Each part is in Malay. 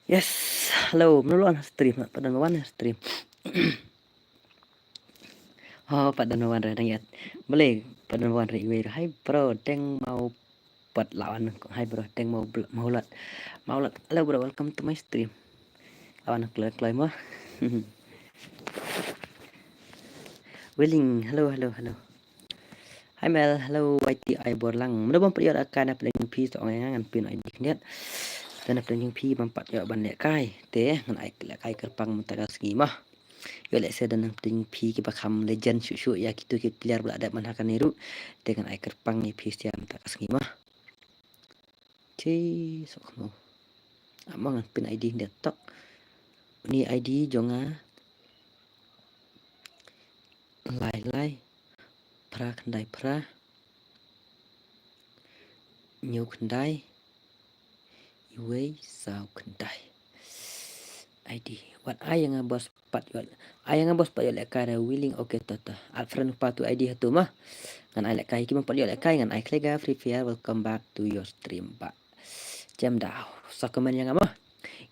Yes, hello, menuluan stream, pada nuan stream. Oh, pada nuan re nang boleh pada nuan re iwe hai bro, deng mau buat lawan hai bro, deng maulat. Hello bro, welcome to my stream. Lawan kelai mah. Willing, hello. Hai Mel, hello YTI Borlang. Menubang period akan apa yang pi so ngan pin ID kniat. Dan apa yang pi mampat ya ban lek kai. Te ngan ai lek kai kerpang mentakas ngimah. Yo lek saya dan ting pi ki bakam legend syuk ya gitu ki player belak ada manhakan niru dengan ai kerpang ni pi siam tak kasngimah. Ci sok mo. Amang pin ID dia tok. Ni ID jonga lai pra kendai pra nyu kendai iwe sau kendai ID wat ai yang bos pat yo ai yang bos pat yo lek kai willing okay tata alfred patu ID hatu mah ngan ai lek kai ki pat yo lek kai ngan ai klega free fire welcome back to your stream pak jam dah sakomen yang amah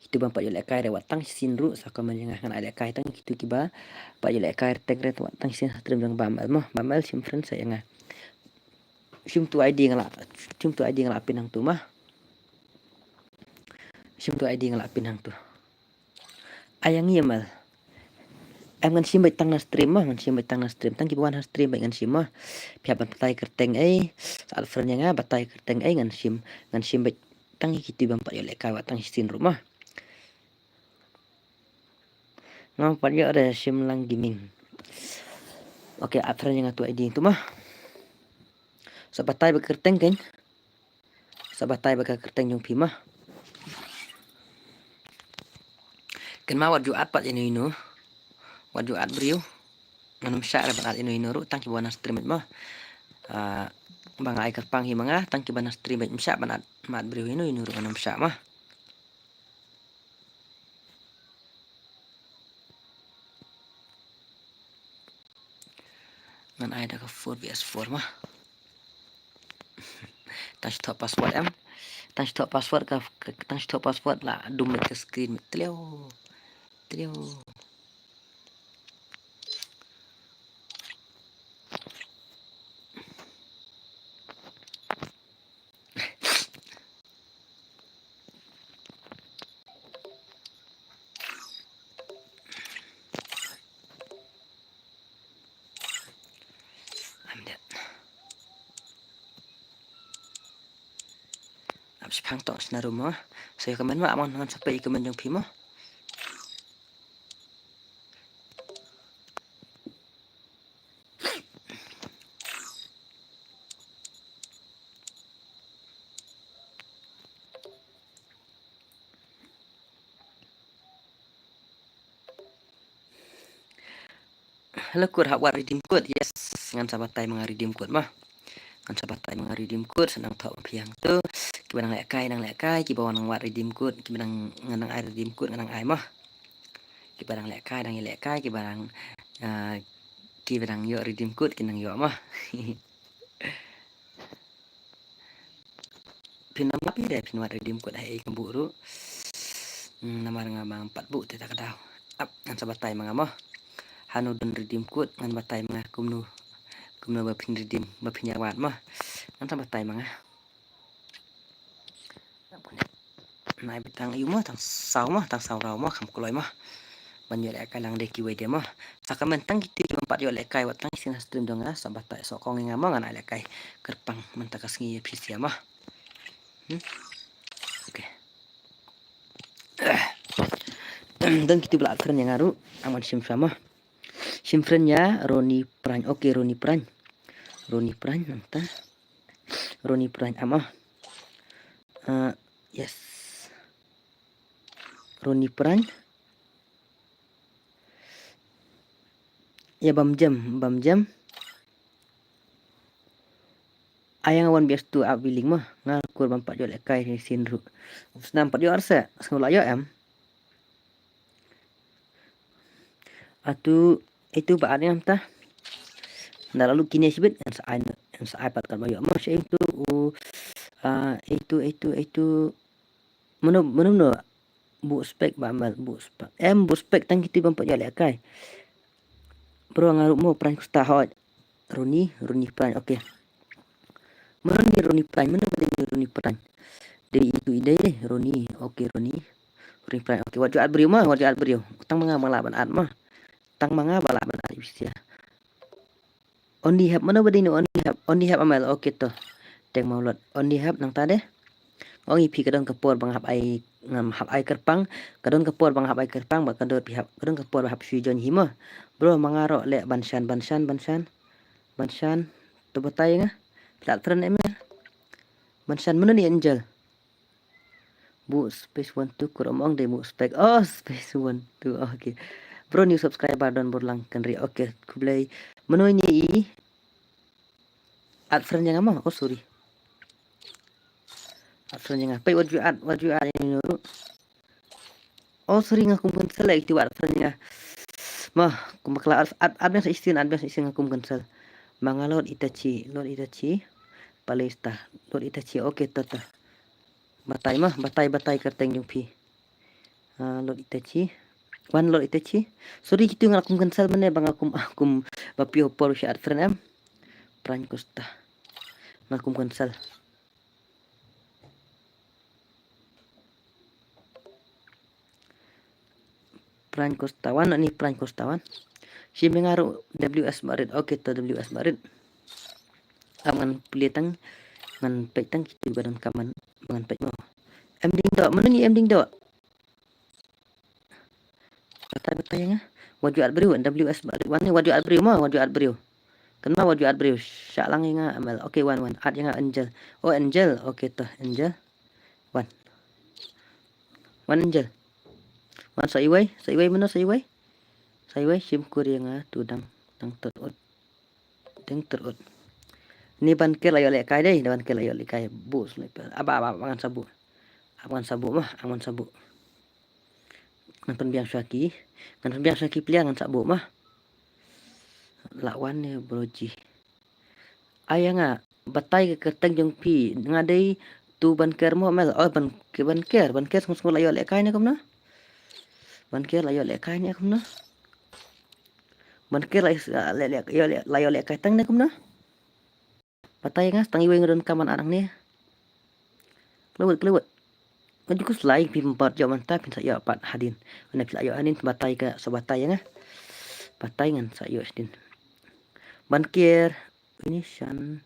itu bang pak yo lek kai re watang sinru sakomen yang ngan ai lek kai tang itu kiba pak yo lek kai tegre watang sin stream dang bamal mah bamal sim friend saya nga sim tu ID ngala pinang tu mah sim tu ID ngala pinang tu ayang iya mal em ngan sim tang na stream mah ngan sim tang na stream tang kibuan stream ngan sim mah pihak batai kerteng saat friend yang batai kerteng ngan sim tang kitu bang pak yo lek kai watang sin rumah ngam pak yo ada sim lang gaming oke after yang tu ID itu mah sabatai bekerteng kan sabatai bekerteng yung pimah kan ma wat juat pat inu wat juat beriu manum syar bat inu ru tang kibuan stream mah bang ai kerpang hi mangah tang kibuan stream msya banat mat beriu inu ru manum syak mah ngan ai dah ke 4 vs 4 mah tang stop password tang stop password lah dum ke screen tleo amdet abis pang tok sna rumah saya komen mah amon ngan sampai komen yung pimah hello kur hak wat redeem code yes ngan sabatai mga redeem code mah ngan sabatai mga redeem code senang tok piang tu kibanang lek kai ki bawa nang wat redeem code kibanang nganang ai redeem code nganang ai mah kibanang lek kai dang lek kai kibanang yo redeem code kinang yo mah pinam api deh pin wat redeem code ai kemburu namar ngamang 4 bu tak kadau ap ngan sabatai mga mah hanu dan redeem code ngan batai mga kumnu bapin redeem bapin yawat mah ngan sabatai mga nai betang ayu mah tang sau rau mah kam kuloi mah banyak lek kai lang deki we dia mah sakamen tang kiti empat yo lek kai watang sin stream dong sabatai sokong ngama ngan lek kai kerpang mentakas ngi pisia mah oke dan kita belak keren yang ngaru aman sim sama sim friendnya Roni Prany oke Roni Prany nanta Roni Prany amah yes Roni Prany ya bam jam ayang awan bias tu willing mah ngakur bam 4 jo lek kai ni sinru senam 4 jo arsa sekolah yo atu itu baannya tah nah lalu kini sibit yang sa iPad kan bayo mah itu itu menum no bu spek ba mal bu spek bu spek tang kiti bampak ya lek kai bro ngarup mo pran kusta hot Roni pran okey mana ni Roni pran mana betul Roni pran dari itu ide Roni okey Roni pran okey wajib beriu mah wajib beriu tang manga malaban at mah tang manga balaban at bisa only have mana bedini only have amal okey to teng maulot only have nang tade ong ipi kadon kapor bang hap ai ngam hap ai kerpang kadon kapor bang hap ai kerpang ba kadon pihak kadon kapor hap sui jon hima bro mangaro le bansan to batai nga plat tren emel bansan mana ni angel bu space 12 kurom ong de bu spek space 12 okey bro new subscriber don burlang kenri okey kublai mana ni at friend yang ama sorry at friend yang apa waju at ini nuru sorry ngakum cancel lagi tiwat friend yang mah kumakla at biasa isin ngakum cancel mangalor Itachi Palesta Lord Itachi okey tata batai kerteng jumpi Lord Itachi sorry gitu ngakum cancel mana bang akum bapio por syarat friend pran costa ngakum cancel pran kostawan ni pran kostawan si mengaruh WS Marit okey to WS Marit aman pelitang ngan petang kita badan kaman ngan pet mo ending dok mana ni ending dok batai nga waju at beriu WS Marit wan ni waju at beriu kenapa waju at beriu syak lang nga amal okey wan at nga angel angel okey to angel wan angel wan sa iwai mana sa iwai sim kuria nga tudang tang terut ni ban ker layo lek kai dei ban ker layo lek kai bu sniper aba angan sabu mah angan sabu ngan biang syaki pliang sabu mah lawan ni broji aya nga batai ke keteng jong pi ngadei tu ban ker mo mel ban ker sung layo lek kai ni komna ban ker layo lek kai ni komna ban ker layo lek kai tang ni komna batai nga tang iwe ngadon kaman arang ni kelewet kan juga selain pi 4 jam mantap pin saya 4 hadin ana pila ayo anin batai ka so batai nga batai ngan sayo din banker ini shan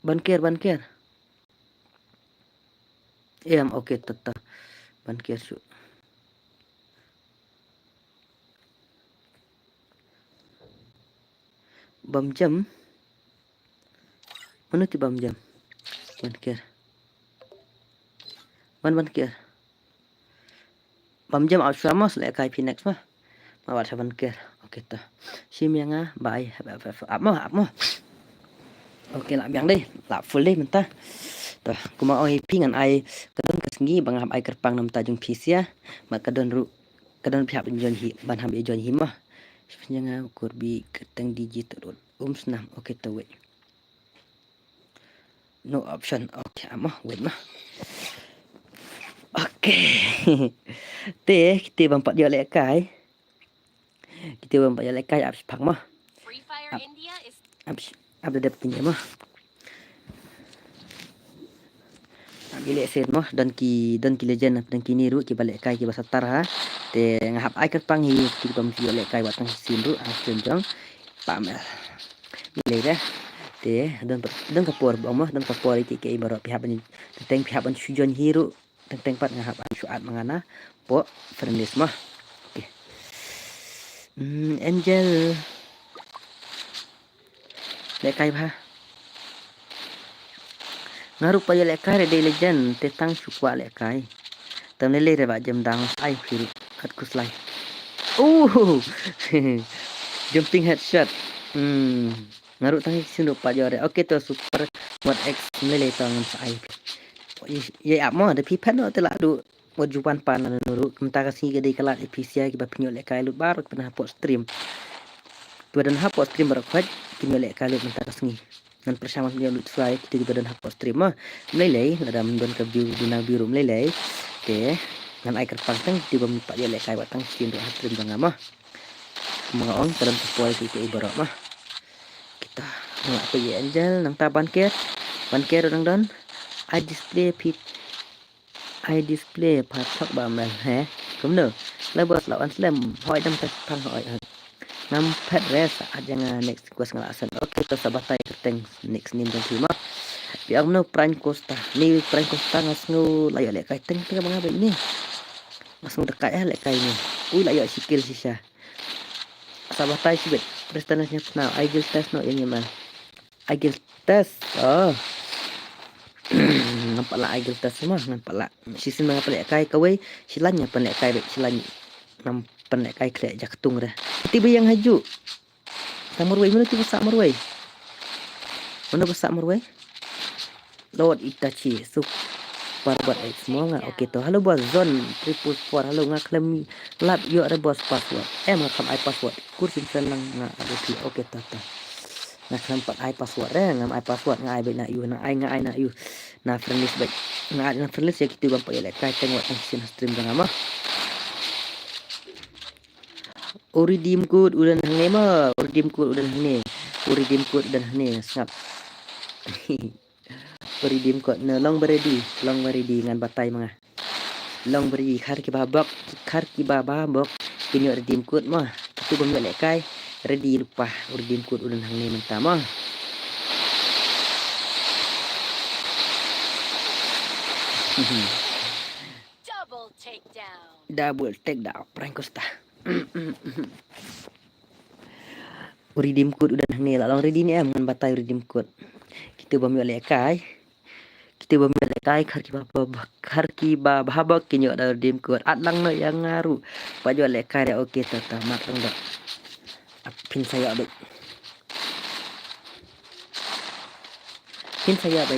banker okey tata banker su bam jam mana ti bam jam banker bam jam out sama lek kai pinex mah mawat sa banker okey ta sim yang bai apa okey lah biang deh lah full deh mentah toh kuma oi pingan ai kadon kasngi bang ai kerpang nam tajung pisia mak kadon pihak jon hi ban ham jon hi mah sebenarnya kurbi keteng digital snam okey to wait no option okey amah wait mah okey kita bampak dia lek kai abis pak mah Free Fire India is abis ada punya mah gile sen mah dan ki legend dan ki niru ki balik kai ki basatar ha te ngahap ai kerpang hi ki bam ki lek kai watang sinru asenjong pamel nilai dah te dan kapor mah dan kapor ki ke baro pihak ban teng pihak ban sujon hiru teng pat ngahap ai suat mangana po friendless mah okey angel lek kai ba ngarup pa lek kai de legend te tang sukwa lek kai tam lele re ba jam dang ai fil at kuslai jumping headshot ngarup tang sindu pa jore okey to super what x lele tangan sai ye amo de pipat no tela du wajupan pan nuru kemta kasi gede kala episia ki ba pinyo lek kai lu bar pernah pot stream tu dan ha pot stream barak kwaj kinyo lek kai lu kemta kasi ngan bersama dia lut fly kita dan hak stream mah melelai dalam don ke biru melelai te ngan ai kerpanteng tiba pak dia lekai watang stream do stream bang mah mga on dalam spoil itu ibarat mah kita nggak pergi angel nang taban ke nang don I display part thak ba mel he cũng được lấy bớt lão anh xem hỏi đâm thằng hỏi ngam pet res aja next quest ngalasan oke to sabatay keteng next nim dan terima biang no prime costa ni prime costa ngasngu layak lek kai teng tengah mga baik ni ngasngu dekat lek kai ni layak sikil sisa sabatay sibet prestanasnya now I will test no yang mal I will test nampak lah I will test semua nampak lah sisin mga pelek kai kawai silanya pelek kai baik silanya nam pelek kai klek jaktung dah tiba yang haju Samurway mana tu besar Marway? Mana besar Marway? Lord Itachi super buat semua ngah. Okey tu. Halo bos zone 444. Halo ngah klaim lab yo ada bos password. Ngah kam ai password. Kursin senang ngah ada pi. Okey tu. Ngah sampai ai password ngah ai password ngah ai baik nak you ngah ai nak you. Nah friend list baik. Ngah friend list ya kita bampak ya lek kai tengok tang stream jangan mah. Redeem code udah nang mah. Redeem code udah nang redeem code udah nang ngap. Redeem code na long beredi ngan batai mga. Long beredi khar ki babak pinyo redeem code mah. Itu bang lek kai ready lupa redeem code udah nang mentah mah. Double takedown prank costa. Redeem code udah nang long ready ni ngan batai redeem code. Kita bambil lekai khar ki babak kinyo ada redeem code atlang no yang ngaru pajol lekai ya okey tata mak lang dak pin saya baik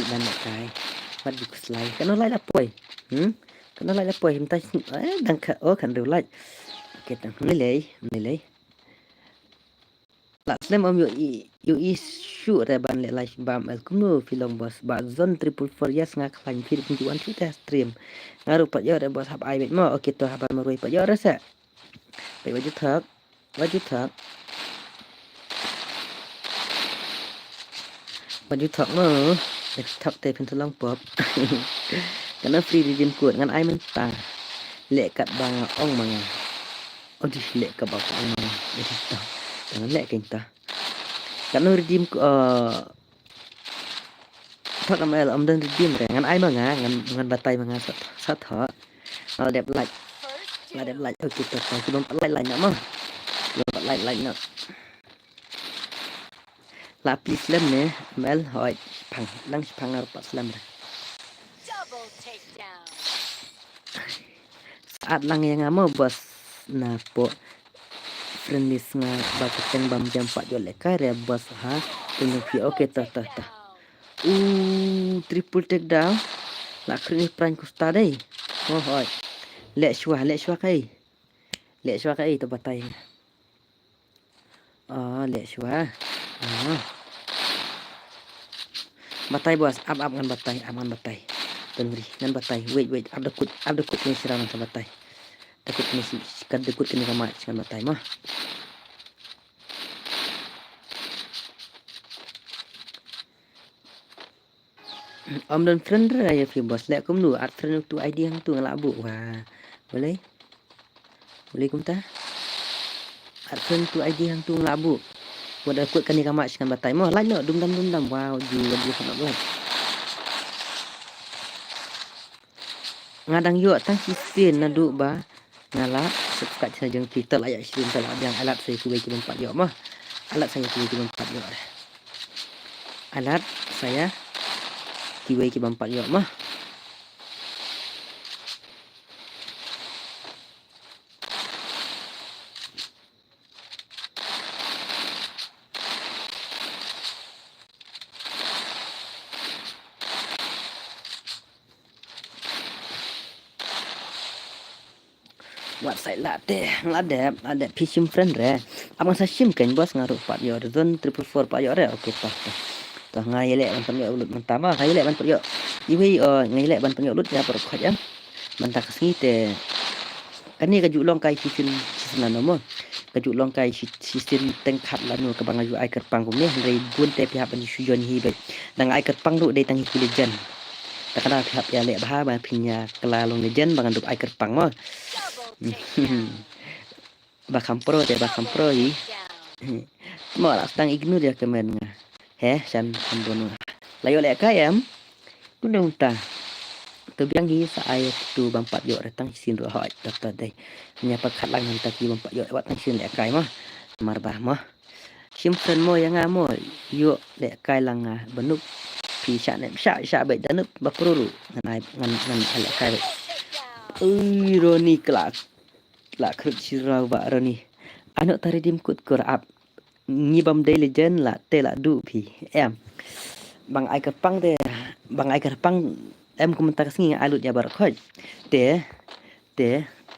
dan lekai mat di kuslai kan lai la poi kan lai la poi himta dang ka kan do lai okey tang nilai la slam om you issue reban le live bam el kuno film bos ba zone 444 yes ngak klan film tujuan kita stream ngaru pat yo bos hab ai bet mo okey to haban maroi pat yo rasa baik wajib thak mo thak te pen tulang pop karena free redeem code ngan ai mentah lek kat bang ong manga odi lek ka ba ong manga jangan lek kita kan redeem thak amal om dan redeem re ngan ai manga ngan batai manga sat ha al dep like okey to kita bom like nak mah like nak la please lem ne mel hoi phang ar pas lem re saat lang yang amo bos na po friendlis nga bakateng bam jam 4 jo lekai re bos ha tengok pi okey ta triple take down la krini prank costa dai hoi lek shua kai to batai lek shua batai bos ab ngan batai tenri ngan batai wait ab dekut ni siram sa batai dekut ni sikat dekut kini kama ngan batai mah om dan friend raya fi bos lek kum nu art friend tu ID hang tu ngalabu wah boleh kum ta art friend tu ID hang tu ngalabu buat dekut kini kama ngan batai mah lain no dum dam wow ju nak buat ngadang yo tang sisin na du ba ngala suka saja kita layak sisin telah yang alat saya kubai cuma 4 yo mah alat saya kubai cuma 4 yo alat saya kubai cuma 4 yo mah buat saya ladep pisim friend re abang saya sim kan bos ngaruh 4 yo zone 444 4 yo re okey tak ngai lek ban panyo ulut mentah mah ngai lek ban panyo iwi ngai lek ban panyo ulut ya por khajam mentah kesini te kan ni kaju long kai sisin mo kaju long kai sisin teng khat lanu ka bang aju ai ker pang kum ni rei bun te pihak ban sujon hi be dang ai ker pang du dei tang hi lejen tak kada pihak ya lek bah ba pinya kala long lejen bang anduk ai ker pang mo ba kampro hi mo la stang ignore ya kemen nga san bono layo lek kayam kunung ta tu biang hi sa ai tu bampat yo retang sin ro hoi ta dei nya pa khat lang ta ki bampat yo wat tang sin lek kai mah mar bah mah simpen mo yang mo yo lek kai lang benuk pi sha ne sha be danup ba pruru ngan lek kai be roni kelak la krut sirau ba roni anok taridim kut kur ap ngibam dei legend la te la du pi bang ai kerpang de bang ai kerpang komentar singi alut ya bar khoj te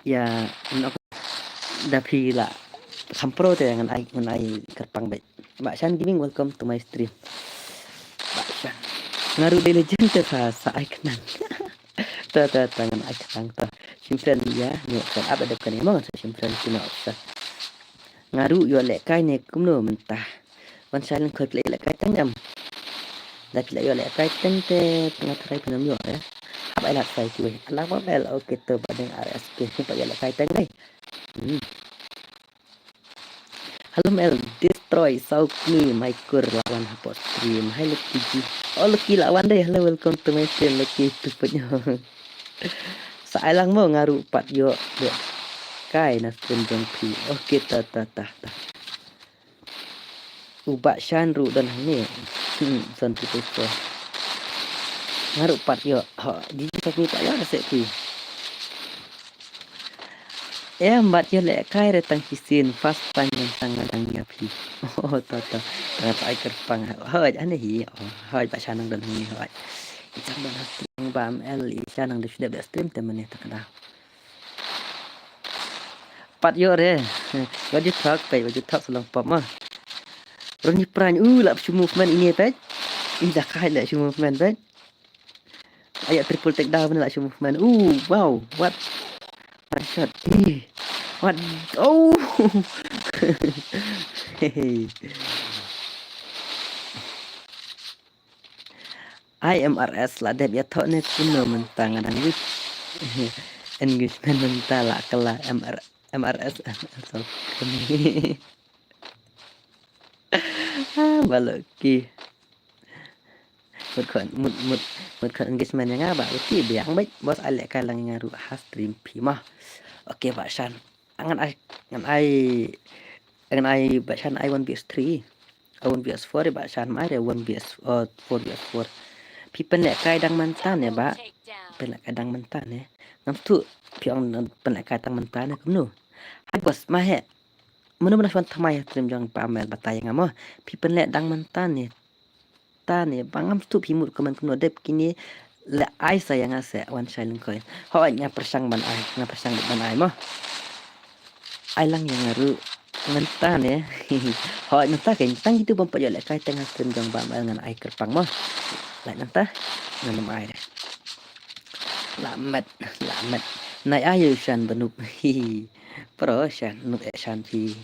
ya nok dapi la kampro te ngan ai kerpang be Mbak Shan giving welcome to my stream Mbak Shan ngaru de legend te sa ai kenang ta tangan ai kenang ta simpen ya ni kan ada kan emang simpen kena usah ngaru yo lek kai ne kumno mentah wan Shan khoj lek kai tangam dak lek yo lek kai teng te pengatrai penam yo ya apa elat sai tu lah apa bel okey tu badeng RSP simpan yo lek kai teng dai halo Mel destroy Saukni Maikur lawan hapot stream hai Lucky Lucky lawan deh halo welcome to my stream Lucky tu punya sailang mo ngaru pat yo dek kai na stream jongpi okey ta ubak Shanru dan ni son tu ngaru pat yo di tak ni pak yo resep pi mbat yo lek kai retang kisin fast panjang sangat dang pi ta tak ai kerpang hoj ane hi hoj pak Shanang dan ni hoj ikan dan stream bam Shanang de sudah stream temen tak kada pat yo re wajib tak selang pop mah Roni pran lap movement ini pet dah kai lap movement pet ayat triple take down lap movement wow what shot what IMRS lah deb ya thok ne kuno mentang adang wit engagement mentala kala MRS so kami baloki mut engagement yang apa uti biang baik bos alek kalang ngaru stream pi mah okey Pak Shan angan ai Pak Shan I 1vs3 I 1vs4 Pak Shan mai de 1vs4 pi pen lek kai dang mantan ya Pak pen lek kadang mantan ya ngam tu piang pen lek kai dang mantan ya kumno hai bos mah he mana suan thamai stream jang pamel batai ngamo pi pen lek dang mantan ya ta ne bangam tu pi mut komen kuno dep kini le ai sayang ase wan silent coin ho nya persang ban ai mah ai lang yang ngaru mentan ya ho nanta kan tang itu bom pajak lek kai tengah stream jang pamel ngan ai kerpang mah lek nanta ngan ai deh lamet nai ayu Shan benuk pro Shan nuk Shan pi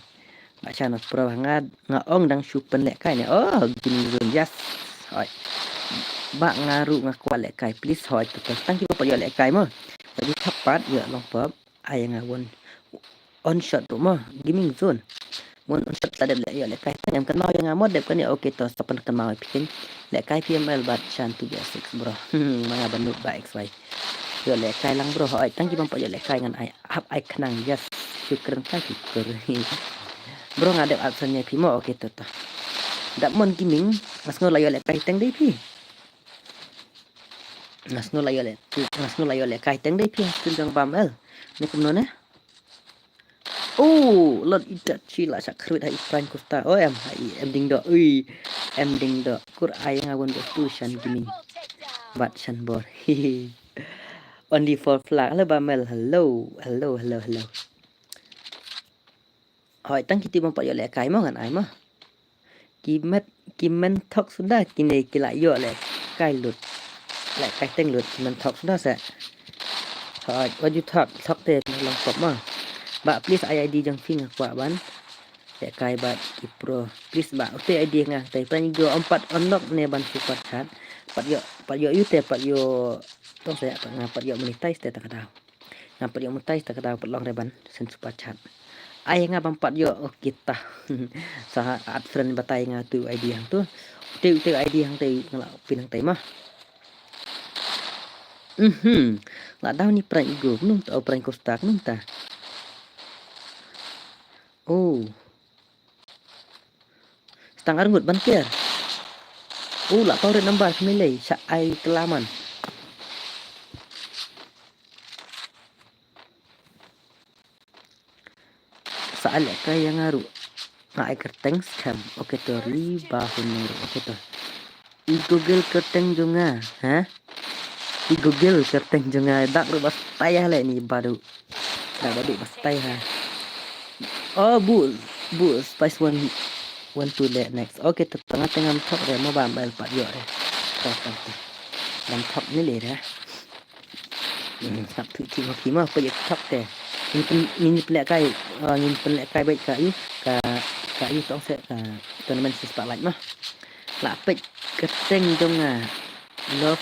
Mbak Shan pro ngaong dang supen lek kai ne gini zon yes hoi bak ngaru ngakuat lek kai please hoi tang ki papa yo lek kai mah jadi tepat ya long pop ai ngawon on shot tu mah gaming zone mon on shot tadep lek yo lek kai yang kenal yang ngamot dep kan ya okey to sapan kenal bikin lek kai PML bat Shan tu biasa bro manga benuk ba xy yo lek kai lang bro hoi tang ki papa yo lek kai ngan ai hap ai kenang yes syukur kai syukur bro ngadep absennya pi mo okey to dak mon gaming mas ngolayo lek kai teng dei pi nas ngolayo lek kai teng dei pi tundang bamel ni kumno ne lot idat chila sak khrut hai pran kusta em ding do em ding do kur ai ngawon do tu Shan gaming bat Shan bor on the fourth flag hello bamel hello hoi tang kiti bang pa yo lek kai mo ngan ai mah kimen thok sudah kini kila yo le kai lut le kai teng lut kimen thok sudah sa what you thok te long pop ma ba please ID jang fing kwa ban le kai ba ipro please ba te ID nga te pan yo 4 onok ne ban super chat pat yo yu te pat yo tong saya nga pat yo monetize te tak daw nga pat yo monetize tak daw pat long reban sen super chat ai nga bang pat yo kita sa at friend batay nga tu ID hang tu tu ID hang te ngala pinang te mah nggak tahu nih prank ego nung tahu prank kostak nung ta oh setengah renggut bantir lah tahu red nambah semilai syak ai kelaman soal kaya ngaru ngai kerteng scam oke to bahun ngaru oke to I Google kerteng jonga ha I Google kerteng jonga dak bas tayah le ni baru dak baru bas tayah oh bu spice one to the next oke to tengah top re mau bambal pat yo re dan top ni le re sắp thử thì mà khi mà bây giờ top te nhìn pelak kai baik ka yu tong se tournament spotlight mah la pet keteng dong love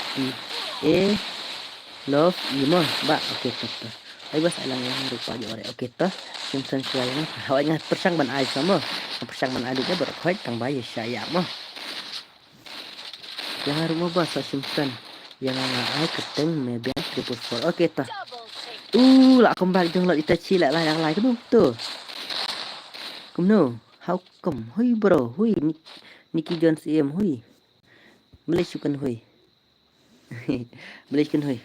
i mah ba oke to ai bas alang yang rupa yo re oke to simsan suai mah hawai ngat persang ban ai sama persang ban adu dia berkhoi tang bayi saya mah yang rumah bas simsan yang ai keteng mebian 444 oke to lah kembali dong lo Itachi lại là lại cái tu come no how come hui bro hui Nicky Jones em hui Malaysian hui Malaysian hui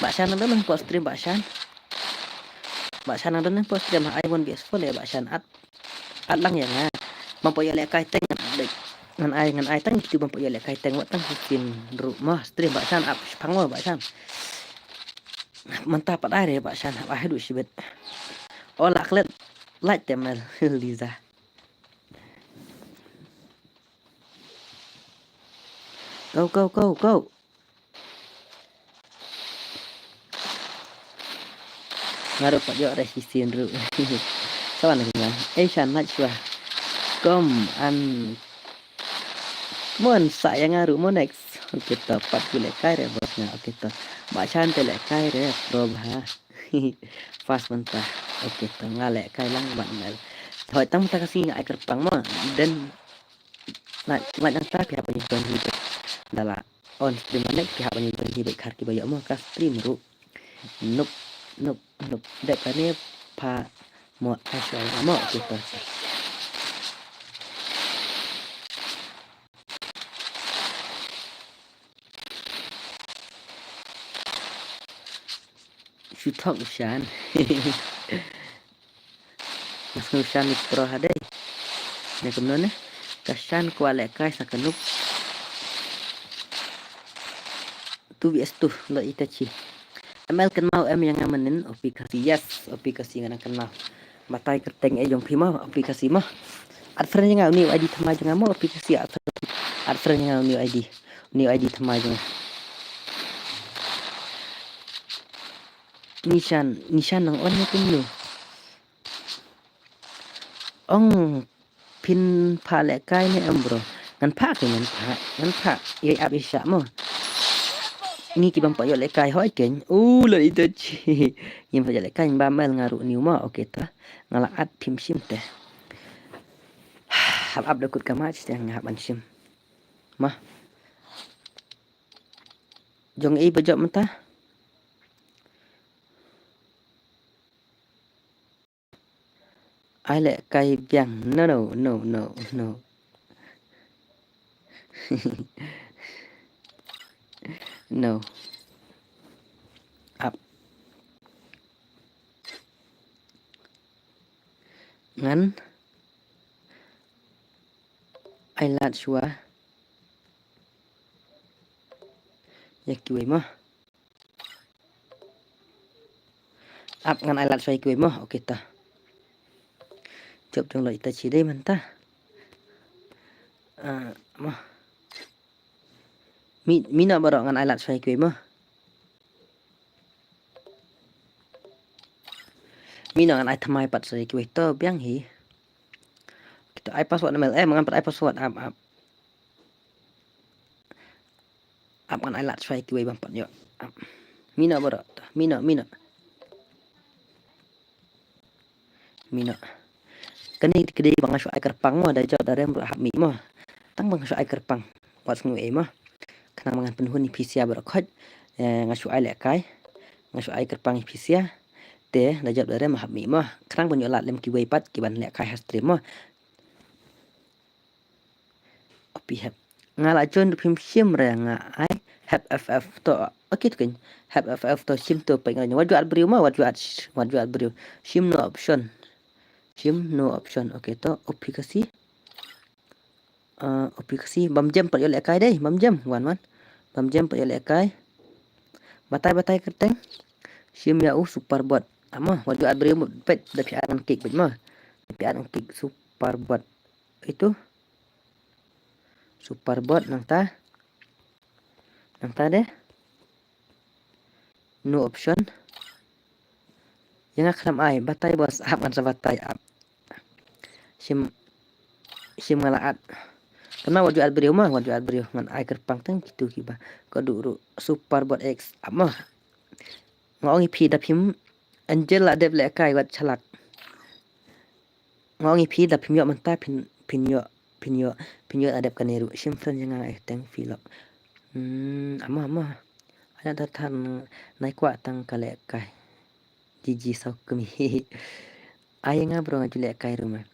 Mbak Shan ada nang post stream Mbak Shan ada nang post stream I want BS4 ya Mbak Shan at lang ya nga mampo ya le kai teng ngan ai tang itu mampo ya le kai teng wat tang sin rumah stream Mbak Shan up pangol Mbak Shan mantap pat ai Mbak Shan ai du sibet oh laklet light temel Liza go ngaruh pak yo resisin ru kawan dengan Asian Najwa kom an mon saya ngaruh mon next kita pat gule kai re bosnya kita Mbak Chan tele kai re prob ha fast mentah oke to ngale kai lang ban ngal thôi tang ta kasih ngai kerpang mah dan nang ta pihak penyimpanan hidup dala on stream nek pihak penyimpanan hidup kar ki bayo mah ka stream ru nup dek kane pa mo asal mo kita Sutok Ushan Mas Ushan Pro hadai ne kumno ne kasan kuale kai sakanup tu bias tu lo Itachi ML kenal yang ngamenin aplikasi yang kenal matai kerteng jong pima aplikasi mah ad friend yang new ID thama jong mo aplikasi ad friend yang new ID thama jong nishan nang on nya kumno ong pin pha le kai ne bro ngan pha ye ab isha mo ni ki bang payo le kai hoi ken lo Itachi yim pa le kai ba mel ngaru new ma oke ta ngala at pim sim teh hab dekut kamach teh ngap ban sim mah jong bejok mentah ai le kai biang no no up ngan ai lat shua ya kiwi mah up ngan ai lat shua kiwi mah oke ta chụp trong lợi ta chỉ đây mình ta mah mina barok ngan alat sai kue mah mina ngan ai thamai pat sai kue to biang hi kita ai password MLM ngan pat ai password ap ngan alat sai kue bang pat yo mina barok mina kani kedi bang asu ai kerpang mah da jot dari hap mi mah tang bang asu ai kerpang wat snu mah kana mangan penhuni pisia barok ngasu ai lek kai ngasu ai kerpang pisia te da jot dari hap mi mah krang ban yo lat lem ki wei pat ki ban lek kai has stream mah opi hap ngala jon phim sim re nga ai hap ff to oke tu kan hap ff to sim to pa nganya waju at brio mah waju at brio sim no option oke to aplikasi bam jam pat yo lek kai dei bam jam wan bam jam pat yo lek kai batai kerteng sim ya super bot ama waju at brio pet da pian kik bet mah pian kik super bot itu super bot nang ta deh no option yang akan ai batai bos aman sa batai sim ngalaat karena waju at brio ngan ai kerpang tang gitu kiba kodu super bot x ama ngongi pi da pim angel la dep lek kai wat chalak ngongi pi da pim yo manta pin yo adep kaneru sim friend yang ai tang filok ama ada datan naik kwa tang kalek kai jiji sau kemi ai nga bro ngaju lek kai rumah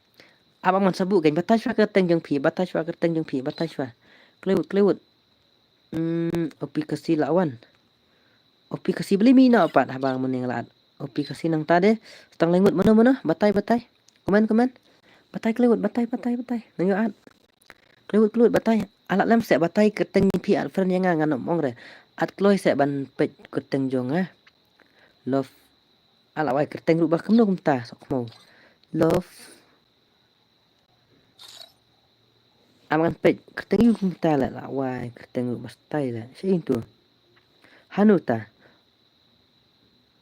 abang man sabu kan batai shwa kerteng jong pi batai shwa klewut aplikasi lawan aplikasi beli mina pat abang mening lat aplikasi nang tade stang lengut mana batai komen batai klewut batai nang yo at klewut batai alat lem se batai kerteng pi at friend yang ngan mong re at kloi se ban pet kerteng jong love ala wai kerteng rubah kemno kumta sok mau love aman pet kerteng yu kumta la wai kerteng rubah style la sing tu hanuta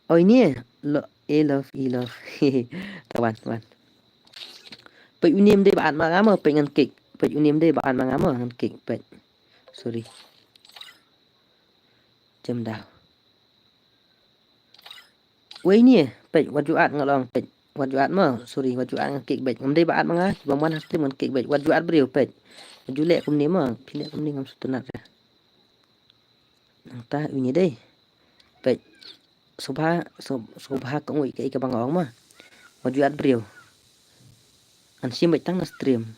oh ini love kawan pet unim de baan mangama pengen kek pet unim de baan mangama ngan kek pet sorry jam dah wei ni pet wajuat ngalong pet wajuat mah sorry wajuat ngan kek bet ngamde baan manga bang man hastim ngan kek bet wajuat brio pet wajulek kum ni mah pilek kum ni ngam sutunat nang ta ini deh pet subha kongui ke bang ong mah wajuat brio an sim bet tang stream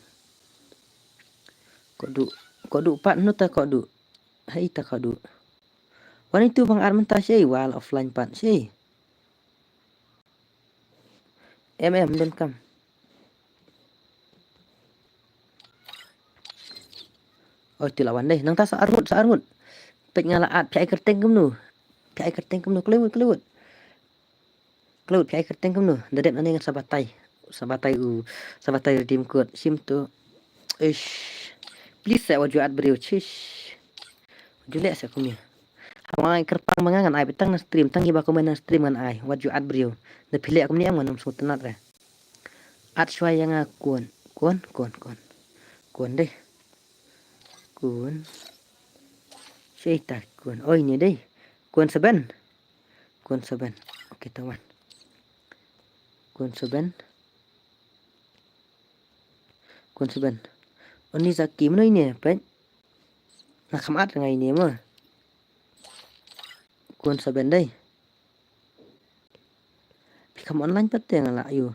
kodu pat no ta kodu hai ta kodu wan itu bang arman ta sei wal offline pat sei dan kam oh tilawan deh nang ta saarmut pet ngalaat pi kerteng kemnu klewut pi kerteng kemnu dadep nang ngan sabatai redeem code sim tu ish please saya wajuat brio chish julek saya kumia awang kerpang mangangan ai betang na stream tangi ba komen na stream ngan ai wajuat brio da pilek kumni ang manam sutenat re at shwa yang kuon deh kuon Syaitan kuon oh ini deh kuon 7 oke teman kuon 7 oh ni zaki mana ini pet nak kamat ngai ini mah kuon 7 deh pikam online pet yang la ayo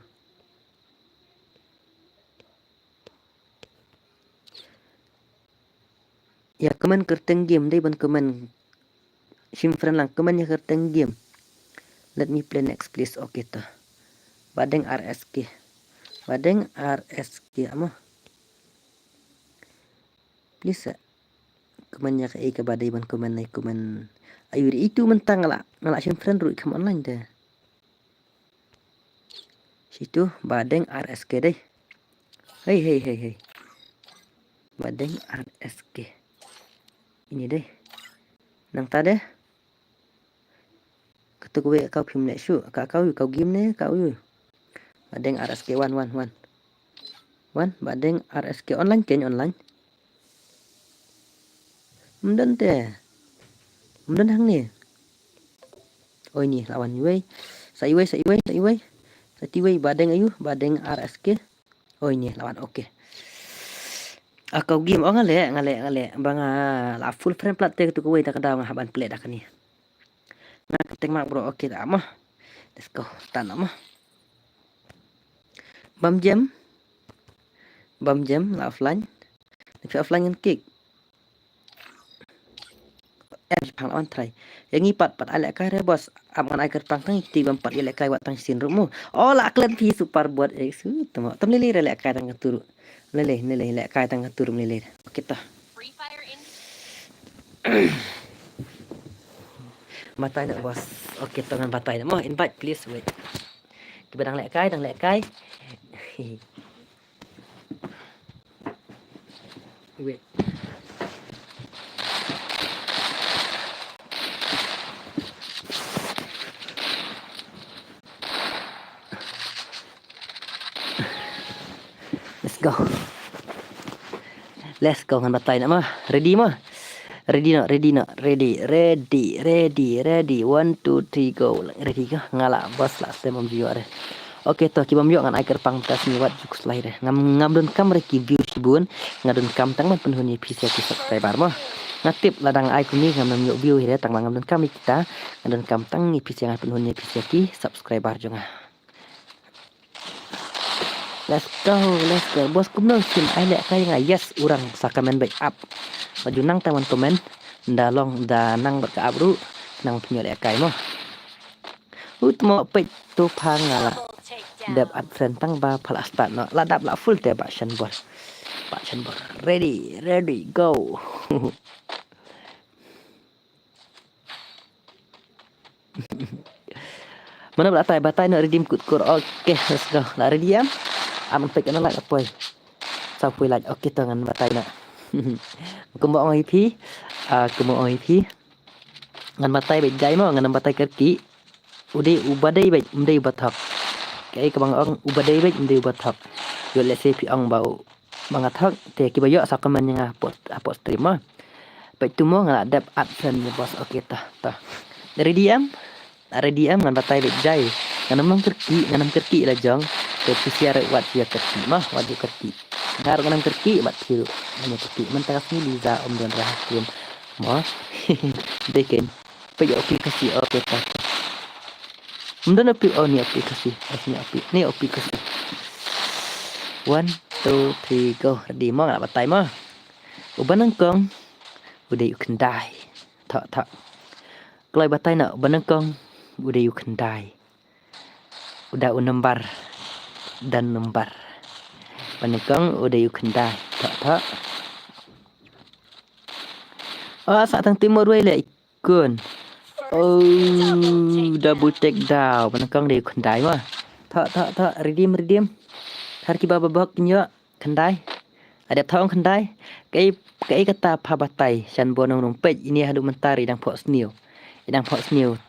ya kemen kerteng game deh ban kemen sim friend lang kemen ya kerteng game let me play next please oke ta badeng RSK ama please kemen ya ke badai ban kemen naik kemen ayo itu mentang ngalak sim friend ru come online deh situ badeng RSK deh hei Badeng RSK. Ini deh. Nang tadi. Ketuk we kau phim lại shu. Kau game ne kau yu. Badeng RSK 111. Badeng RSK online ken online. Mden te. Mden hang ni. Oh ini lawan we. Sai we. Sati we badeng ayu. Badeng RSK. Oh ini lawan oke. Kau game ngale. Bang la full frame plat te ketuk we tak ada haban play dak ni. Nah, ketek mak bro. Oke tak mah. Let's go. Tan mah. Bam jam la offline. Tapi offline kan kick. Pang lawan try. Yang pat alek kai bos. Aman ai ker pang tang ti bam pat alek kai wat tang sin rumu. Oh la klan fi super buat su tamo. Tam lele alek kai tang turu. Lele alek kai tang turu lele. Oke tah. Matai nak bos. Oke tangan batai. Mau invite please wait. Kita dang lek kai. Wait. Let's go ngan batai nak mah. Ready mah. Ready. 1 2 3 go. Ready ke? Ngala bos lah saya memview are. Oke toh kita memview ngan iker pang tas ni wat juk slide. Ngam don kam reki view sibun. Ngadon kam tang man penhuni PC subscriber mah. Ngatip ladang ai kuni ngam memview view hire tang ngam don kam kita. Ngadon kam tang ni PC ngan penhuni PC subscriber jonga. Let's go. Bos kumno sim ai lek kai ngai yes urang sakamen back up. Maju nang teman-teman ndalong da nang berka abru nang punya lek kai mo. Utmo pet tu pangala. Dap adsen tang ba plastat no. Ladap la full te ba shan bor. Ready, go. Mana batai nak redeem kur. Oke, let's go. La ready am. Aman pek na like apoy. Sapoi like oke tangan batai nak. Kumbo ong IP. Ngan batai baik jai mo ngan batai kerki. Ubadai baik umdai bathak. Kai kabang ong ubadai baik umdai bathak. Yo let's say pi ong bau mangathak te ki bayo sakaman yang apot stream mo. Baik tu mo ngan adap adsen ni bos oke tah. Ready am ngan batai baik jai. Nganam kerki la jong. Tapi siara wat dia kerki mah wat dia kerki. Ngar nganam kerki bat hiru. Hanya kerki mentas ni Liza om dan rahasia mah. Deken. Pejo aplikasi oke tak. Mungkin ni aplikasi. Ni aplikasi. 1 2 3 go. Ready mah nak batai mah. Uban nangkong. Udah you can die. Tak. Kalau batai nak uban nangkong. Udah you can die. Udah unembar. Dan nembar panekang udah you can die tak saat tang timur we le ikun double take down panekang dia you can die mah tak redeem har ki baba bak nyo can die ada thong can die kai kata phabatai san bonong nong pej ini hadu mentari dang phok snew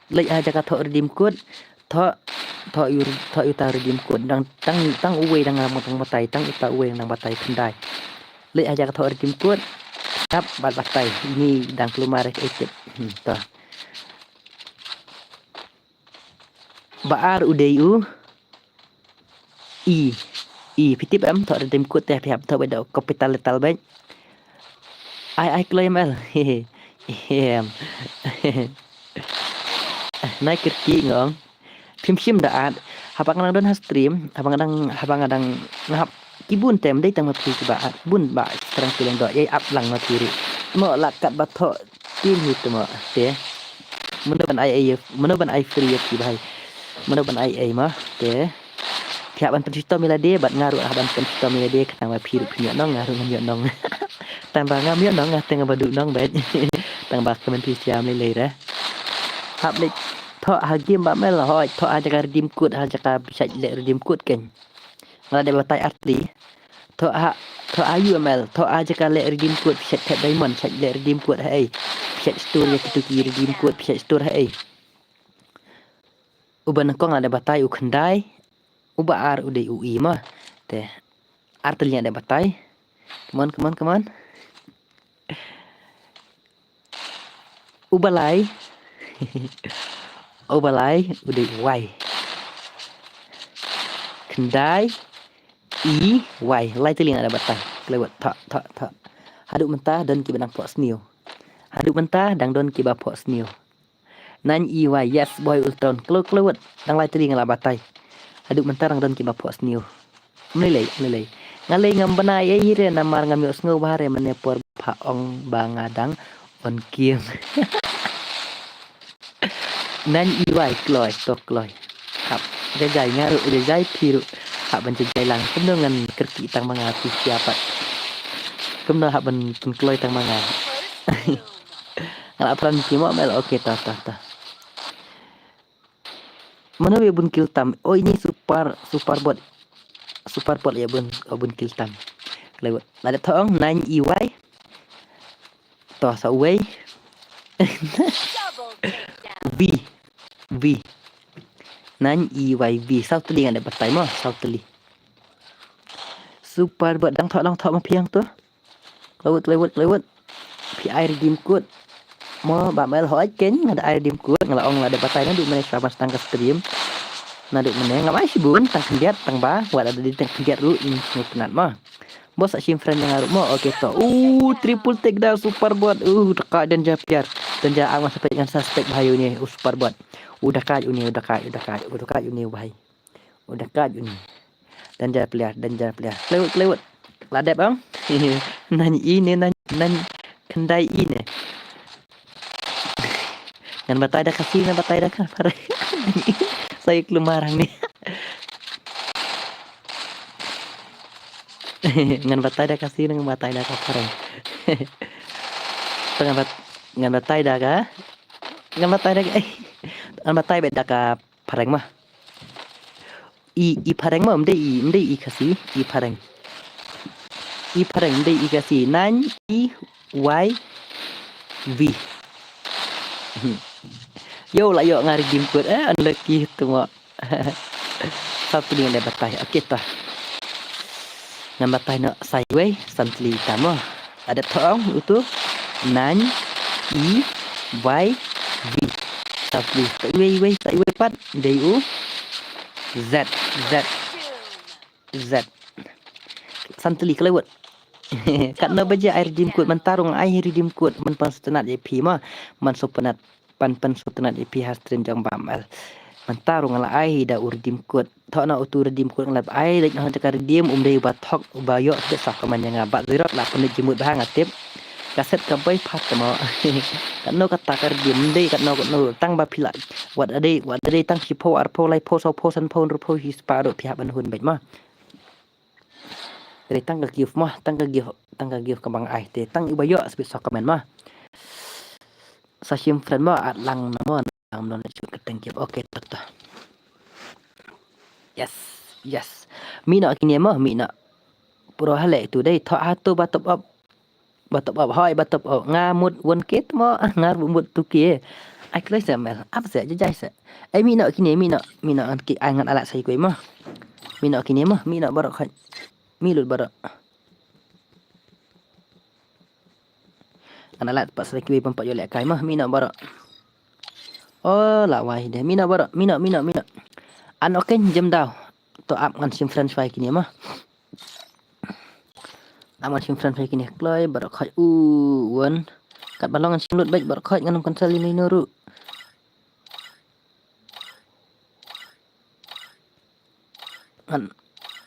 le aja kata redeem code Thọ yu ta redeem code dang tang uwe dang motong batai tang ita uwe dang batai kendai. Le aja ka thọ redeem code tap batai ini dang kelumar ekip. Tah. Baar udayu pitip am thọ redeem code teh pihak thọ beda capital letal bank. I claim el. Naik kerki ngong. Phim daat habang nang don stream habang adang ngap kibun tem dai tang mapi ba bun ba terang pileng do yai up lang matiri mo lakat batho tin hit mo te menoban ai free ki bai menoban ai mah te kya ban penista milade bat ngaru ban penista milade katang mapi punya nong ngaru ngan yo nong tambah ngam yo nong ngateng badu nong bet tang ba kemen siam le ra hab le thọ hagim ba mel hoi thọ aja ka redeem code aja ka bisa le redeem code kan ngala de batai arti thọ Thọ ayu ML, thọ aja kali redeem code Pichet Tap Diamond, chat le redeem code hai. Pichet store ya tu ki redeem code Pichet store hai. Uban kong ada batai u khandai. Uba ar udah UI mah. Teh. Artinya ada batai. Come on. Ubalai. Ubalai udah Y. Khandai I Y. Lai telinga ada batai. Kelewat tak. Haduk mentah dan ki benang pok snew. Haduk mentah dang don ki ba pok snew. Nan EY, yes boy ultron. Kelewat dang lai telinga la batai. Haduk mentah dang don ki ba pok snew. Melelai. Ngalai ngam benai ire namar ngam yo sngo bahare menepor pa ong bangadang on kiem. Nan EY kloy tok kloy. Hap jajai ngaru jajai piru. Hak benjajai lang dengan kerki tang mangati siapa. Kemna hak ben kloy tang manga. Ngala peran kimo mel oke ta. Mana we bun kiltam. Oh ini super bot. Super bot ya bun kiltam. Lewat. Lada thong 9 EY. To sa way. V. 9 EY V. Sao teli ada batai mah, sao teli. Super bot dang thok ma piang tu. Lewat. PI redeem code. Mo ba mel hỏi ken ada redeem code ngala ong ada batai na du meneh sama tang ke stream. Na du meneh ngamai si bun tang kendiat tang ba wat ada di tang kendiat ru in penat mah. Bos sim friend yang ngaruh mo oke to. Triple takedown super bot. Dekat dan japiar. Dan ja ang sampai dengan suspek bahayu ni super bot. Udah kaj uni bahai. Udah kaj uni. Dan ja player. Kelewat. Ladep bang. Nani ini nani kendai ini. Ngan batai dah kasih kan. Saya kelumarang ni. Ngan batai dah kasih ngan batai dah kaparang. Ngan batai dah ka. Ngan batai beda ka parang mah. I parang mah mde i kasih i parang. I parang mde i kasih nan I Y V. Yo ngari gimput unlucky tu mo. Satu dengan batai. Okey tah. Ngan batai nak sideway santli tamo. Ada thong itu nan I Y V. Santli sideway pat DU Z. Santli kelewat. Kat na baje air redeem code mentarung air redeem code men pan setenat JP mah man sopenat pan setenat JP has stream jang bamal. Mentarung ala ai da redeem code. Thok na utu redeem code ngalap ai lek na cakar redeem dei bathok bayo ke sak man yang bat zirot la pen jimut bahang atip. Kaset ka bai phat mo. Kat no kata kar redeem dei kat no tang ba pila. Wat ade tang sipo arpo lai po so po san po ru po his pa do pihak ban hun bet mah. Dari tang ka gift ke bang ai te tang ibayo sebut sokamen mah sa sim friend mah at lang namon ang non chu ke tang gift okay tak. Yes mina kini mah mina pro hale tu dei tho ato batop up hoi batop up ngamut won ket mo ngar mut tu ki ai klai samel ap sa jajai sa ai mina kini mina an ki angan ala sai koi mah mina kini mah mina barok khan milut bara analat pas lagi pempat yolek kai mah mina bara la wai de mina bara mina an oken jam daw to up ngan sim friends fai kini mah aman sim friends fai kini kloi bara khai won kat balongan sim lut baik bara khai ngan konsel ini nuru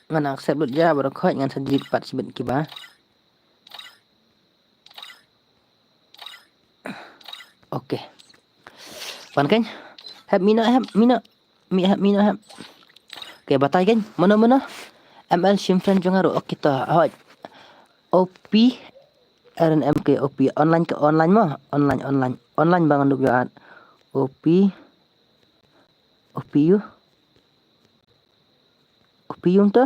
ngan accept lut ja bara khai ngan sajid pat sibet kiba oke pan kan have mina oke batai kan mana ML sim friend jangaru oke ta hoi OP RNMK OP online mah online bangan duk ya OP tu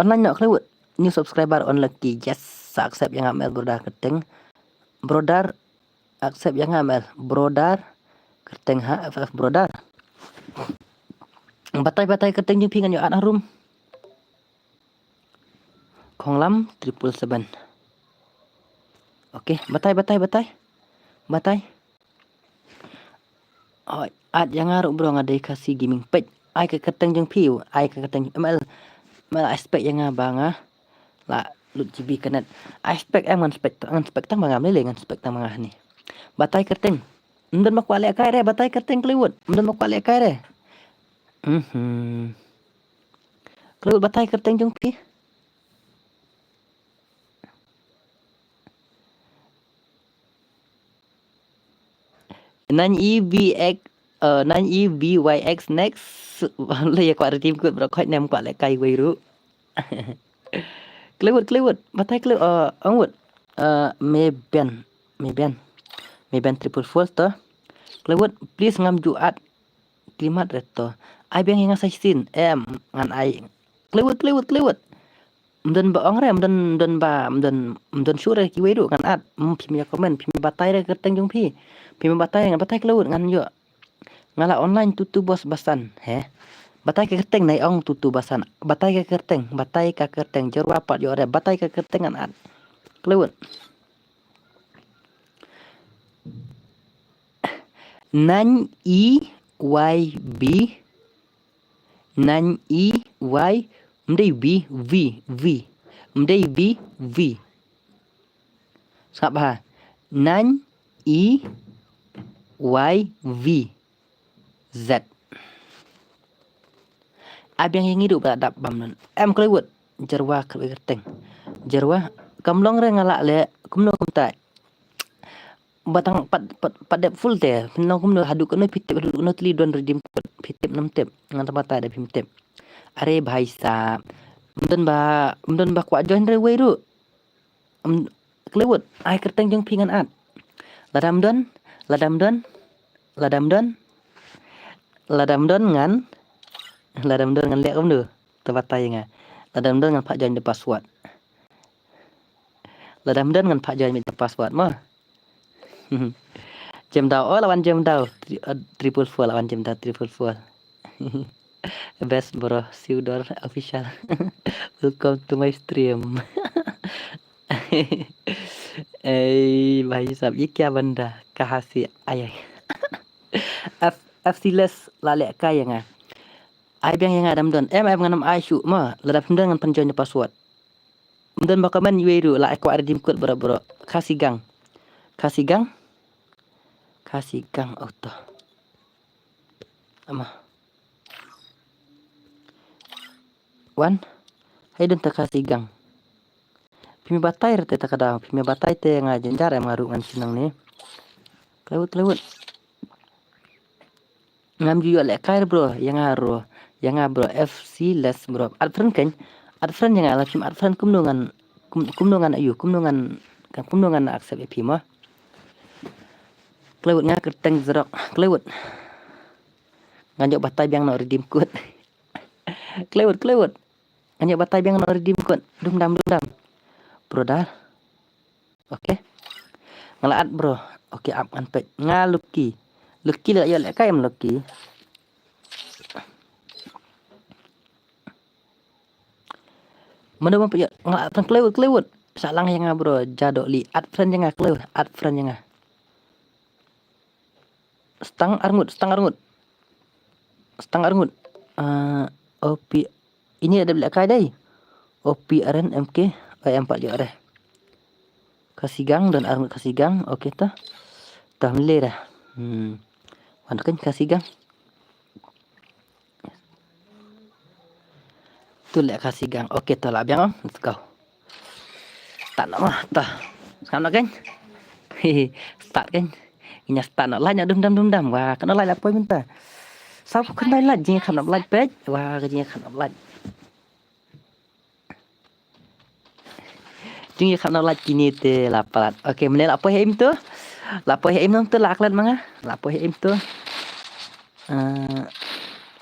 online nak kelewat new subscriber on lucky. Yes, accept yang amel brodar keteng. Brodar accept yang amel. Brodar keteng ha FF brodar. Batai keteng jeng pingan yo anak room. Kong lam 777. Oke, batai. Oh, at yang ngaruk bro ngadai kasih gaming page. Ai ke keteng jeng piu, ai ke keteng ML aspek yang abang la lut GB kanet. Aspek ngan spek tang bangam lele ngan spek tang mangah ni. Batai keteng. Mden mak wale kai re batai keteng Kliwut. Mden mak wale kai re. Kliwut batai keteng jeng pi. Nan EVX 9EVYX next le kwa tim kut bro khoi nem kwa le kai wei ru. Kliwut batai kliwut angwut Mayben 444 to. Kliwut please ngam juat klimat reto. Ai beng yang sai sin ngan ai. Kliwut. Mden ba ong re mden sure ki wei ru kan at pim ya komen pim batai re keteng jung pi. Pim batai ngan batai kliwut ngan yo. Ngala online tutu bos basan he. Batai ke keteng nai ong tutu basan. Batai ke keteng jor wapat yo re batai ke keteng ngan at. Kliwut. Nan EYB mdai V mdai V sap ha nan EYV Z abang yang hidup dak bam nun Kliwut jerwa keteng jerwa kamlong re ngala le kumno kumta batang pada full te kumno hadu kono pitep hadu kono tli don redim pitep nam tep ngan tempat ada pitep are bhai sa mden ba kwa join re wei ru Kliwut ai keteng jeng pingan at ladam don ngan lek kom du tempat tayang ladam don ngan pak join the password ladam don ngan pak join the password mah. Jam tau lawan jam tau 444 lawan jam tau 444. Best bro Siudor official. Welcome to my stream. भाई साहब ये क्या बन रहा कहाँ से आया FCless lale kaya nga ai bang yang adam don nganam ai syu ma ladap ndan ngan penjoin password mden bakaman yueru la ko ardim kut bro kasih gang auto ama wan hai don ta kasih gang pimi batai rete ta kada pimi batai te nga jenjar ngaru ngan sinang ni Kliwut ngam ju le kair bro yang bro FCless bro ad friend yang ala pim ad friend kumnungan accept EP mah Kliwut nga keteng zerok Kliwut nganjok batai biang no redeem code Kliwut nganjok batai biang no redeem code dum brodar oke ngalaat bro oke up kan pet ngaluki la yo le kaim lucky mana bang ya ngalaat Kliwut salang yang bro jadok li ad friend yang Kliwut ad friend yang stang arngut OP ini ada belak kai dai OPRN MK 4 jo re kasih gang dan arngut kasih gang oke tah mele dah wan kan kasih gang tu lek kasih gang oke tah lah biang let's go tak nak mah tah sekarang kan start kan ini start nak lanya dum dam wah kena lanya apa minta sao kan lai lạnh jing kham nap lạnh pet wah cái jing kham nap lạnh jing kham nap lạnh kini te lapalat oke menel apa hem tu lapo hem tu laklan manga lapo hem tu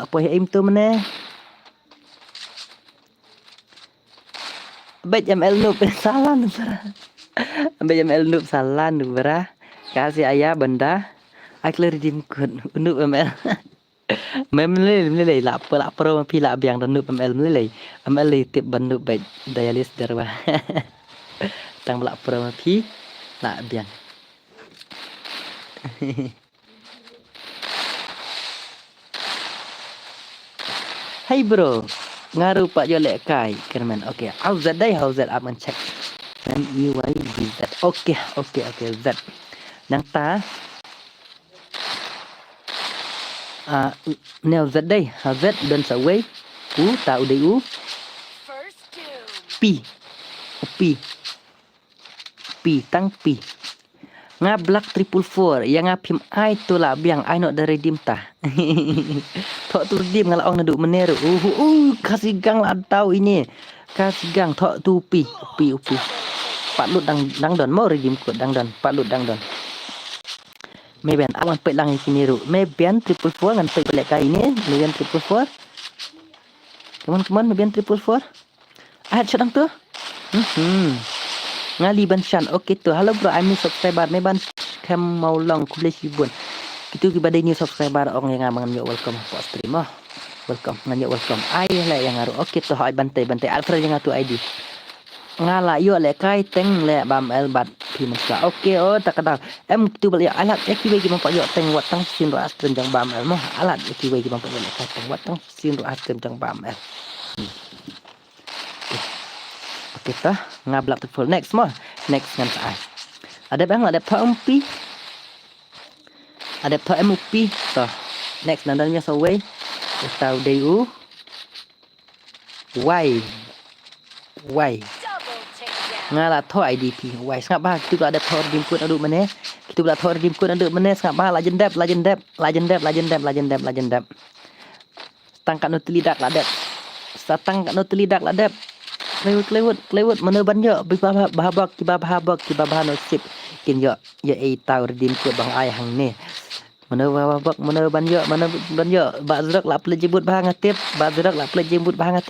apa hem tu meneh Bet ML noob salah nu bara. Bet ML noob salah nu bara. Kasih ayah benda. Aku redeem code noob ML. Meleleh lapar ma pi la biang dan noob ML meleleh. ML tip ban noob bet dialis darwa. Tang lapar ma pi la biang. Hey bro, ngaruh Pak Jolek Kai, Kerman. Okay, how's that day? How's that? I'm gonna check. Z. Okay. Z. Nang ta. Now Z day. How's that? Dan saway. Ta uday Pi. Pi. Tang pi. Nga black 444 yang ngapim ai tu lah biang ai nak dari redeem tah. Tok tu redeem ngalah ong naduk meneru. Kasih gang lah tahu ini. Kasih gang tok tu upi. Pak lut dang don mau redeem code dang don. Pak lut dang don. Meben awan pek lang iki niru. Meben 444 ngan pek belak kai ini. Meben 444. Teman-teman meben 444. Sedang tu. Ngali ban shan. Okay tu. Halo bro, I'm new subscriber. May ban kam mau long ku boleh sibun. Itu kepada new subscriber orang yang ngamang nyok welcome po stream oh. Welcome nganyok welcome. Ai lah yang ngaru. Okay tu hai bantai Alfred yang ngatu ID. Ngala yo le kai teng le bam el bat pi masa. Okay tak kadang. Tu balik alat ki bagi mampak yo teng wat tang sin ro astren jang bam el moh. Alat ki bagi mampak yo le kai teng wat tang sin ro astren jang bam el. Kita ngablak tu full next ngan ai ada bang ada pampi ada PMP so next nandanya so way tahu DU Y ngala tho IDP Y ngap bah kita ada tho redeem code aduk mana kita pula tho redeem code aduk mana ngap bah legend dep tangkat no telidak ladep satang no telidak ladep Lewat mana banyak bahabak no sip kin yo tahu redeem code bang ai hang ni mana bahabak mana banyak bazrak la play jebut bah ngatip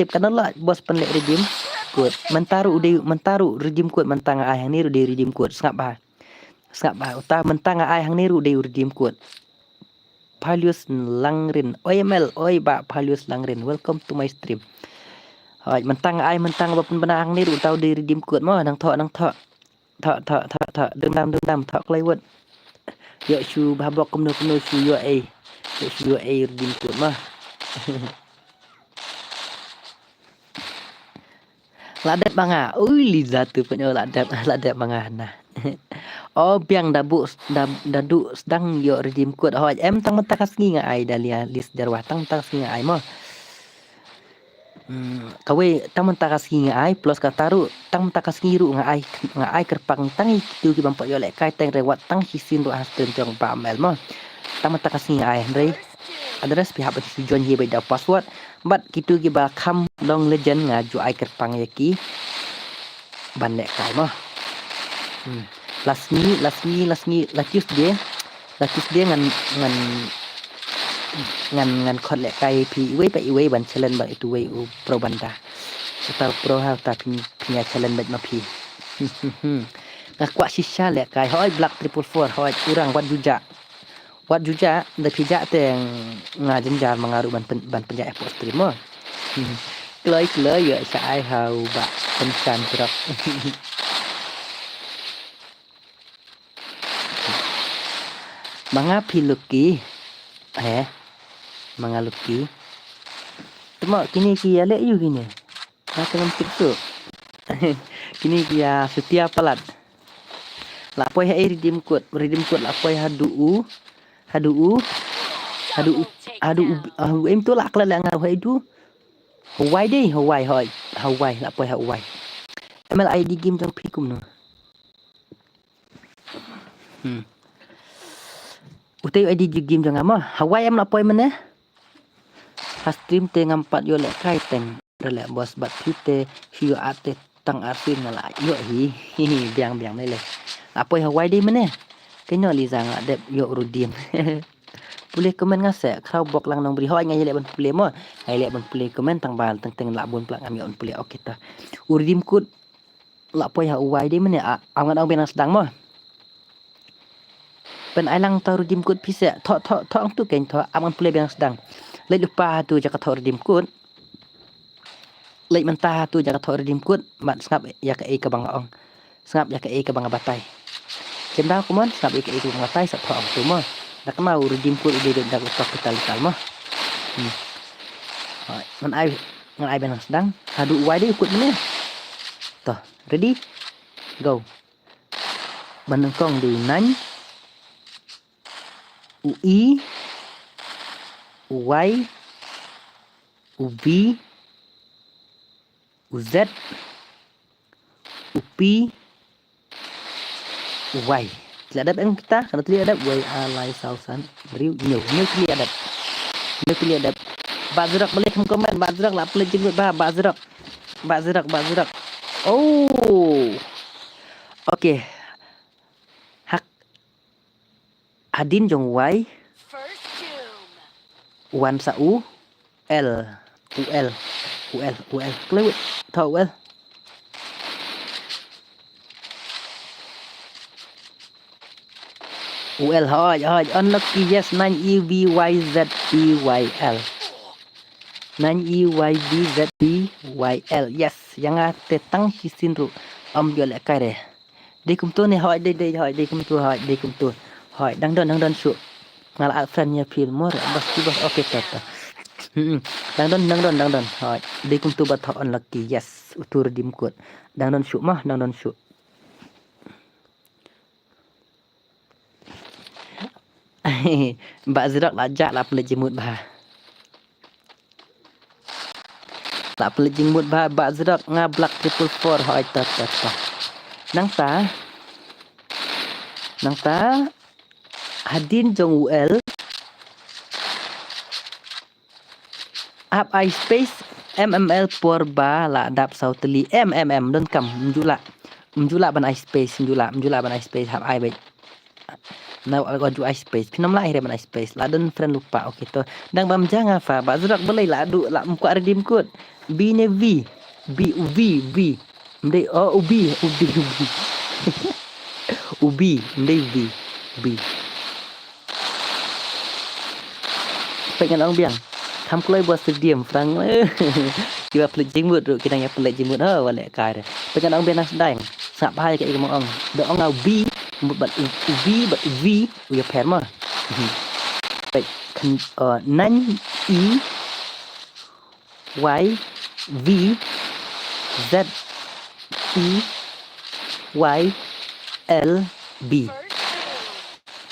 kana la bos penlek redeem code mentaru redeem code mentang ai hang ni redeem code ngap bah utah mentang ai hang ni redeem code Palius Langrin OML ba Palius Langrin welcome to my stream. Hỏi mentang bapun benang ni ru tau di redeem code mo nang tho dendam tho klewet yo shu babok kumno shu yo redeem code mo ladet banga liza tu punya ladet banga nah. Biang dadu sedang yo redeem code hỏi em tang mentakas ngi ngai dalia list darwah tang ngi ngai mo kawe tang mentakas ngi ai plus kataru tang mentakas ngiru ngai kerpang tang itu ki bampak yo lek kai teng rewat tang hisin ru hasten jong ba mel mo tang mentakas ngi ai re address pihak tujuan ye beda password bat kitu ki ba kam long legend ngaju ai kerpang yaki ban lek kai mo lasmi lakius dia ngan khot lek kai pi iwe ban challenge ba itu we pro banda ta pro ha ta punya challenge bet ma pi kwa shisha lek kai hoi black 444 hoi kurang wat juja da pijak teng ngajen jar mengaru ban penjak ekspor stream mo kloi ya sa ai hau ba pencan drop mga piluki mga luki cuma kini kia lek you kini macam tu kini kia setiap pelat la poi hai redeem code la poi hadu em tu la kala ngar hai du Hawaii la poi Hawaii ML ID game jang pikum no utai ID game jang ama Hawaii em la poi mana stream te ngampat yo lek kai teng relek bos bat kita hiu ate tang arsin ngala yo biang ni le apa Hawaii di mana kenyo liza ngak dep yo rudim boleh komen ngase kau bok lang nong beri hoi ngai lek ban boleh mo ngai lek ban boleh komen tang bal teng lak bun plak ngam yo boleh okey ta urdim kut lapoi ha uai di mana angan ang benang sedang mah pen ai lang tau redim kut pise tho ang tu ken tho aman play benang sedang lek lupa tu jaka tho redim kut lek mentah tu jaka tho redim kut mat ngap ya ka ka bang ong ngap ya ka ka bang batai kem dah kumon ngap ka ka bang batai sa tho ang tu mah dak mau redim kut ide dak tok kita mah man ai benang sedang hadu uai di kut mana toh ready go Banengkong di nan UI UY UB UZ UP UY tidak ada yang kita kalau tidak ada Y alai sausan beri nhiều tidak ada tidak ada Bazrak boleh komen Bazrak lah boleh jemput Bazrak oh okay hak Hadin jong Y Wan sa U L kelewit thọ well UL hỏi unlucky yes 9 EVYZPYL 9 EYBZPYL yes yang ate tang hisinru yo le kare đi cùng tôi này hỏi đi cùng tôi hỏi đang đơn sự ngala al friend nya film more bas oke tata đang đơn hỏi đi cùng tôi bat unlucky yes utur dim kut đang đơn sự Mbak Zrak lajak lah pelik jemut bah. Tak pelik jemut bah Mbak Zrak ngablak 444 hoi tata. Nang ta Hadin jong UL Up I space MML Purba la dap sauteli MMM don kam menjula ban I space menjula ban I space hap I baik now I got ice space pinam lah akhirnya ice space laden friend lupa oke to dang bam jangan fa bazrak belai la adu la muka redim kod B ne V mde ubi mde V pengen orang biang tham kloi buat stadium frang kiba pelik jimut ru kita nya pelik jimut wale kai pengen orang biang sedang sap hai kai mong ong do ong ngau B but V uya per mah baik nan E Y V Z E Y L B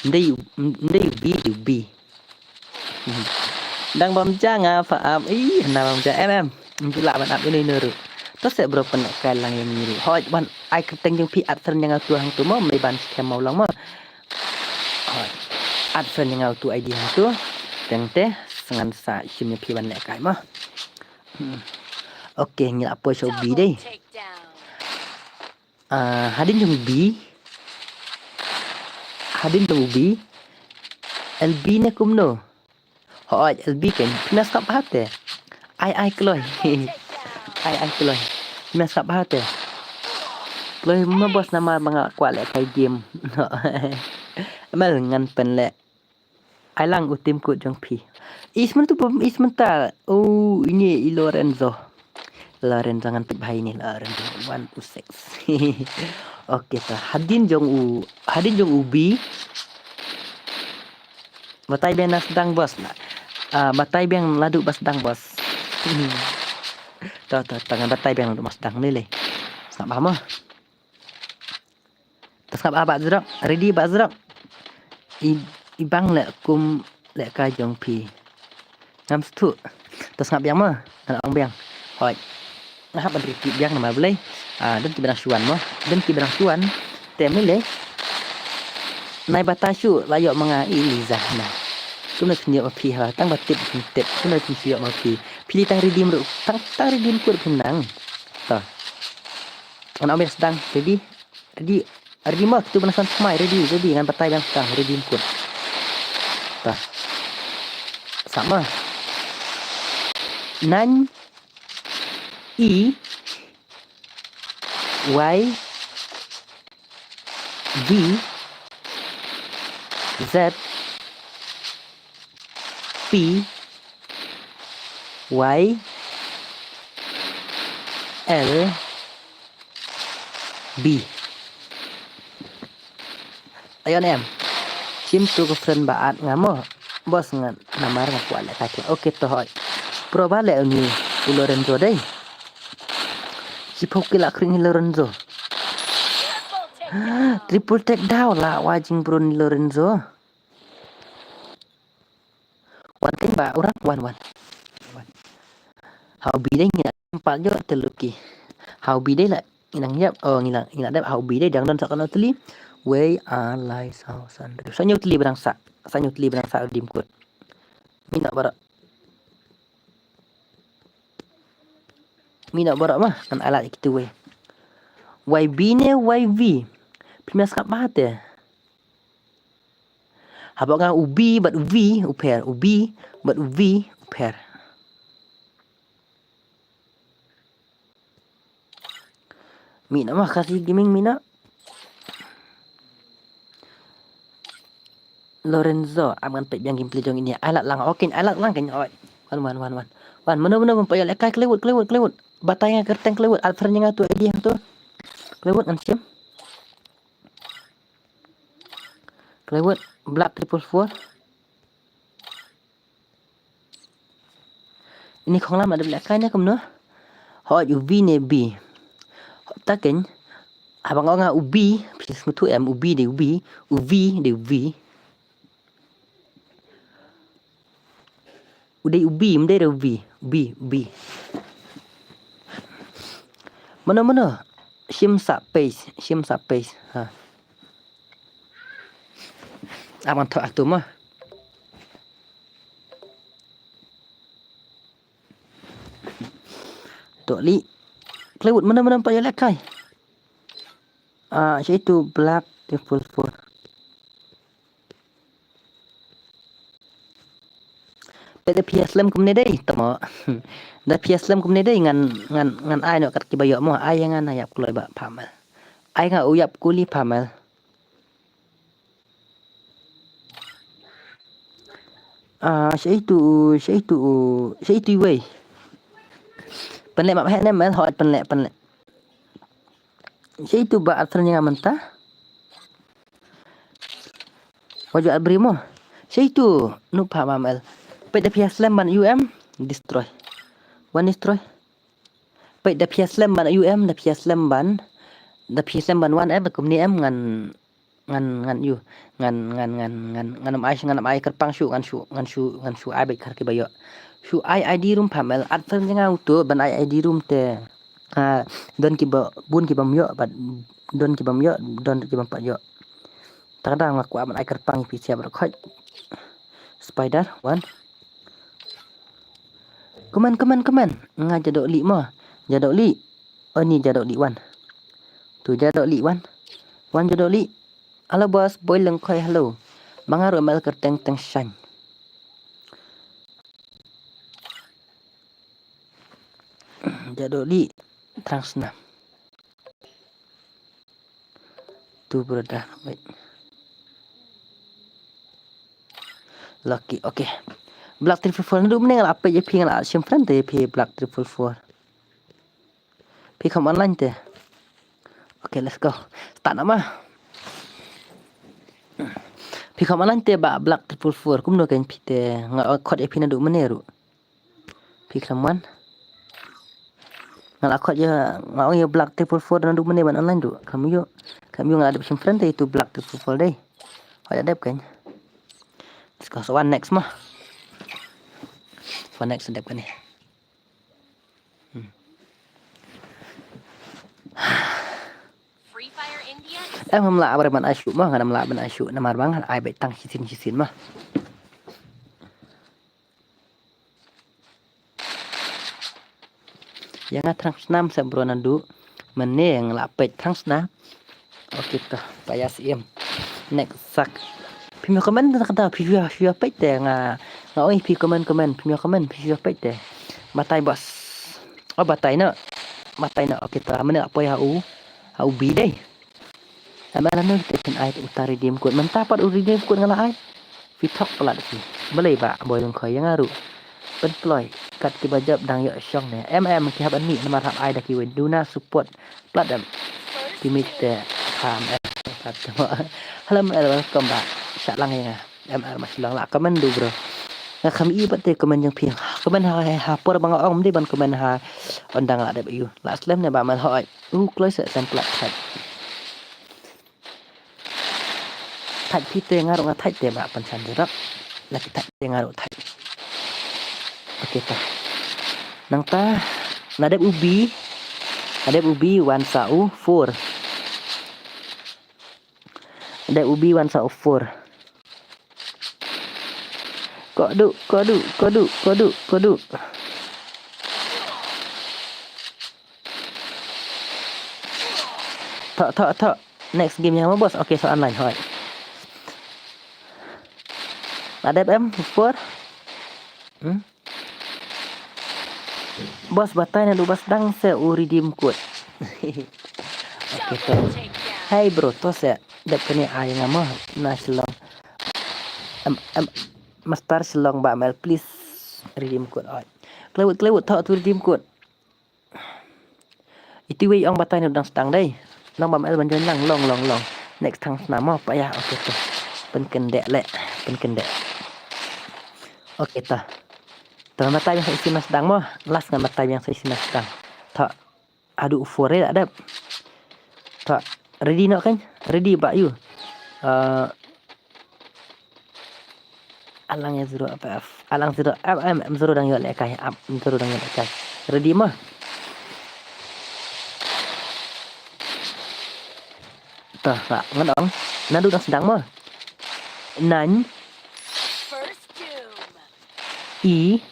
đây B đang bấm jangan faam nama bấm em lạ bạn áp ini nuru terus saya berapa nak kalang yang ini hoi ban ai keteng jeng pi adsen yang tu hang tu mau mai ban scam mau lang mah hoi adsen yang tu ID hang tu teng teh sengan sa simnya pi ban nek kai mah okey ngil apa show B deh hadin jeng B LB ne kumno hoi LB kan pinas kap hate ai keloi ai keloi pinas kap hate keloi ma bos nama banga kwa le kai game mal ngan pen le ai lang utim kut jong pi ismen ta oh ini Lorenzo ngan pit bhai ni Lorenzo 126 okey ta hadin jong ubi batai ben sedang bos batai ben ladu bas sedang bos tangan batai ben ladu mas sedang ni le sak paham ah tasap abak zrak ready bak zrak ibang le kum le ka jong pi ngam stu tasap yang mah ang biang hoi ngah ban ri biang nama boleh dan kiberang suan tem ni le nai batashu layok manga ilizah nah kuna tinyo pi ha tang batip tip kuna tinyo ma pi pilih tang redeem ru tang redeem kur kenang ta on amir sedang ready mah tu benasan semai ready dengan batai yang sedang redeem kur ta sama nan E Y V Z P Y L B. Ayun em. Chim tu ko friend baat ngamo. Bos ngan namar ngakuat lek kaki. Oke to hoy. Proba lek ni Lorenzo dai. Si pokila kring Lorenzo. Triple take down lah wajing bro ni Lorenzo. One thing ba orang one. Hau bi dai ngina empat jo teluki. Hau bi dai lah nginang yap nginang dap hau bi dai dang don sakana teli. We are like thousand. Sanyo teli berangsa dim kut. Mina barak mah kan alat kita we. YB ne YV. Primera skap mate. Habaq ngan ubi but V uper. Ubi but V uper. Mina mah kasih gaming Mina. Lorenzo aman pek yang gameplay jong ini alat lang oke alat lang kan oi wan mana payah lekai kelewut batanya kerteng kelewut alfernya ngatu dia tu kelewut kan sim kelewut black 444 ini không làm là được lekai nya kum no ho UV ne B taken abang nga ubi please mutu em ubi de ubi UV de V udah ubi mende ubi mana sim sa pace ha aman thak tu mah tok li kelewut mana payah lekai itu black 444 Pada PS lem kumne dai tamo. Da PS lem kumne dai ngan ai no kat ki bayo mo ai ngan ayap kuloi ba pamal. Ai nga uyap kuli pamal. Saya itu wei. Penlek mak hek nem hot penlek. Saya itu ba asalnya mentah. Wajib abrimo. Saya itu nu pamal. Pada PS lem ban UM destroy. One destroy. Pada PS lem ban UM da PS lem ban one bekum ni em ngan yu ngan ai kerpang shu ai bet kar ke bayo. Shu ai ID room pamel at fen nga auto ban ai ID room te don ki ba bun ki bam yo bat don ki bam pat yo. Kadang aku aman ai kerpang pi siap khoi. Spider one Keman. Nga jadok li mo. Jadok li. Oh ni jadok li wan. Tu jadok li wan. Wan jadok li. Halo bos, boy lengkoi halo. Mangaru mel kerteng teng shan. Jadok li transna. Tu brother. Baik. Lucky. Okay. Black 344 dulu mending apa je pi ngala sim friend te pi Black 344. Pi come online te. Okay, let's go. Start nama. Pi come online te ba Black 344 kum no kan pi te ngala code pi na du meneru. Pi klaman. Ngala code je ngau ye Black 344 na du mene ban online du. Kamu ngala ada sim friend te itu Black 344 deh. Ada dep kan. Let's go. So one next mah. Next sedap kan ni. Free Fire India. Mamla abreman asyuk mah ngana mla ban asyuk namar bang ai bet tang sisin mah. Yang transnam sebronan du mene yang lapet transna. Oke tuh payah sim. Next sak. Pimyo komen kata pimyo pet te nga oi pi komen pimyo komen pimyo pet te. Batai bos. Oh batai na. Oke tuh mana apa ya u. ubi deh. Amalan nu tekan ai utari dim kuat mentapat dim kuat ngala ai. Fitok pelat si. Boleh ba boy lung khoi yang aru. Pen ploy kat ki bajab dang yo syong ne. Ki hab an mi nama hab ai dak ki wen duna support plat dam. Timit pam kat halam welcome ba. Syak lang yang masih lang la kaman du bro. Nga kami ibat te kaman yang piang. Kaman ha por bang ong di ban kaman ha ondang la de yu. La slam ne ba man hoi. Close sam plat kat. Thạch phi tê ngaro nga thạch tê ba pan san dirap la ki thạch tê ngaro thạch oke ta nang ta nadep ubi wan sau 4 nadep ubi wan sau 4 kodu thọ next game yang bos oke soal lain hoi nadep em 4 bos batai na lubas dang se uridim kut oke to hai bro to se dep kene ay ngamo na silong master silong ba mel please redeem code oi klewut thọ tu redeem code itu we ong batai na dang sedang dai long ba mel ban jon lang long next thang snam mo pa ya oke to pen kendek oke to tengah mata yang saya isi mas sedang mo las dengan mata yang saya isi mas sedang tak adu fore tak ada tak ready nak kan ready pak you alang yang zero apa alang zero zero dang yo lekai zero dang yo lekai ready mah tak ngadong nadu dang sedang mah nan I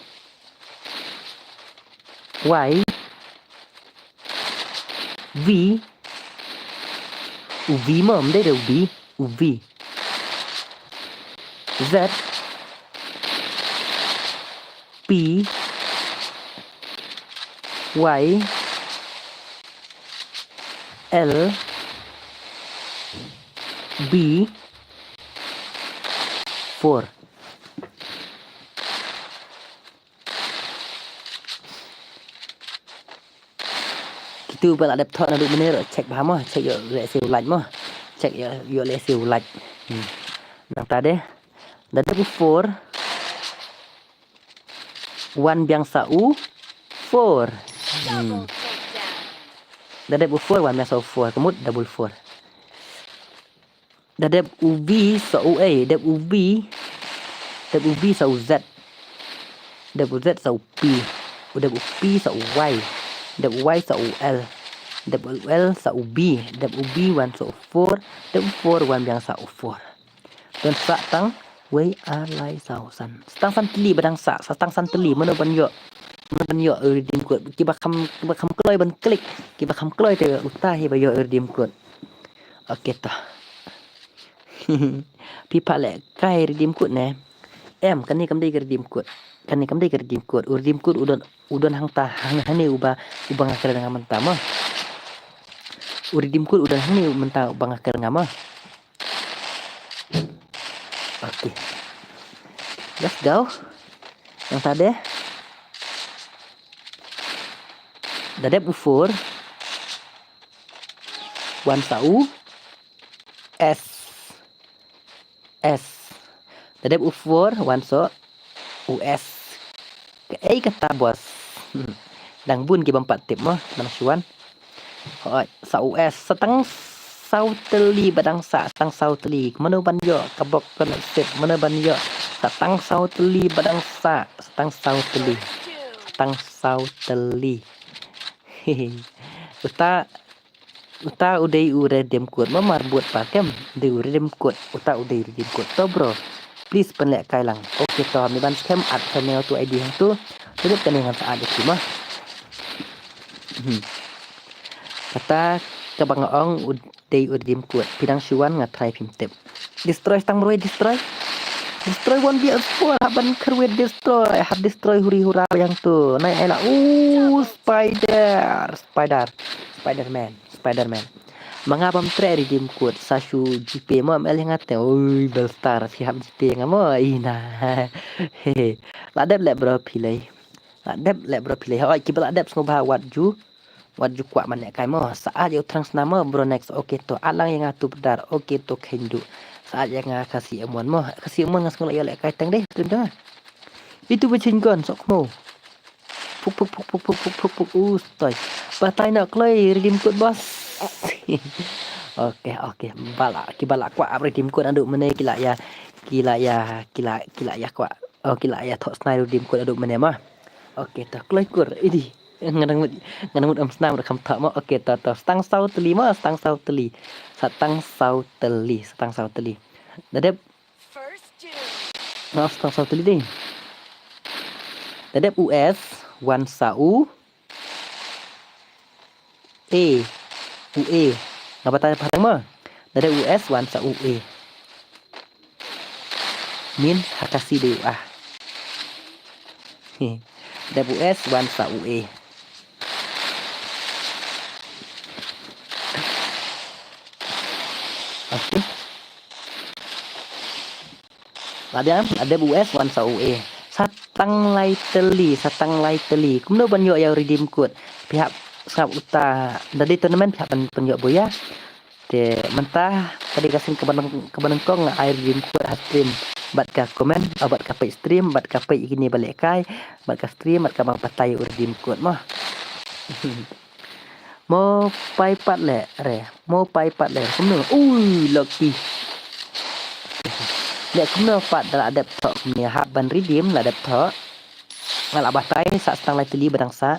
Y V mom đây là V Z P Y L B 4 tu bala dep thọ na du menir check ba mo check yo le siu laj mo check yo le siu laj nang ta de da dep 4 1 biang sa u 4 da dep 4 1 biang sa u 4 kemut double 4 da dep uv sa u a dep uv sa u z dep z sa u p dep p sa u y dep y sa u l dep l sa u b dep u b 1 sa u 4 dep 4 1 biang sa u 4 dan sa tang wei a lai sao san tang san tli badang sa tang san tli mana ban yo redeem code ki ba kham kloi ban klik ki ba kham kloi te uta hi ba yo redeem code oke ta pipa le kai redeem code ne em kan ni kam dei redeem code redeem code udon hang ta hang hane uba ngakar dengan mentama redeem code udah hang ni mentang uba ngakar ngama oke let's go yang tadi dadep u4 1 sau S dadep u4 1 so US kata bos dang bun ki bampat tip mo nang suan hoi sa US setang sau teli badang sa setang sau teli mana ban yo kabok kena sip mana ban yo setang sau teli badang sa setang sau teli uta udai redeem code mamar buat pakem de redeem code uta udai redeem code to bro please penlek kai lang oke to mi ban scam at channel tu ID hang tu tutup kan dengan saat itu mah kata kabang ong udai redeem code pidang syuan ngatrai pim tip destroy stang meroi destroy won't be a fool haban kerwet destroy hab destroy huri hura yang tu naik ela Spiderman Mangabam tre redeem code Sashu GP mo mel ngate oi Belstar siap GP ngamo ina hehe ladep le bro pilai ladep le bro pilai oi kibal ladep ngobah waju kuat manek kai mo saat yo trans nama bro next oke to alang yang atu bedar oke to kendu saat yang kasih emuan mo kasih emuan ngas ngolak yo lek kai tang deh tunda itu becin gon sok mo puk puk puk puk puk puk puk puk ustoy batai nak klei redeem code bos oke balak kuat redeem code aduk meneh kila ya kuat oh kila ya thok snai redeem code aduk meneh mah oke to klei kur idi nganamut senam rekam tak mau oke to stang sau teli mah stang sau teli dadep stang sau teli deh dadep US wan sau UE ngabatan patang mah dadep US wan sau UE min hakasi deh dadep US wan sau UE oke ada US wan sau UE satang lai teli kumno banyo ya redeem code pihak sab uta dari tournament pihak penyo boya te mentah tadi kasih kebanang kong air redeem code stream bat ka komen bat ka page stream bat ka page gini balik kai bat ka stream bat ka bang patai redeem code mah mo pai pat le kumno lucky lek kumno pat dal adap tok ni ban redeem la adap tok ngal abatai sa stang lai teli badang sa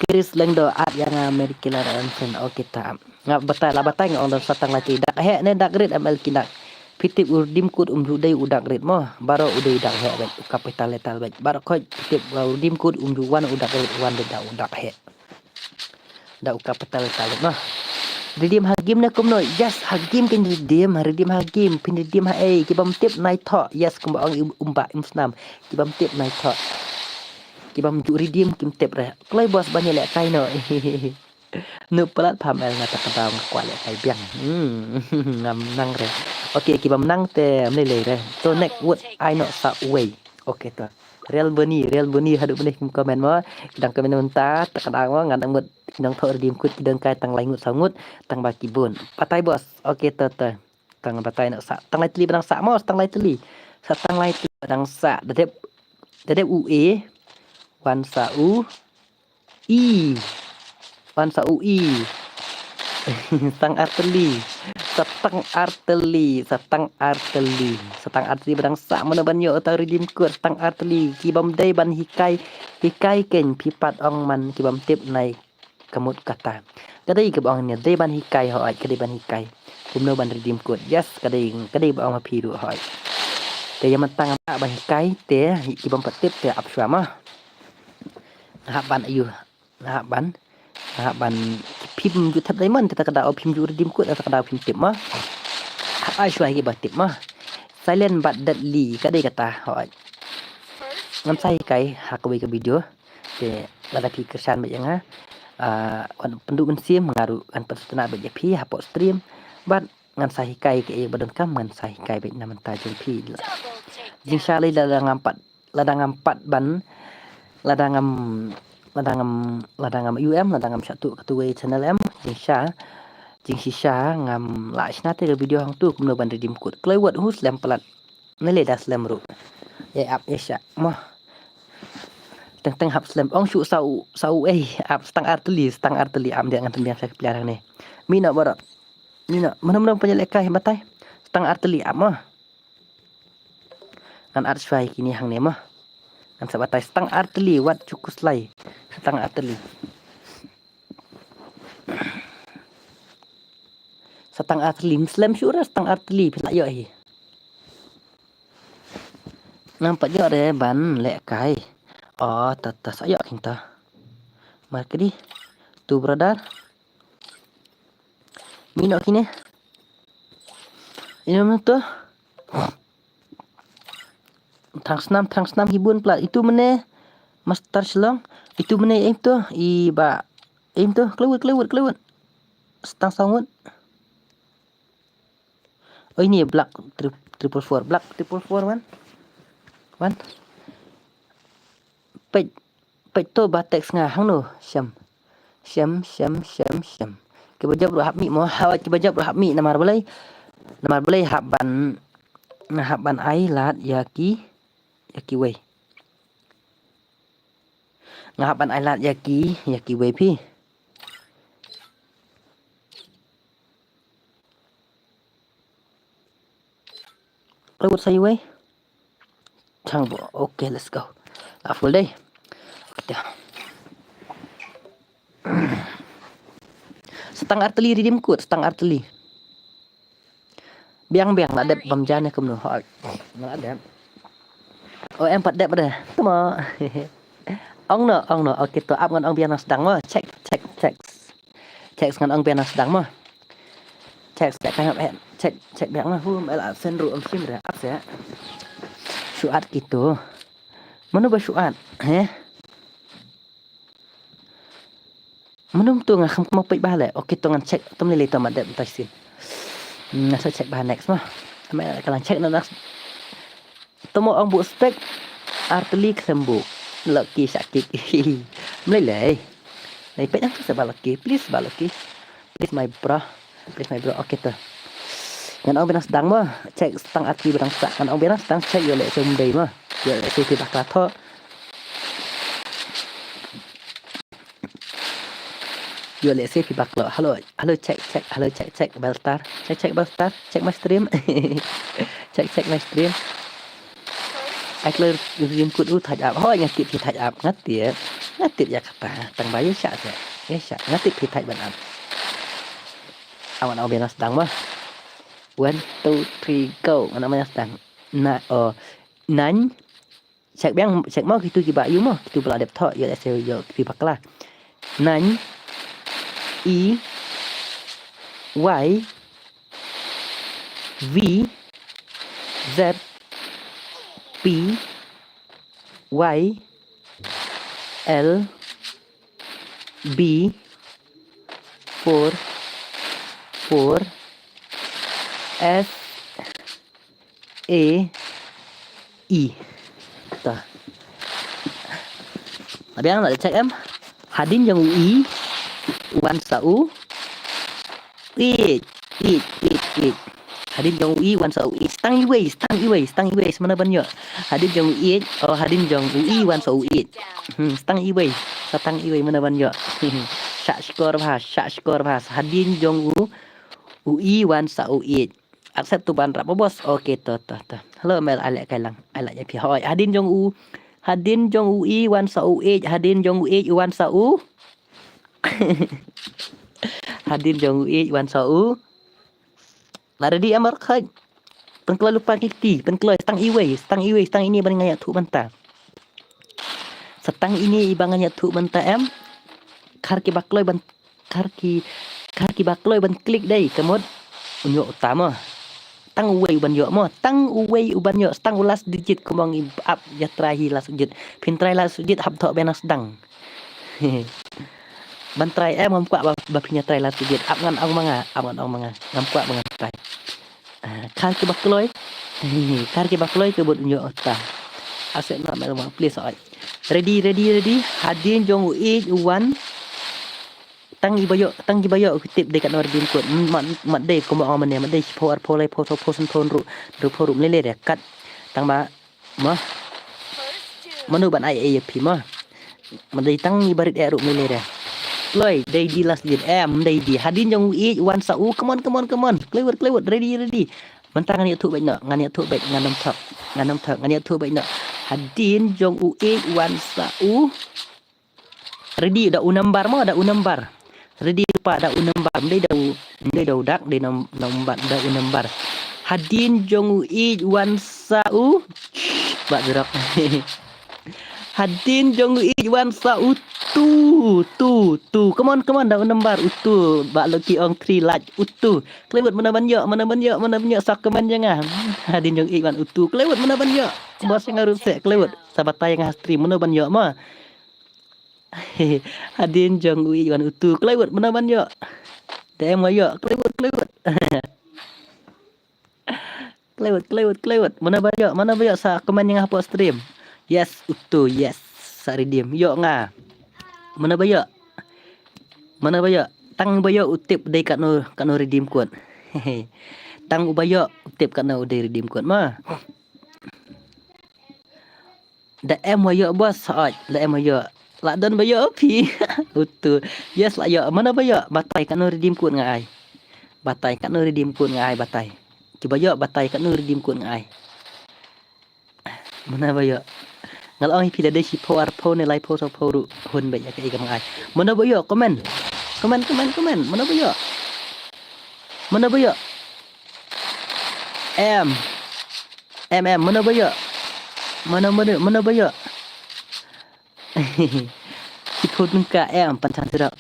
Chris lengdo at yang Amerika dan sen oke ta ngap batai ngong dan satang lai teli dak he ne dak red amal kinak pitip redeem code udai udak red mo baro udai dak he kapital letal baik baro ko pitip redeem code wan udak red wan udak he dak kapital letal mah redeem hagim na kumno yes hagim kin redeem hagim pin redeem kibam tip nai tho yes kumba ang umba imsnam kibam tip nai tho kibam ju redeem kim tip re klai bos banyak lek kai no nu pelat pamel ngata kadang kwa lek kai biang ngam nang re oke kibam nang te mele re to next what I not sa way oke to real bunny hadu benih komen mo kidang komen mentah takadang mo ngadang mut kidang thok redeem code kidang kai tang langut sangut tang baki bun patai bos oke to tang patai nak sa tang lai teli badang sa mo tang lai teli sa tang lai teli badang sa dadep UE wan sau i wan sau i Stang arteli badang sa mana banyo atau redeem code stang arteli kibam dai ban hikai ken pipat ong man kibam tip nai kamut kata kadai ke bang ni dai ban hikai hoi kadai ban hikai kumno ban redeem code yes kadai bang ma piru hoi te yang mentang ban hikai te kibam patip te apsama ban ayu ban phim ju thap diamond ta kada phim ju redeem code ta kada phim tip mah ai shwai ge batip mah silent but deadly kadai kata hoi ngam sai kai hakwe ke video te lada pi kersan ba yang penduk mensim mengaru kan persona ba pi hapo stream bat ngan sai kai ke badon kam ngan sai kai ba nam ta jeng pi jing shalai ladang ampat ban ladang ladangam satu ketua channel em jing shisha ngam la snate video hang tu kumno ban redeem code klewat hus lem pelat nele das lem ru ya ap esha mah teng hap slam ong shu sau ap stang arteli am dia ngan biasa peliharaan ni mina barat mina mana penyelekai batai stang arteli am mah kan art swai kini hang ne mah kan sabatai stang arteli wat cukus lai stang arteli muslim syura stang arteli pila yo nampak jo re ban lek kai oh tata saya kinta markedi tu brother mino kini ini tu tang senam hibun plat itu mene master selong itu mene aim tu kelewat Stang sangut. Oh ini ya black triple four man. Wan. Pej to batek ngahang no. Syam. Kebajak bro hapmi mo hawa kebajak bro hapmi namar balai haban ai lat yaki wei. Ngahaban ai lat yaki wei pi. Lewat saya wei. Chang bo. Okay, let's go. Full day. Kita. Setang artili redeem code, setang artili. Biang là đẹp bầm da này không được hỏi. Nó đẹp. Oh em bật đẹp rồi. Tụi mà. Ông nọ. Ok tôi áp ngon ông biang nó sedang mà. Check ngon ông biang nó sedang mà. Check kan hẹn. Check biang lah hum ela sen ru om sim dah ap saya. Syuat gitu. Mana bersyuat? Mana tu ngah mau pik balik. Ok tu ngan check tu nilai tu madep tasin. Saya check bahan next mah. Kami akan check next. Temu orang buat spek artili kesembuh. Laki sakit. Meleleh. Lai pek nak sebab laki. Please my bro. Ok tu. Ngan orang benar sedang mah. Check setang artili berang sak. Ngan orang benar sedang check yo lek sembei mah. Yo lek sisi bakal tho. Yo let's say feedback lo. Hello check Belstar. Check Belstar. Check my stream. check my stream. Ai kleur game code touch up. Hoi ngakit pi touch up ngatit ya kata. Tang bayu syak se. Syak ngatit pi touch ban up. Awan benas sedang mah. 1 2 3 go. Namanya sedang. Nan check bang check mau gitu ki bayu mah. Gitu bela dep tho yo let's say yo pi baklah. Nan E Y V Z P Y L B 4 S A E. Tah. Abang nak cek em. Hadin yang UI Wan Sau Eat Hadin jong UI Wan Sau Eat Stang iwei Semana banyak Hadin jong Eat Hadin jong UI Wan Sau Eat Stang iwei Mana banyak Syak skor bahas Hadin jong UI Wan Sau Eat Accept tu ban rap bos. Okay to. Hello Mel alak kailang ya pi hoi Hadin jong UI Wan Sau Eat Hadin jong UI Wan Sau Hadin jong UI Wan Sau. Lari amar khai. Pengkelai lupa kiti. Pengkelai stang iwei. Stang ini bang ngayak tu banta. Setang ini ibang ngayak tu banta em. Karki bakloi ban bakloi ban klik dai. Kemud unyo utama. Tang uwei uban yo mo. Stang ulas digit kumang up jatrahi las ujit. Pintrai las ujit hab thok benas dang. Bantrai ngam kuat bapinya trai lah tujit ap ngan ong manga ngam kuat bangan trai kar ke bakloi ke bot unyo ta aset nak mel please oi ready Hadin jong UI one tang ibayo tip dekat nomor bin kod mat dei ko ma man mat dei po le po posen pon ru lele de kat tang ma manu ban ai pi ma man dei tang ibarit ru lele de Loi, day di last din day di Hadin jong UI Wan Sau. Come on. Kelewat. Ready. Mentang ngani tu baik nak. Ngani tu baik nganam thak. Ngani tu baik nak. Hadin jong UI Wan Sau. Ready dah unambar mo, dah unambar. Ready pa dah unambar. Ndai dau dak dai nambar dah unambar. Hadin jong UI Wan Sau. Bak gerak. Hadin jong UI Wan Sau. Tu. Come on dah nambar utu. Bak lagi ong 3 lat utu. Kelewat mana banyak sakeman jangan. Hadin jong UI Wan utu. Kelewat mana banyak. Bos yang harus kelewat. Sahabat yang stream mana banyak mah. Hadin jong UI Wan utu. Kelewat mana banyak. DM ayo, kelewat. kelewat. Mana bayok sa komen yang apa stream. Yes, utuh, yes. Sa redeem. Yuk nga. Mana bayok? Tang bayok utip dai kat no redeem code. Tang bayok utip kat no dai redeem code mah. DM bayok bos saat. DM bayok. Lak don bayok api. Utuh. Yes lak yo. Mana bayok? Batai kat no redeem code ngai. Batai kat no redeem code ngai batai. Cuba yo batai kat no redeem code ngai. Mana bayok? Ngal ong pi da si po arpo ne lai po so po ru hun ba ya kai kam ai. Mana bayok? Komen. Mana bayok? M mana bayok? Mana bayok? Si po nungka M pancan serak.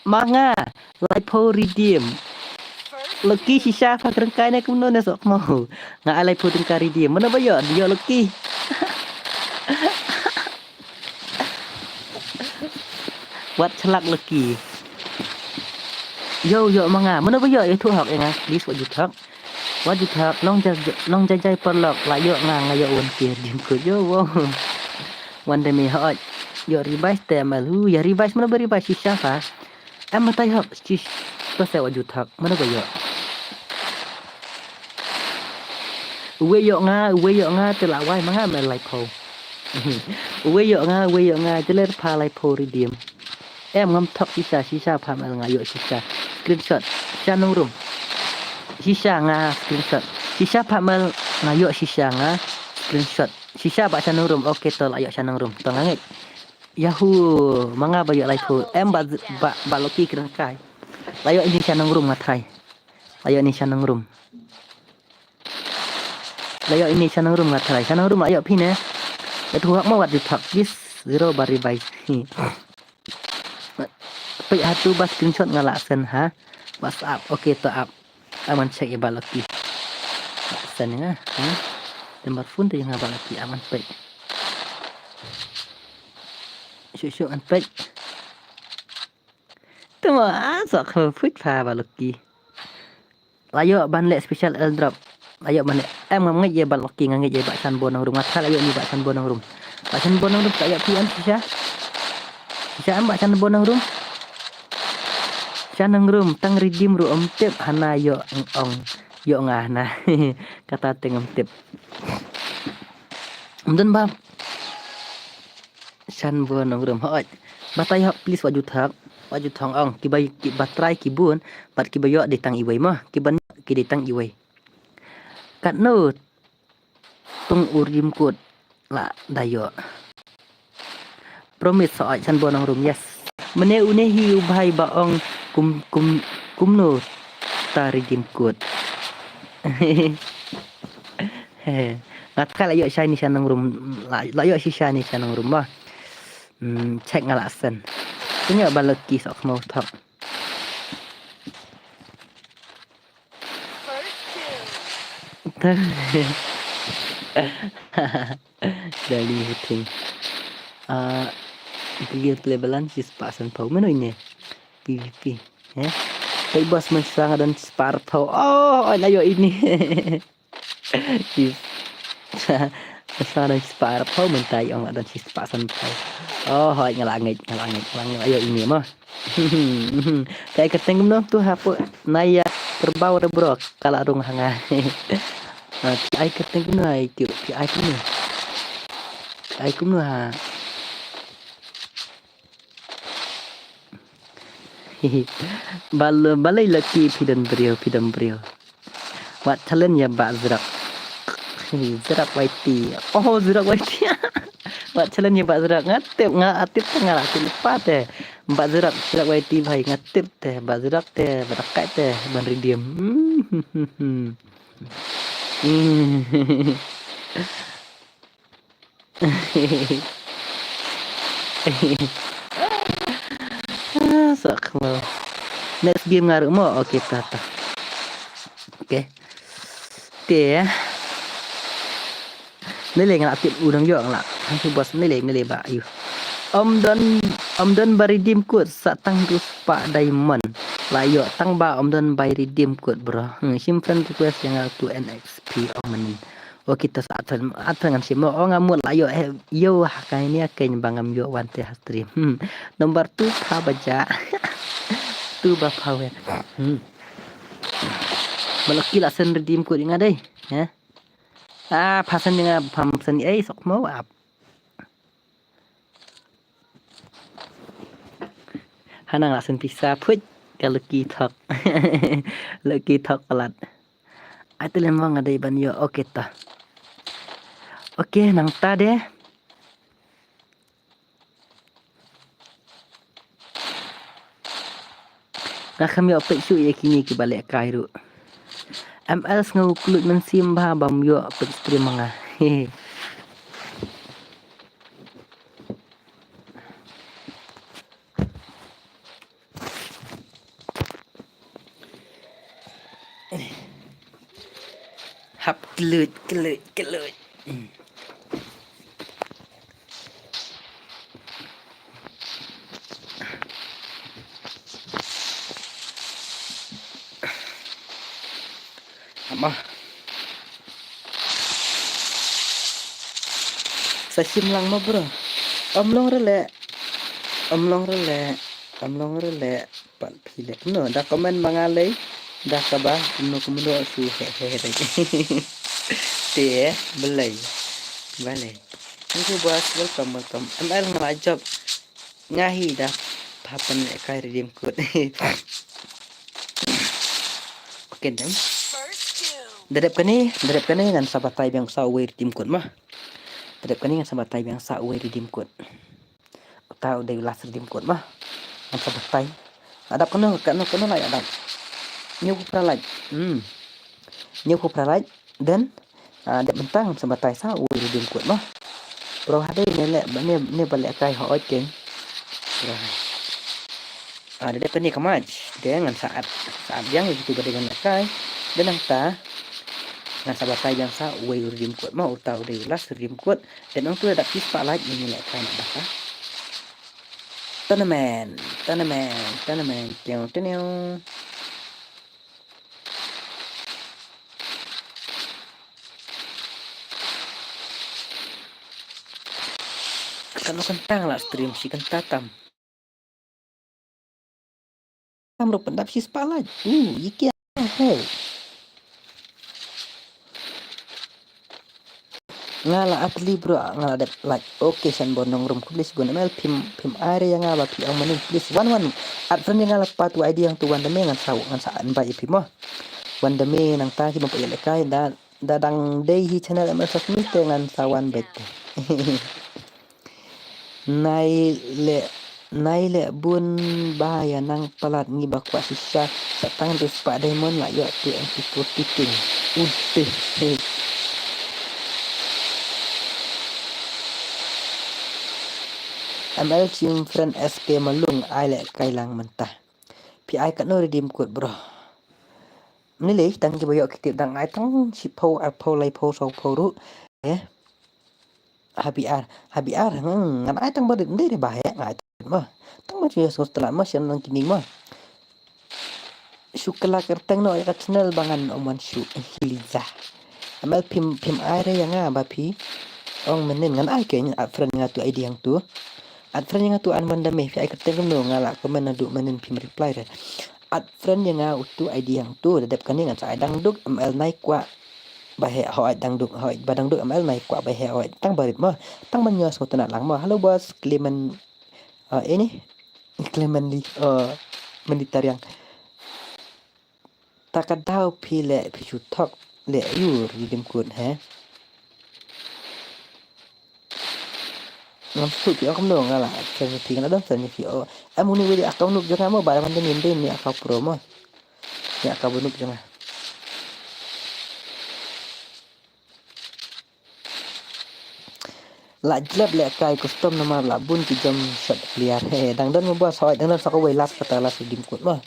Manga lai po redeem. Lucky sisa pakrengkai na kuno na sok mau. Nga alay po tungka redeem. Mana bayok? Dia lucky. What celak lucky. Yo manga. Mana bayok itu hak ya nga. Please what you talk. Nong jai perlok la yo nga yo on kir dim ko yo wow. One day me hot. Yo revise te malu. Ya revise mana revise sisa ka. Em matai hak sis. Pasal what you talk. Mana bayok? Uwe yo nga telawai manga me lai po. Uwe yo nga jeler pa lai po redeem. Em ngam thok sisa pa mal nga yo sisa. Screenshot chanong room. Sisa nga screenshot. Sisa pa mal nga yo sisa nga screenshot. Sisa ba chanong room. Okay to la yo chanong room. To ngangit. Yahoo manga ba yo lai po. Em ba loki kira kai. Layo ini chanong room ngatai. Layo ini chanong room. Layo ini chanong room ngatai. Chanong room ayo pine. Itu hak mau wat ditak bis 0 bari bai. Pai hatu bas screenshot ngalaksen ha. WhatsApp. Okey to up. Aman check ya balaki. Sen ya. Nomor phone tu yang balaki aman pai. Syuk an pai. Tama sok phut pha balaki. Layo ban lek special airdrop. Layo ban lek em ngai je balaki ngai je bak san bonang rum ngat layo ni bak san bonang rum. Bak san bonang rum tak ya pian sisa. Sisa am bak san bonang rum. Chanang room tang redeem ru tip hana yo ong yo ngah na kata tengam tip mden ba chan bon room hot batai hok please wajud thong ong ki batrai ki bun bat ki bayo de tang iwei mah ki ban ki de tang iwei kat no tung urim kut la dayo promise so chan bon room yes mene une hi ubhai ba ong kum no ta redeem code. Ngat kala yo shiny sanang room la yo si shiny sanang room mah. Check ngalasan. Punya balaki sok mau tak. Dari huting. Dia play balance is pasan pau mana ini? PVP Tapi bos mesra dan Sparto. Oh ayo ini. Mesra dan Sparto mentai orang dan si pasan pau. Oh hoi ngelangit ayo ini mah. Kayak ketengem no tuh apa naya terbau bro kalau rung hanga. Ai ketengem no ai tiu ai kuno. Ai kuno ha. Balai laki pidam brio. Wat talent ya bak zerak waiti. Oh zerak waiti. Wat talent ya bak zerak ngatip ngalatip lepas teh. Bak zerak waiti bhai ngatip teh bak zerak teh berakai teh ban redeem. Sak mau. Next game ngaruh mo. Okey tata. Okey. Teh. Nilai ngalakip udang yo ngalak. Hantu bos nilai ba ayu. Om don baridim kut satang dus pak diamond. Layo tang ba don by redeem code bro. Sim friend request yang tu NXP men. Kita saat dengan sim ngamut layo yo hakai ni akan bangam yo wante stream. Nomor tu pa baca. Tu ba power. Malaki lah sen redeem code ingat deh. Ya. Pasan dengan pamsen sok mau up. Hanang lah sen pisah put kalau kita lagi talk alat. Itu lemang ada iban yo oke ta. Oke nang ta deh. Nah kami opek su ya kini ke balik Kairo. ML ngau kulut mensim ba bam yo opek stream manga. Hap kelut. Apa? Sasim lang mo bro. Omlong rele. Pat pilek. No, dah komen mangalay. Dah kabah. No kumuno su hehehe. Teh, belai. Thank you bos, welcome. ML ngerajab. Ngahi dah. Papan kai redeem code. Oke deh. Derep kani dengan sabatai yang sawe redeem code mah. Derep kani dengan sabatai yang sawe redeem code. Tahu dari las redeem code mah. Dengan sabatai. Adap kena lah adap. Nyu pralaj. Nyu pralaj dan ada bentang sabatai sawe redeem code mah. Bro ada ni balik kai ho okey. Derep kani kamaj. Dengan saat yang itu dengan kai dan ta dengan sabatai yang sa way redeem code mau tahu dari las redeem code dan orang tu ada pispa lagi ini lah kan dah. Tournament. Tiang. Kalau kentang lah stream si kentatam. Kamu pendap si spa lagi. Iki hey. Ngala atli bro ngala ada like oke san bonong room please guna mail pim area yang ngala pi ang maning please one at friend yang ngala patu ID yang tu wanda me ngan sau ngan saan ba ipi mo wanda me nang ta ki mo payel kai da dang day hi channel amal sak mi te ngan sawan bet nai le bun ba ya nang palat ni bakwa sisa satang tu spa diamond la yo tu anti titing udeh ML Sim friend SK malung ai lek kai lang mentah. Pi ai kat no redeem code bro. Ni le tang ki boyok kitip dang ai tang si po lai po so po ru. Habiar ngan ai tang bodet ndai bah ya ngai mah. Tang ma dia so setelah mas yang nang kini mah. Syukla kerteng no ya channel bangan oman syu hiliza. ML pim ai re yang bapi. Ong menen ngan ai kenya friend ngatu ID yang tu. At friend yang tu an mandame fi ai keteng no ngala komen aduk menen pim reply dah. At friend yang utu ID yang tu dadap kan dengan sa dang duk ML naik kwa bahe hoi dang duk hoi badang duk ML naik kwa bahe hoi tang barit mah tang menyo so tenat lang mah. Halo bos Clement ini Clement li menditar yang takadau pile pi tok le yu redeem code Ngamsuk ya kamu dong ngalah saya tinggal ada saya video muni wili akau nuk jangan mau barang mandan ni akau promo ya akau nuk jangan la jelab le kai custom nama la bun ki jam shot clear dang dan membuat sawai dang dan sako welas patala sedim kut mah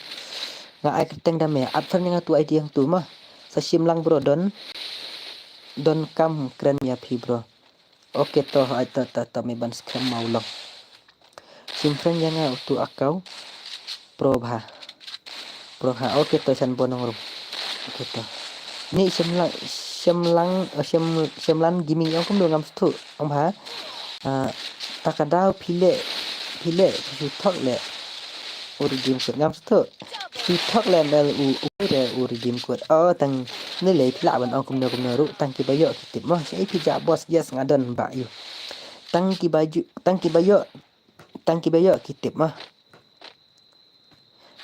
nga ai keteng dame atsan yang tu ID yang tu mah sasim lang bro don kam keren ya pi bro. Oke toh ta me ban scam maulong. Simpan yang tu akau proba. bro ha oke to chan bon rum oke to ni semlan giming yang kum do ngam stu ang ha takadau pile su thok le uridim kut ngam stu su thok le dal de uridim kut tang ni le pila ban ong kum no ru tang ki bayo kitip mo sei pija bos yes ngadon ba yu tang ki bayo kitip mah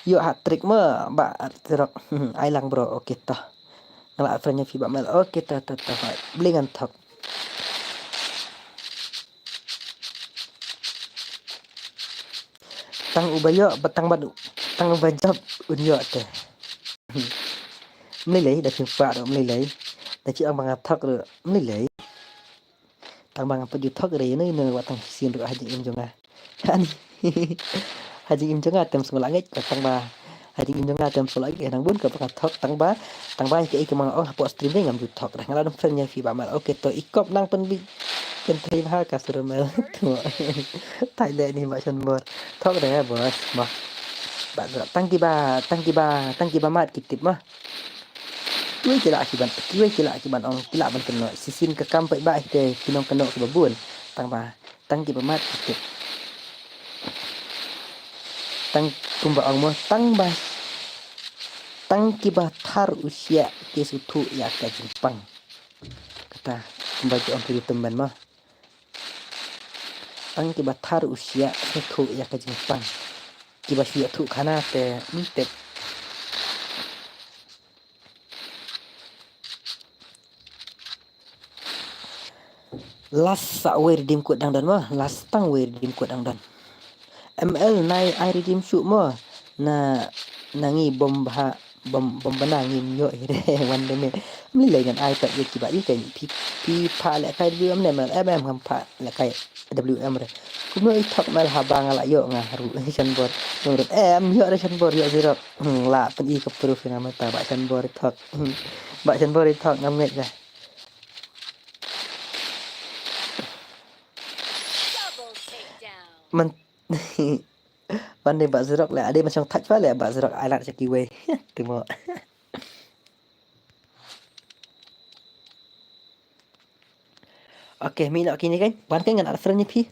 yo hat trick mah ba terok ai lang bro oke tah ngelak friendnya fi ba mel oke tah blingan thok tang ubayo batang badu tang ubajab unyo teh lấy đã chừng phạt rồi lấy đã chỉ ông bằng thắc rồi lấy tăng bằng phải thắc rồi nơi nơi tăng xin được hai chị em trong anh hai chị em trong tem số lãi và tăng ba hai chị em trong tem số lãi cái thằng bốn cái bằng thắc tăng ba cái mang ông học stream đấy ngầm được thắc rồi ngalah friend nya fi ba mal oke to ikop nang pen thai ha kasur mel tuh thai deh nih mbak Shanbor thak deh ya bos mah bạn tăng ki ba mat kitip mah Kiwe kila akiban ong kila ban keno sisin ke kampai baik de kinong keno ke babun tang ki bamat kitip tang kumba ong mo tang ki ba thar usia ke sutu ya ka Jepang kata kumba ong ke temban mah tang ki ba thar usia sutu ya ka Jepang ki ba sia tu kana te mintep last sa we redeem code dang dan mah last tang we redeem code dang dan ML nai I redeem shoot mah na nangi bom banang nyo ire wande me mli le gan ai ta ye ki ba yi kai pi pha le kai WM ne mal ngam pha le kai WM re kuma i thak mal ha bang la yo nga ru chan bor nurut yo re chan bor yo zero la pen i ka proof ngam ta ba chan bor thak ba chan bor thak ngam nget ga man Vấn đề bạn dư là đây mà trong thách phát là bạn dư ai lại cho kiwi từ mò oke mi nak kini kan wan kan ngan friend ni pi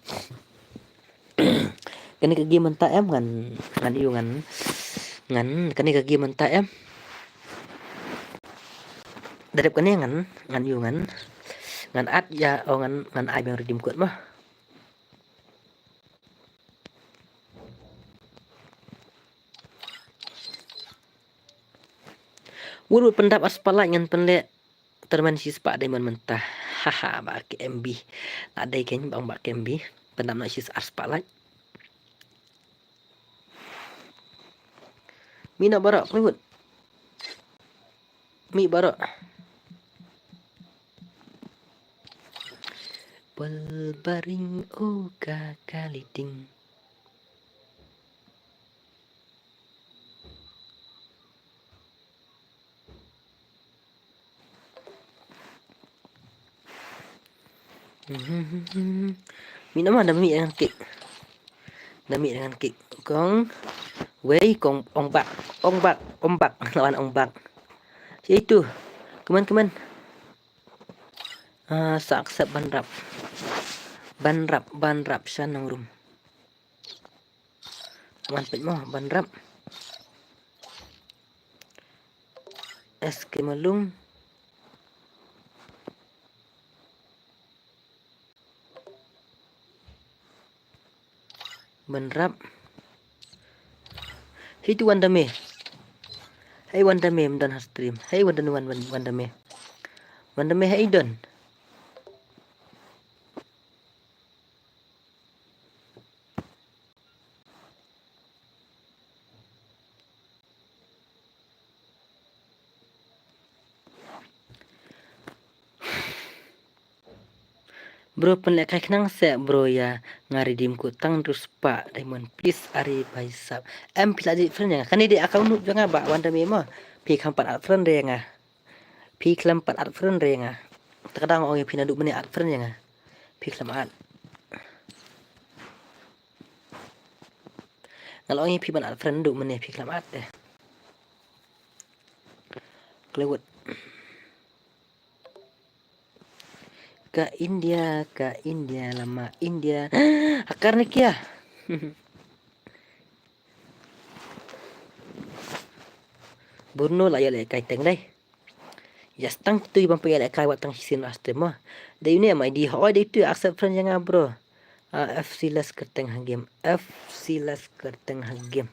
kani ke game ta em ngan yêu ngan kani ke game ta em đẹp kani ngan yêu ngan ad ya ngan ai bang redeem code mah Wuru pendap aspala ngan penle terman si spa diamond mentah haha ba ke MB ada kan bang ba ke MB pendap na si aspala mina bara privut mi bara Pelbaring uga kaliting Mina mah demi dengan kek kong wei kong ombak lawan ombak itu keman saksep banrap san nang rum man pet mo banrap es kemalung banrap itu wandame hey wandame mdan stream hey wandame hey don Bro penlek kai kenang se bro ya ngari dim ku tang terus pak diamond please ari baisap pila di friend ya kan ide akau nu jangan ba wanda memo pi kampat at friend re nga pi kelampat at friend re nga terkadang orang pina duk meni at friend ya nga pi kelampat kalau orang pi ban at friend duk meni pi kelampat deh kelewat. Ke India lama India. Akar nih kia. Burno lah ya le kai teng dai. Ya stang tu ibang paya le kai wat tang sin aste mah. Dai ni mai di ho dai tu accept friend yang bro. FC las kerteng hagem. FC las kerteng hagem.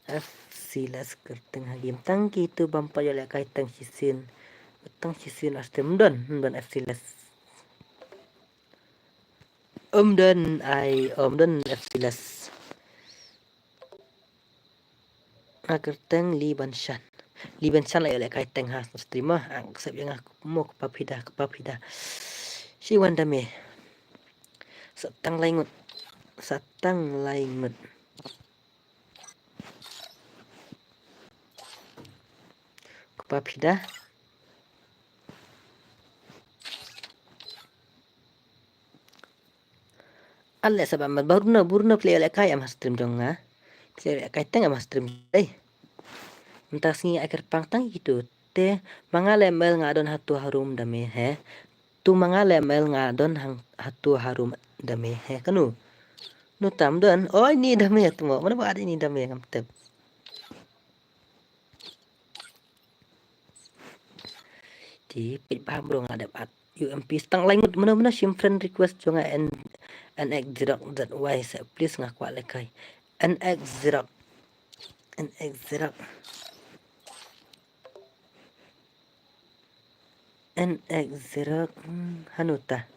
FC las kerteng hagem. Tang gitu bang paya le kai tang sin. Tang sin aste mdon FC las. Omdan FC las. Kerteng Liban Shan lah oleh kai teng has terima aksep yang aku mau kepapida si wandame satang laingut kepapida alle sabab burna play oleh kai am stream dong play oleh kai teng am stream entah singi akhir pangtang gitu te mangalemel ngadon hatu harum dame he tu mangalemel ngadon hatu harum dame he kanu nu tam don oh ini dame tu mana ada ini dame ngam tep di pit paham bro ngadap at UMP stang lain mana sim friend request jonga NX Xerox ZY please ngaku lekai NX Xerox NX Xerox hanuta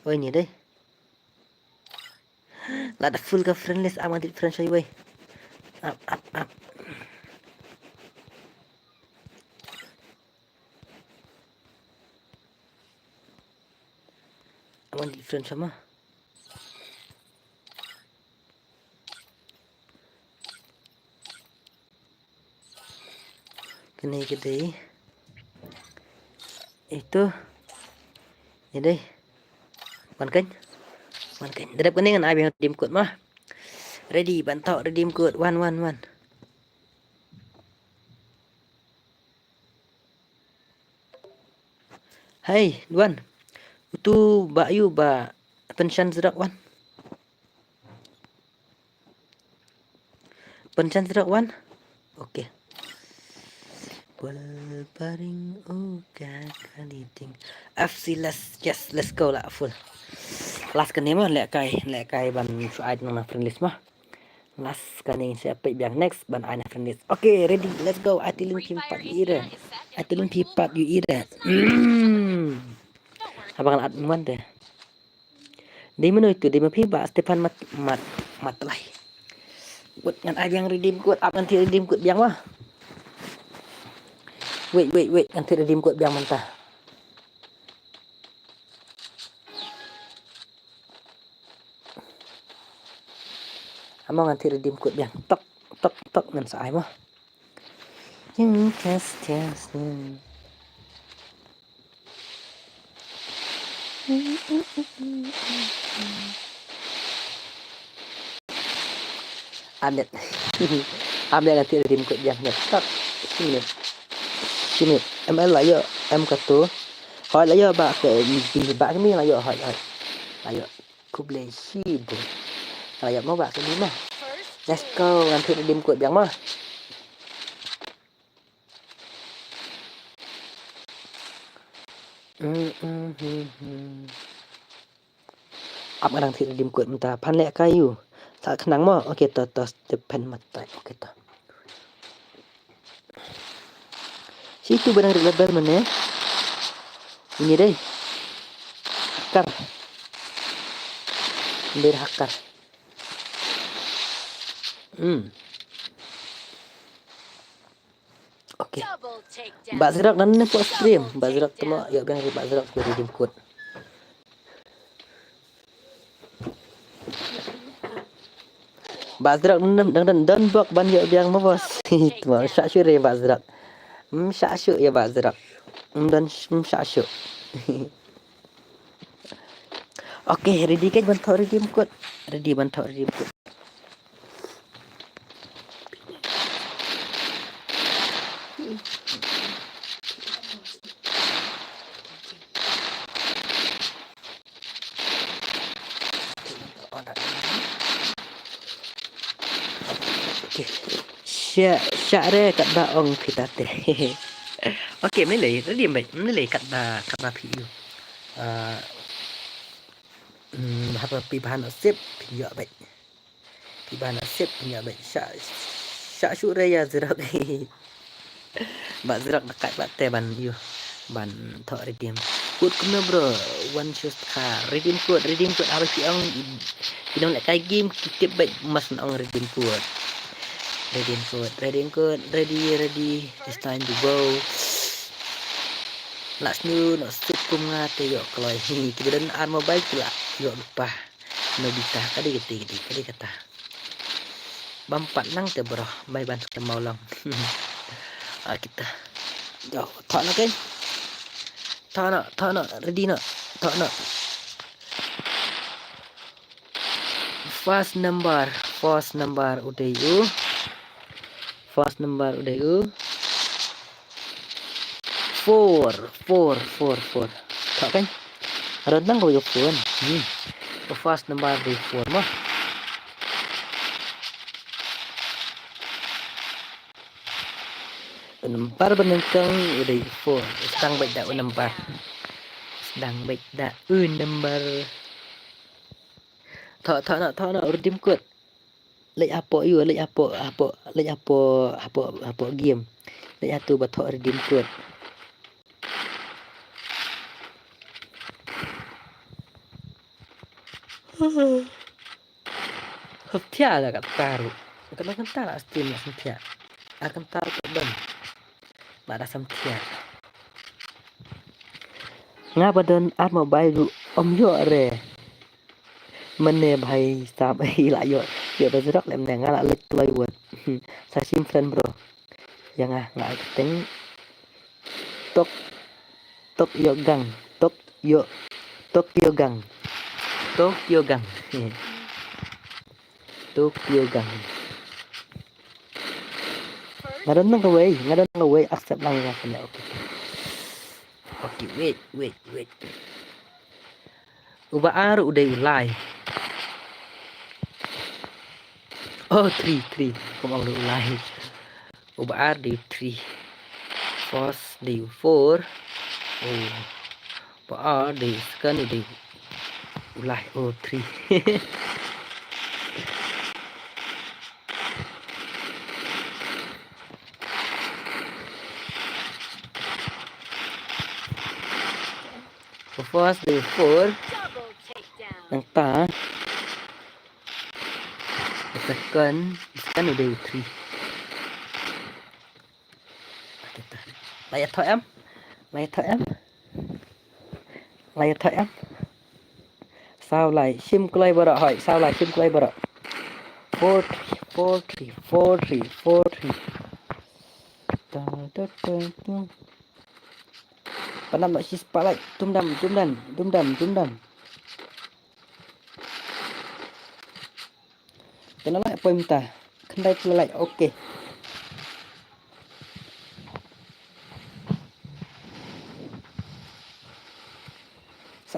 oh ini deh lada full ka friend list amat di friend saya up amat di friend sama kena gede itu ya deh mankan dadap keningan abi redeem code mah ready bantau redeem code 111 hai Duan itu Bayu ba pensiun Xerox wan pensiun Xerox wan oke Paring kaliting FC let's go lah full last kene mah lek kai ban suai nang friend list mah last kene siapa yang next ban ana friend list okay ready let's go atilun pimpat ira abang adman deh di mana itu di mapiba Stefan matlai buat ngan ai yang redeem code up nanti redeem code biang mah wait nanti redeem code biang mentah amang nanti redeem code biang tok ngan saai mah test update nanti redeem code biang tok sini ML lah yo em katu hỏi là yo ba ke ba cái miếng là yo hỏi ayo kuble sibu là yo mau ba cái miếng mah let's go nanti redeem code biang mah up nanti redeem code mentah pan lek kayu tak kenang mah oke tos depan mata oke to situ barang lebar mana ini deh hakar hakar oke Mbak Zerak dan ini buat stream Mbak Zerak tu mah ya biang Mbak Zerak ku redeem code Mbak Zerak dan bok ban ya biang mah bos itu mah syak syure Mbak Zerak syak ya Mbak Zerak dan syak oke ready kan bantu redeem code Okay. Syare kat daong kita teh. Okay, Malay. Tadi baik. Malay kat PU. Apa pibahan sip pinjak baik. Pibahan sip pinjak baik. Syak syuraya zirak. Bak zirak dekat bak teh ban you. Ban thok redeem. Code kena bro. One shows car. Redeem code apa sih ang kita nak kai game kita baik mas nak redeem code. Redeem code. Ready. It's time to go. Nak snu nak sip ngate yo kalau ini kita dan arm mobile pula yo lupa. Nobita kadi kata. Bampat nang te bro. Bye bantu kita mau lang. Kita. Yo, tak nak kan? Tak nak, ready nak. Tak nak. First number udah you. First number udah you. 4. Tak kan? Rentang kau yo phone. First number di 4 mah. Nempar benengkang udah 4. Sedang baik dak nempar. Nempar. Tak nak redeem code. Lek apa you, lek apa game. Lek atu batok redeem code. Setia lah kat taruh. Kadang-kadang tak nak steam nak setia. Akan taruh kat ban. Mak dah setia. Ngapa don art mobile du om yo re. Mene bhai sam la yo. Yo dah zerak lem nang ala lek loy word. Sa simpan bro. Yang ngak teng tok yo gang. Tokyo gang. Ngadan nang away accept lang nga pala. Okay, wait. Ubaar udah ulai. Oh, 3. Kau udah ulai. Ubaar di 3. Force di 4. Oh. Ubaar di sekarang di ulai. Oh, 3. Force di 4. Yang ta. Second udah 3. Layar thôi em. Sao lại sim play bờ hỏi sao lại sim play bờ 4-3 Panam nak si spotlight tum dam Kena like apa minta kendai like okey.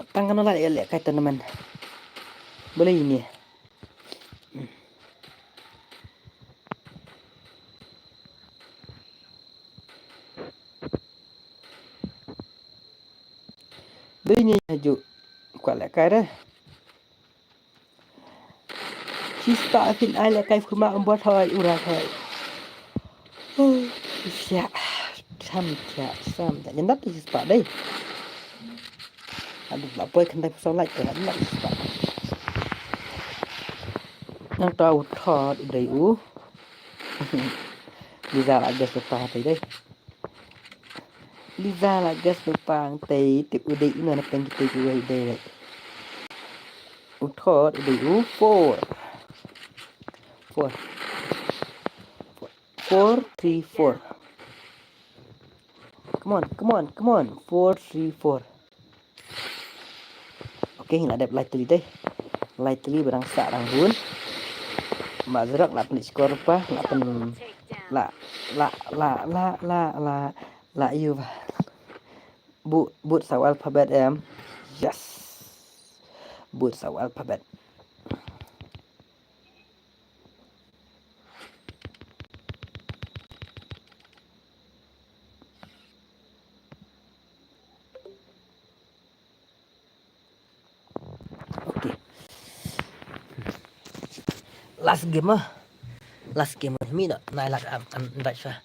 Tangan lah lihat kata teman. Boleh ini. Boleh ini haju. Kuat lihat kata. Cista fin ai lihat kai kuma buat thôi ura thôi. Siap. Sam. Tak nyendat tu cista deh. Aduh, tak boleh kendai pasal like kan nak cista. Nang tahu thot udah Liza lại gas lupa tới đây. Liza lại gas lupa tới tiếp udah ini nak pengen kita juga đây. Thot udah 4-3-4. Come on. 4-3-4. Okay, nak ada light tadi deh. Light tadi berangsak rangbun. Mbak Zerak nak pelik skor apa? Nak pen la you. Boot saw alphabet em. Yes. Boot saw alphabet. last game mah. Last game mi nak naik invite saya.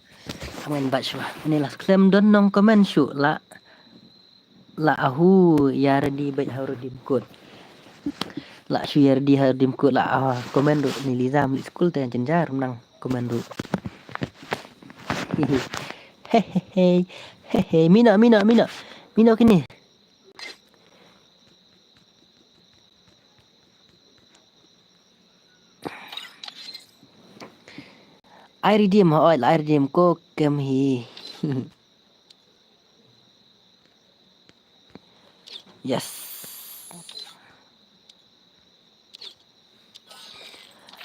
Kamu invite saya. Ini last claim don nong comment syu la ahu yardi baik harudim kod. La syu yardi harudim kod la comment du ni Liza mi school teh jenjar menang comment du. Hehehe mina kini. Ai redeem ko kem hi. Yes.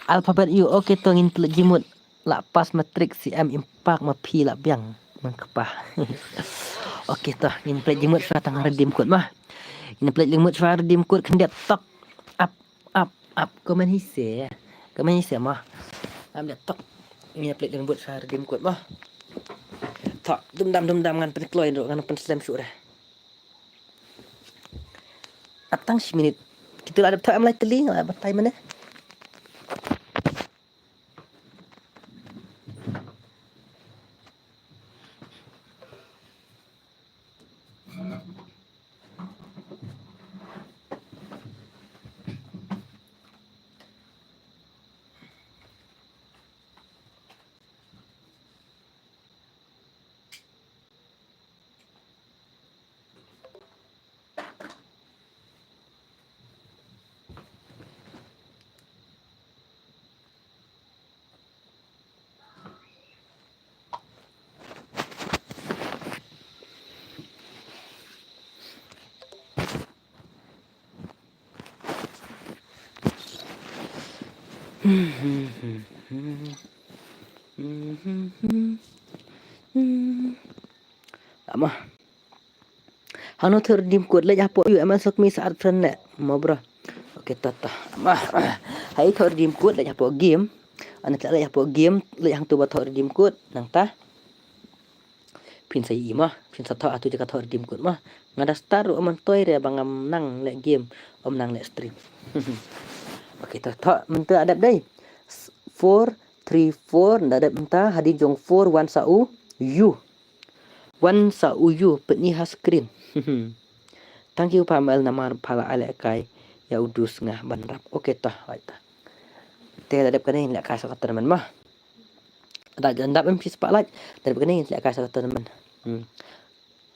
Alphabet U oke tong intellect jimut la pas matrix CM impact ma pi la biang mangkepah. Oke toh intellect jimut fa tang redeem code mah. Intellect jimut fa redeem code kendet tok up komen hise mah. Am det tok intellect jimut fa redeem code mah. Tok dum dam ngan pen kloy ngan pen slam syuk dah. Atang 10 minit. Kita ada time lai teling lah batai mana? Lama. Hano terdim kuat le japo yu aman sok mi saat friend le mau bro. Oke tata. Hai terdim kuat le japo game. Anak le japo game le yang tu bat terdim kuat nang ta. Pin sai mah, pin sata atu jaka terdim kuat mah. Ngada star aman toy re bangam nang le game, nang le stream. Oke tata menta adap dai. 4 3 4 ndak ada menta hadi jong 4 1 sau u 1 sau u petni has screen. Thank you pamal nama pala ale kai ya udus ngah banrap. Oke tah baita te adap kane lek ka sa teman mah ada jandap em spotlight dari kane lek ka sa teman.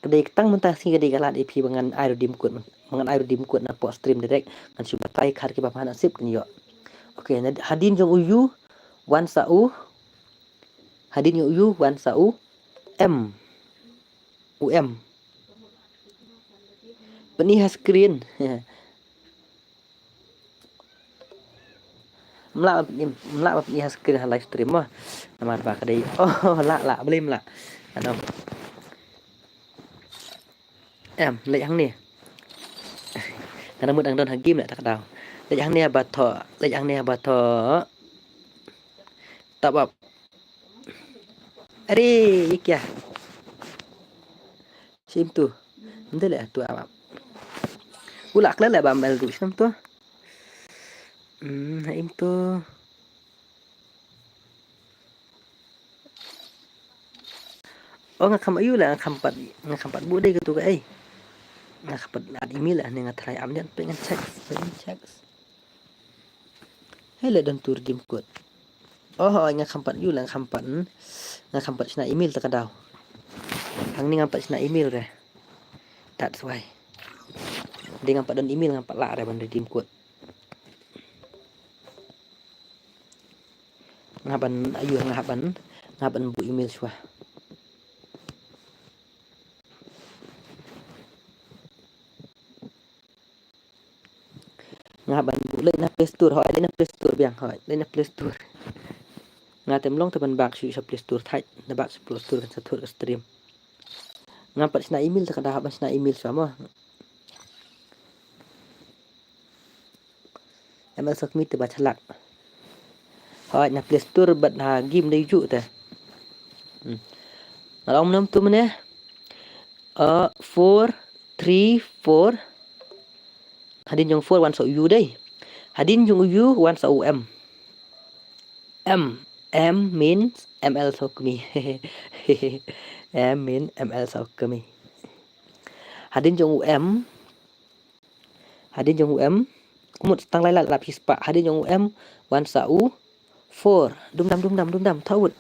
Kedai ketang mentah si kedai galat ip bangan air dim kut na po stream direct kan sudah tai khar ki bapak nasib kan yo. Oke hadin jong uyu 1 sau hadin jong uyu 1 sau Peni has screen. Melak peni has screen live stream mah. Nama apa kedai. Oh la belim la. Ano. Lek yang ni. Karena mudang don hagim lek tak tahu. Lek yang ni abato. Tak bab. Ari ikya. Sim tu. Nanti lek tu apa. Ulak lah bambal tu sim tu. Im tu. Oh ngakam ayu lah ngakampat bude gitu ke ngakapat ad email lah ning try amjan pengen check. Hele dan tur dim kod. Oh ngakampat yu lah ngakampat sina email tak daw. Ang ni ngampat sina email re. That's why. Dia ngampat dan email ngampat lah re banda dim kod. Ngaban bu email swa. Ngaban bu lên na Play Store hỏi lên na Play Store biang hỏi lên na Play Store. Ngatem long teban bak su sa Play Store thai na bak su Play Store kan sa tur stream. Ngampat sina email tak ada haban sina email swa mah. Emal sok mi te baca lak. Hỏi na Play Store bat ha game dai ju ta. Long nom tu mene. 4 3 4 hadin jong 4 1 sau u dai. Hadin jong u 1 sau M means ml sau kami. M means ml sau kami. Hadin jong UM kumut tang lai lap hispa hadin jong UM wan sau 4 dum dam thawut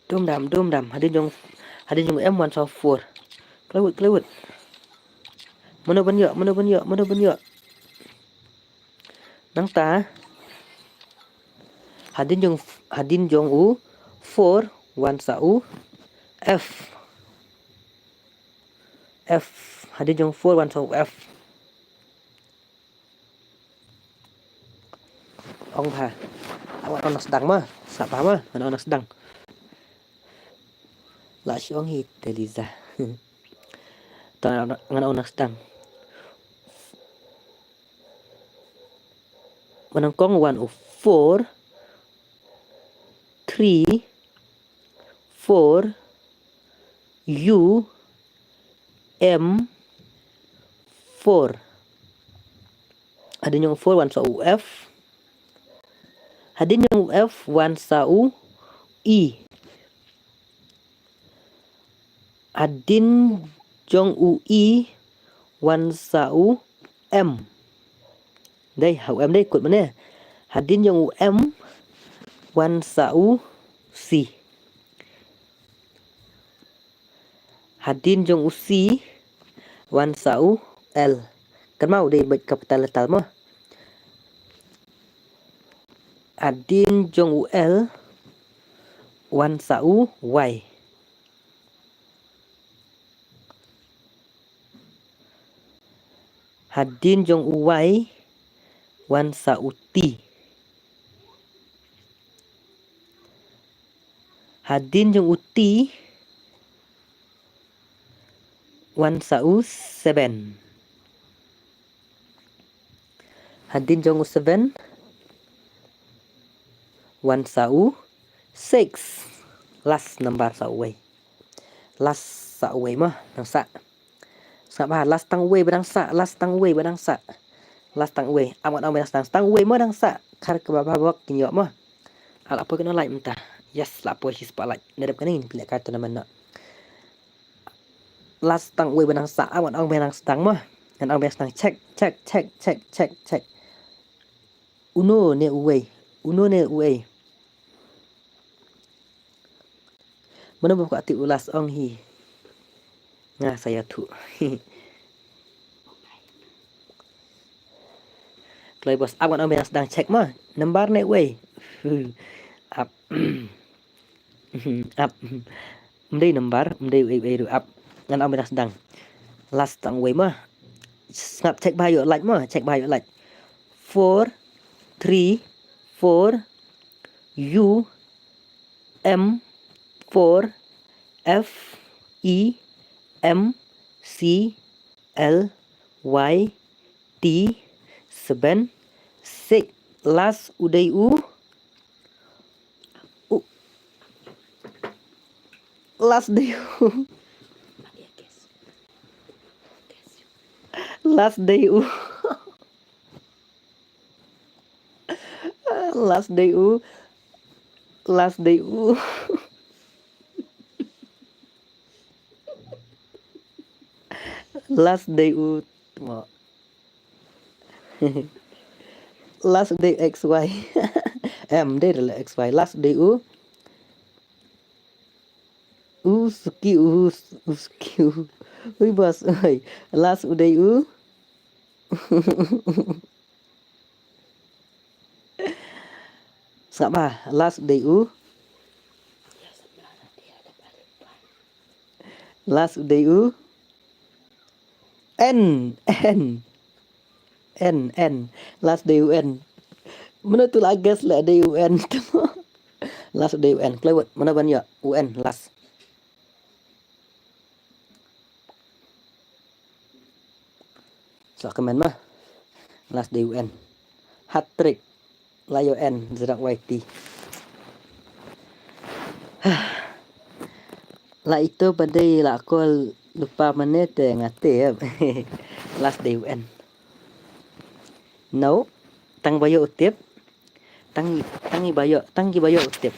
dum dam hadin jong UM wan sau 4 klewut mana ban ya nang ta hadin jong U 4 wan sau F hadin jong 4 wan sau F ong pha awan onak sedang mah sapa mah mana onak sedang la siong hi teliza ta ngana onak sedang manang kong 1 4 3 4 U M 4 hadin jong 4 wan sau F hadin jong F wan sau I hadin jong UI wan sau M đây hậu em đây cột mana hadin jong UM wan sau C hadin jong UC wan sau L kan mau deh kapital letal mah hadin jong UL wan sau Y hadin jong UY wan sau T hadin jong UT wan sau 7 hadin jong U7 wan sau 6 last number sau way last sau way mah nang sa bah last tang way badang sa last tang way amat amat tang way mah dang sa kar ke babak kinyo mah ala apa kena like mentah yes la po his pa like nedap kanin pilih kartu nama nak last tang way badang sa amat ang badang stang mah dan ang badang stang check uno ne way mana buka ti ulas ong hi ngah saya tu kalau bos awan yang sedang cek mah number naik way up mendai number mendai way up ngan yang sedang last tang way mah ngap cek bahayu like mah cek bahayu like 4 3 4 U M 4 F E M C L Y T 7 6 last uday last day last day last day XY em đây là XY last day skill ui bos ơi last day sama last day N last day UN mana tu lagas lah day UN last day UN kelewat mana banyak UN last so komen mah last day UN hat trick layo N zerak YT lah itu badai lah aku lupa menit ngate last day UN no Tang bayo utip. Tangi bayo utip.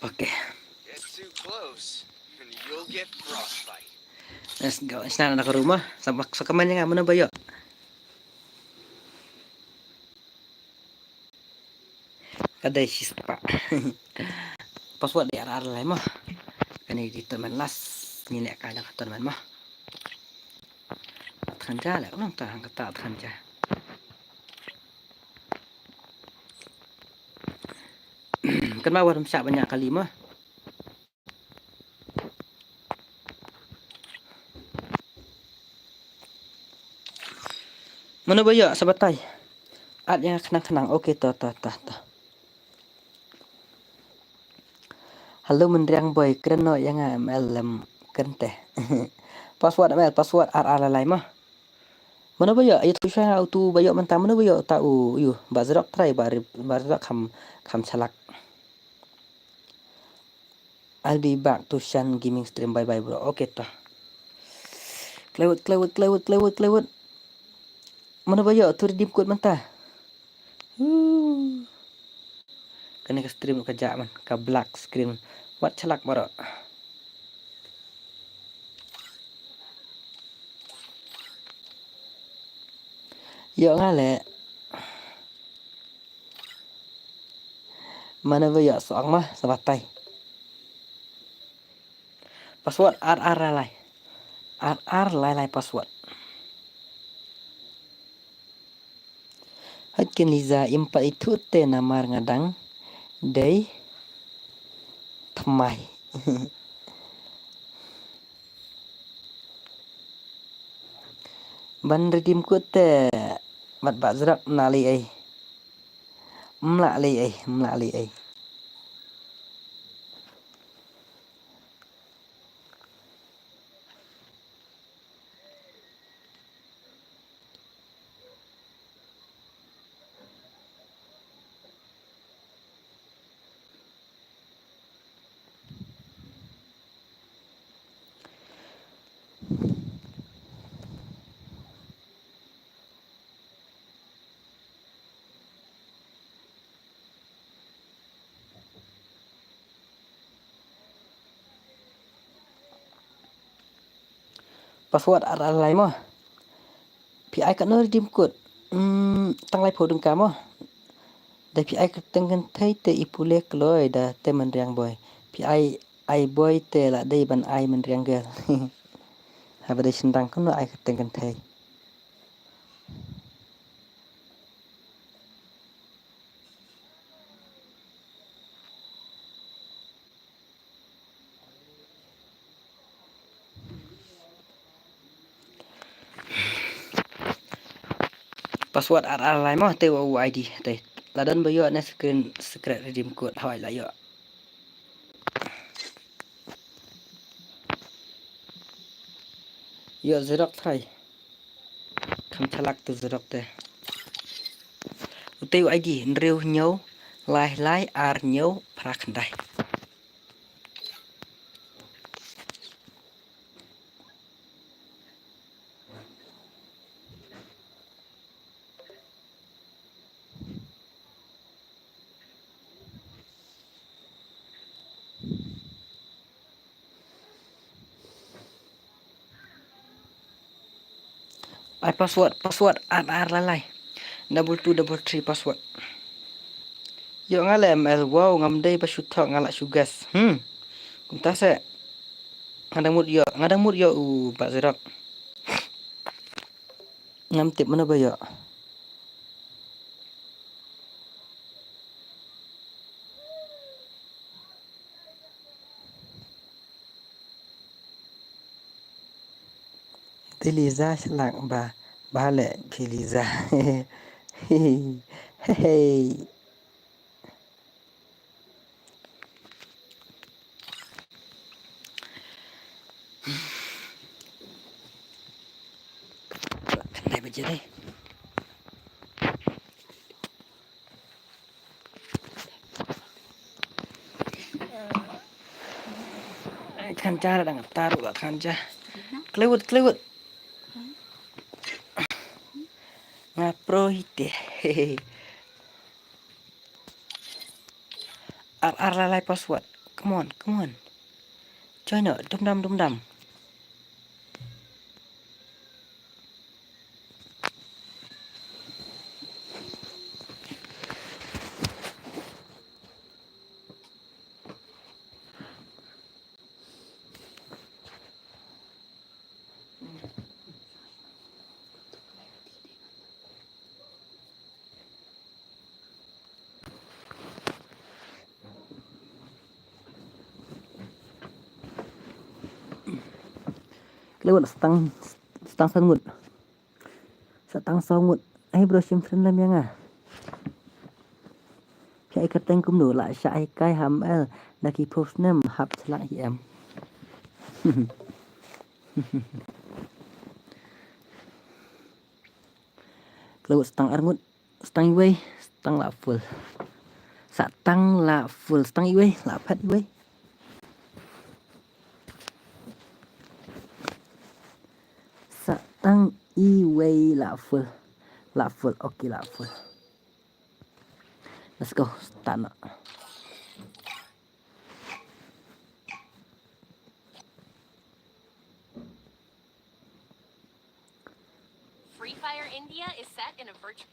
Oke. Let's go. Sekarang anak ke rumah. Sama sekemannya nggak mana bayo. Kadai sispa. Password di arah lain mah. Ini di teman las. Nilai kadang teman mah. Kan jalan, orang tahan kata kan jalan. Kan mau orang siap banyak kali mah. Mana bayo sabatai? Adnya kenang-kenang. Oke, toh. Halo mendriang boy, keren no yang MLM keren teh. Password ML, password RR lain mah. Mana bayo? Ayo tu saya auto bayo mentang mana bayo tahu. Yuh, bazrok try bazrok kam salak. I'll be back to Shan gaming stream. Bye bye bro. Oke toh. Kelewat. Mana bayo tu redeem code mentah. Kena ke stream kerja man, ke black screen. What celak bro. Yo ngale. Mana bayo soang mah sabatai. Password RR lalai. RR lalai password. Hakin Liza impa itu te namar ngadang day temai. Ban redeem code te mat bazrak nali ai. Mlali ai. Password RR lai mah. PI kat no redeem code. Tang lai pho deng ka mah. Da PI kat tengen thai te ipule kloi da te mendriang boy. PI ai boy te la dei ban ai mendriang girl. Ha bade sendang kan no ai kat tengen thai. Password RR lai mah te wa ID te. Ladan bayo na screen secret redeem code hawai la yo. Yo zerok try. Kam chalak tu zerok te. Uteu ID nreu nyau lai ar nyau prak ndai. Ai password RR lalai. 2233 password. Yo ngale ML wow ngamdai pa shutok ngalak sugas. Kumta se. Ngadang mut yo Pak Zerok. Ngam tip mana ba yo? Tiliza selak ba bale Tiliza. Hehehe. Kendai baca deh. Kanca dah taruh lah kanca. Kelewut. Pro hite. Lalai password. Come on. Join it. Dum dum. Lewat setang sangut. Setang sangut. Bro simpen lam yang ah. Cái tên cũng đủ lại sai cái hàm là khi post nem hấp lại em. Lewat setang arngut, setang iway, setang la full. Setang la full, setang iway, la pet iway. Setang iway la full. Okay, la full. Let's go, start now. Free Fire India is set in a virtual...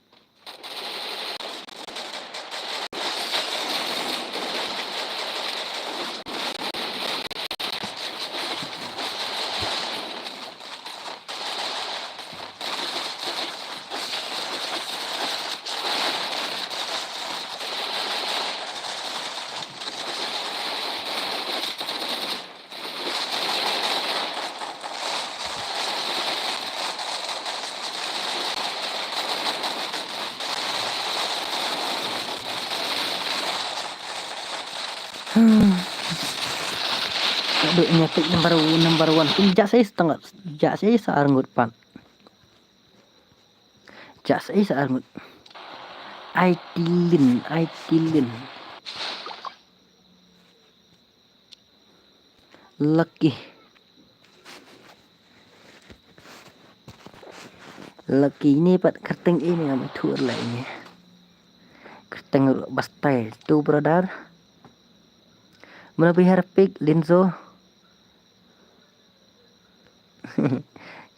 Aduh, nyetik number one. Jak saya searngut pan. Jak saya searngut. Aitilin. Lucky ini pat kerteng ini nggak matur lah ini. Kerteng bastai tu brother. Mana bihar pik linzo.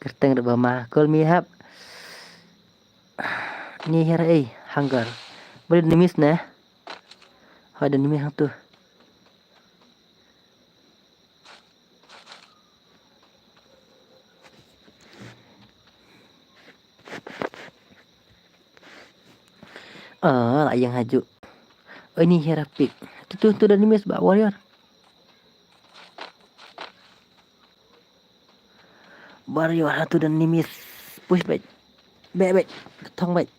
Kerteng dah bama. Kol mihap. Ni hara hanggar. Boleh nimis nah. Ada nimis hang tu. Lah yang haju. Ini hara pik. Tu dah nimis bak warrior. Warrior tu dah nimis. Push back. Baik. Tong baik.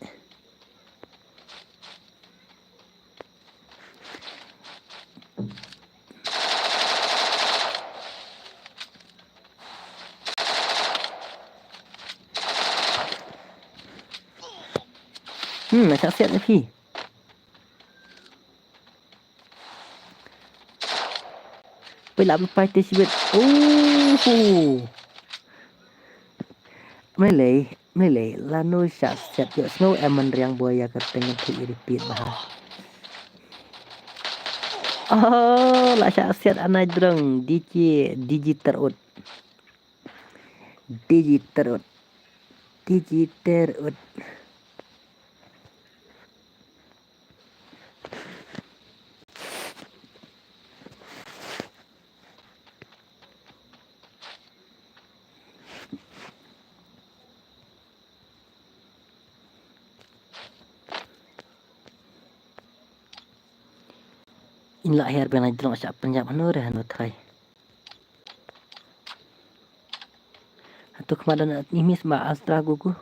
Macam siap lagi. Pelak berpai tersebut. Melay. Lanu siap yuk. Snow eman riang buaya kertengah tu repeat bahas. Lah siap anak drong. DJ terut. Inilah akhir ben drong siap penjap nur try. Atau kemadan nimis ma astra gugu.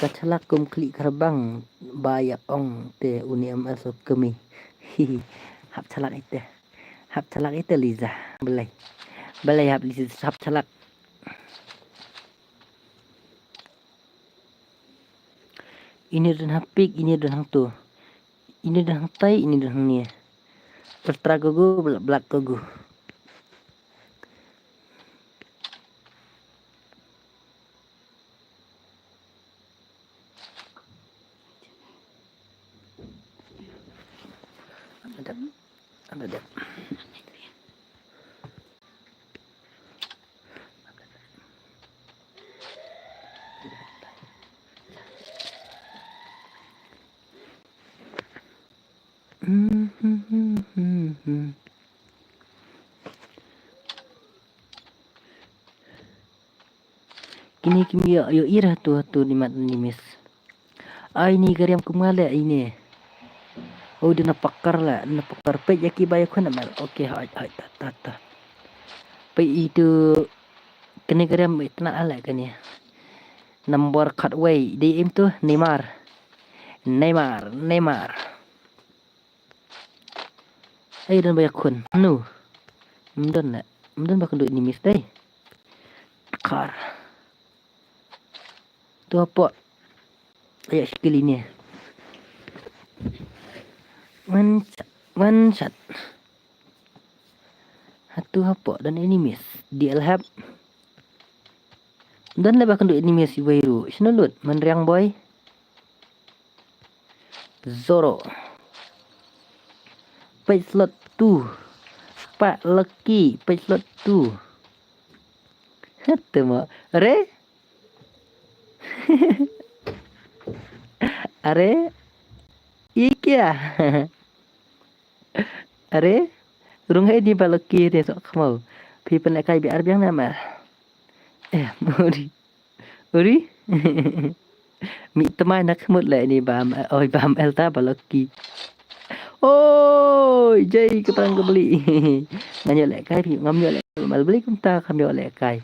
Kacalak klik kerbang bayak ong te uni amal so kemi. Hap calak itu Liza. Belai hap Liza hap calak. Ini dan hapik, ini dan hang tu. Ini dan hang tai, ini dan hang ni. Pertra gugu belak gugu. Ada dia. Kini yo irah tu di mat nimis. Ini gariam kumale ini. Oh dia nak pakar pe yaki bayar kau nak. Okey hai ta. Pe itu kini gariam itna ala kan ya. Nombor cutway di im tu Neymar. Ai dan bayar kun. Nu. Mdan bakal duit nimis dai. Kar. Tu apa? Ayat skill ini. One shot. Hatu apa dan enemies. DL hab. Dan lah bakal duit enemies si Wairu. Sino loot? Menriang boy. Zoro. Page slot 2. Pak Lucky. Page slot 2. Hatu mo. Are? Iya. Are? Urung hai di Pak Lucky dia sok mau. People nak kai biar biang nama. Uri. Mi teman nak mut lah ni bam. Oi bam elta Pak Lucky. Oi, jai keperang ke beli. Nganyo lek kai pi ngamyo lek mal beli kunta kamyo lek kai.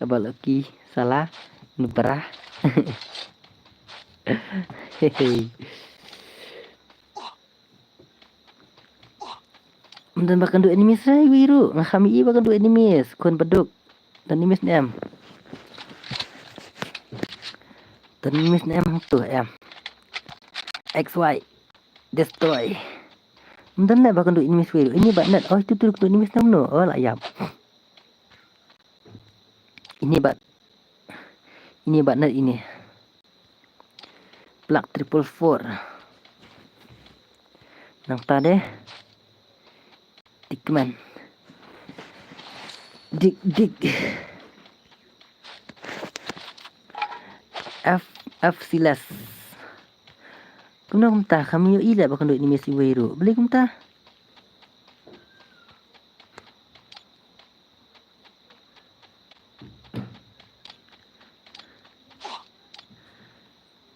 Pak Lucky salah nubrah. Hehe. Dan bahkan duit enemies saya biru. Kami bahkan duit enemies. Kun beduk. Dan enemies ni em. Dan enemies ni em tu em. XY. Destroy. Dan lah bahkan duit enemies biru. Ini bat net. Oh itu tu duit enemies nam no. Oh lah yap. Ini bat net ini. Plak 444. Nang tadi. Dikman. Dig. F silas. Kumta kami yo ila bakal duit ni Messi Wairu. Beli kumta.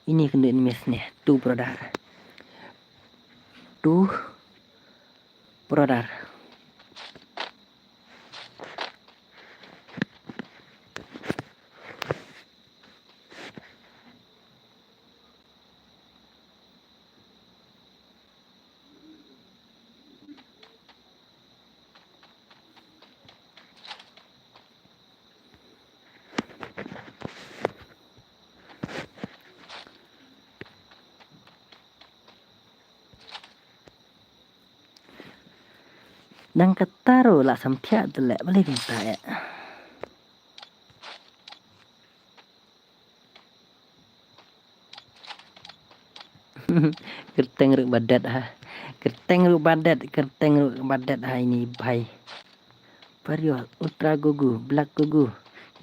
Ini kena duit ni Messi ni. Tu brodar. Nang ketaro lah sampai telak boleh minta ya. Kerteng ruk badat ini bhai. Pariol ultra gugu, black gugu.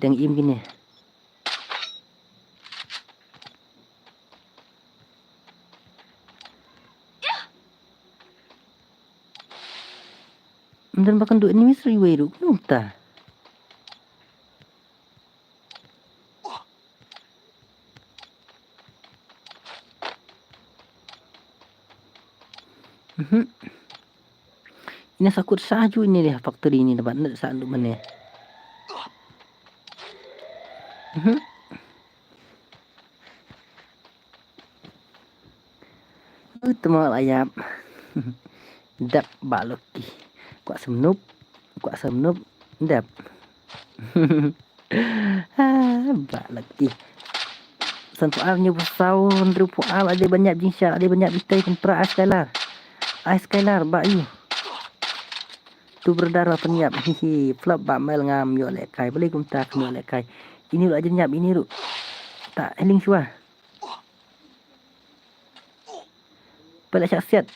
Dang im gini. Dan bahkan duit ni Misri Wairu nunta. Ini sakut saju ini dia factory ini dapat nak sanduk mana. Temu ayam. Dap baloki. Kuat semnup, dap. Bak lagi. Santualnya besau, rupual ada banyak jinsya, ada banyak bitai tempera Ice Skylar, bak you. Tu berdarah penyap, flop bak mel ngam yo lek kai, boleh kumta kemu lek kai. Ini lu aja nyap ini lu. Tak healing shua. Pelak siat.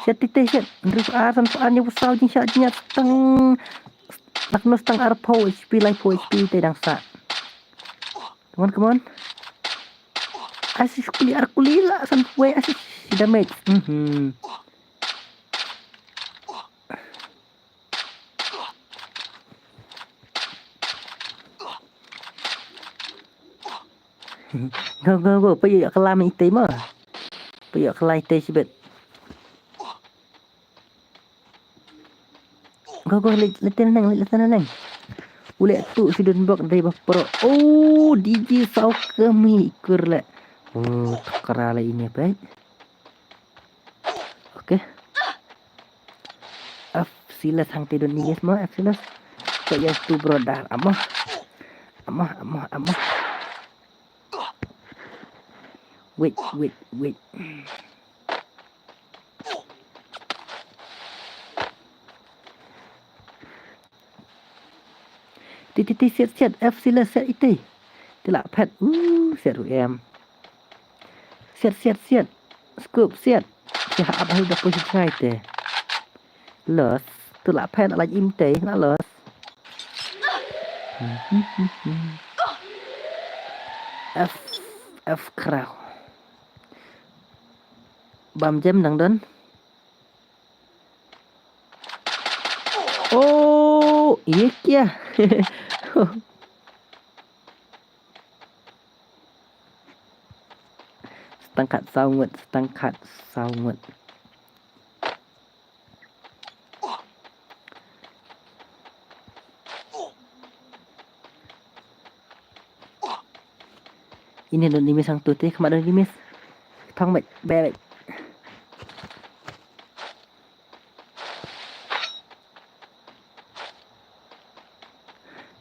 Siat titih siat. Ndrif soalnya usau jing siat jinya seteng nakno seteng arpo HP life HP te dangsa. Come on. Asis kulila san way asis damage. Go. Payo kelam ite mah. Payo kelai te sibet. Go leten nang. Ule tu sidon bok dari bapro. Oh, DJ sau kami ikur le. Oh, kerala ini baik. Oke. Silas hang tidon ni guys mah, silas. Kayak tu brodar. Amah. Wait. Titi siat F silas siat ite. Telak pet. Siat em. Siat. Scoop siat. Sihat abah udah posisi ngai te. Los. Telak pet lagi im te. Nak los. F kerau. Bam jam nang don. Oh, iya kia. Setangkat saungut. Ini don dimis sang tuti, kemana don dimis? Thong baik, baik.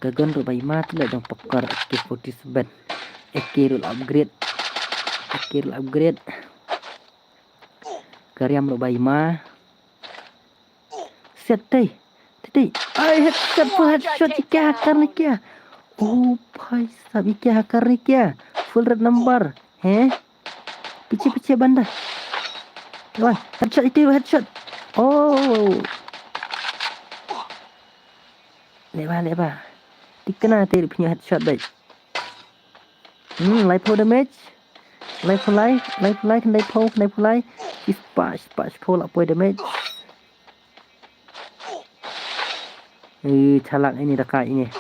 Gagon rubai mati lah dong pekar AK-47. AK upgrade. Karyam rubai ma. Set teh. Ai headshot ikia hakar ni kia. Oh, bhai sab ikia hakar ni kia. Full red number. Piche banda. Kawan, headshot. Oh. Leba. Tikena tadi punya headshot baik. Life damage. Life kan life life. Dispatch pola point damage. Calak ini dekat ini.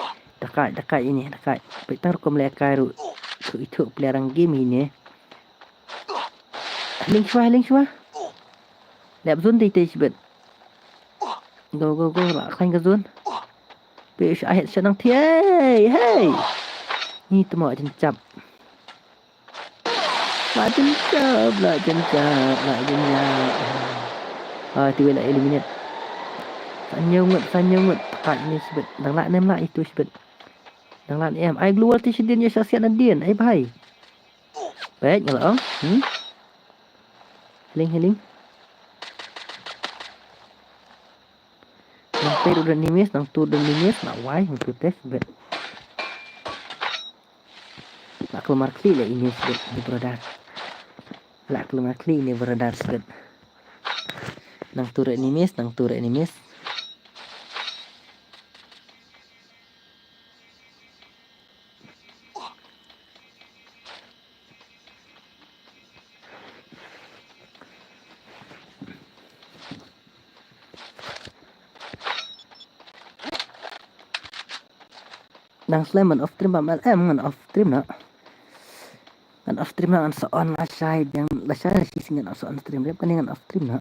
Petang kom lekai ru. Itu pelajaran game ini. Link shua. Lep zone tadi sebet. Go lah kain ke zone. Bish I headshot nang hey. Ni tu mau jencap. Lah jencap. Tiba lah eliminate. Sanyungut. Tekat ni sebet. Dang lak nem lah itu sebet. Dang lak em. I keluar ti sedin ya saksian adin. Ai bahai. Baik ngelak. Healing. Nang udah nimis, nang tu udah nimis, nak wai nang tu tes bet. Nak keluar kli lah ini sebet di beradar. Nak keluar kli ini beradar sebet. Nang tu nimis. Nang selain off stream ngan off stream nak. Ngan off stream nak soal lasai yang lasai sih ngan soal stream dia kan ngan off stream nak.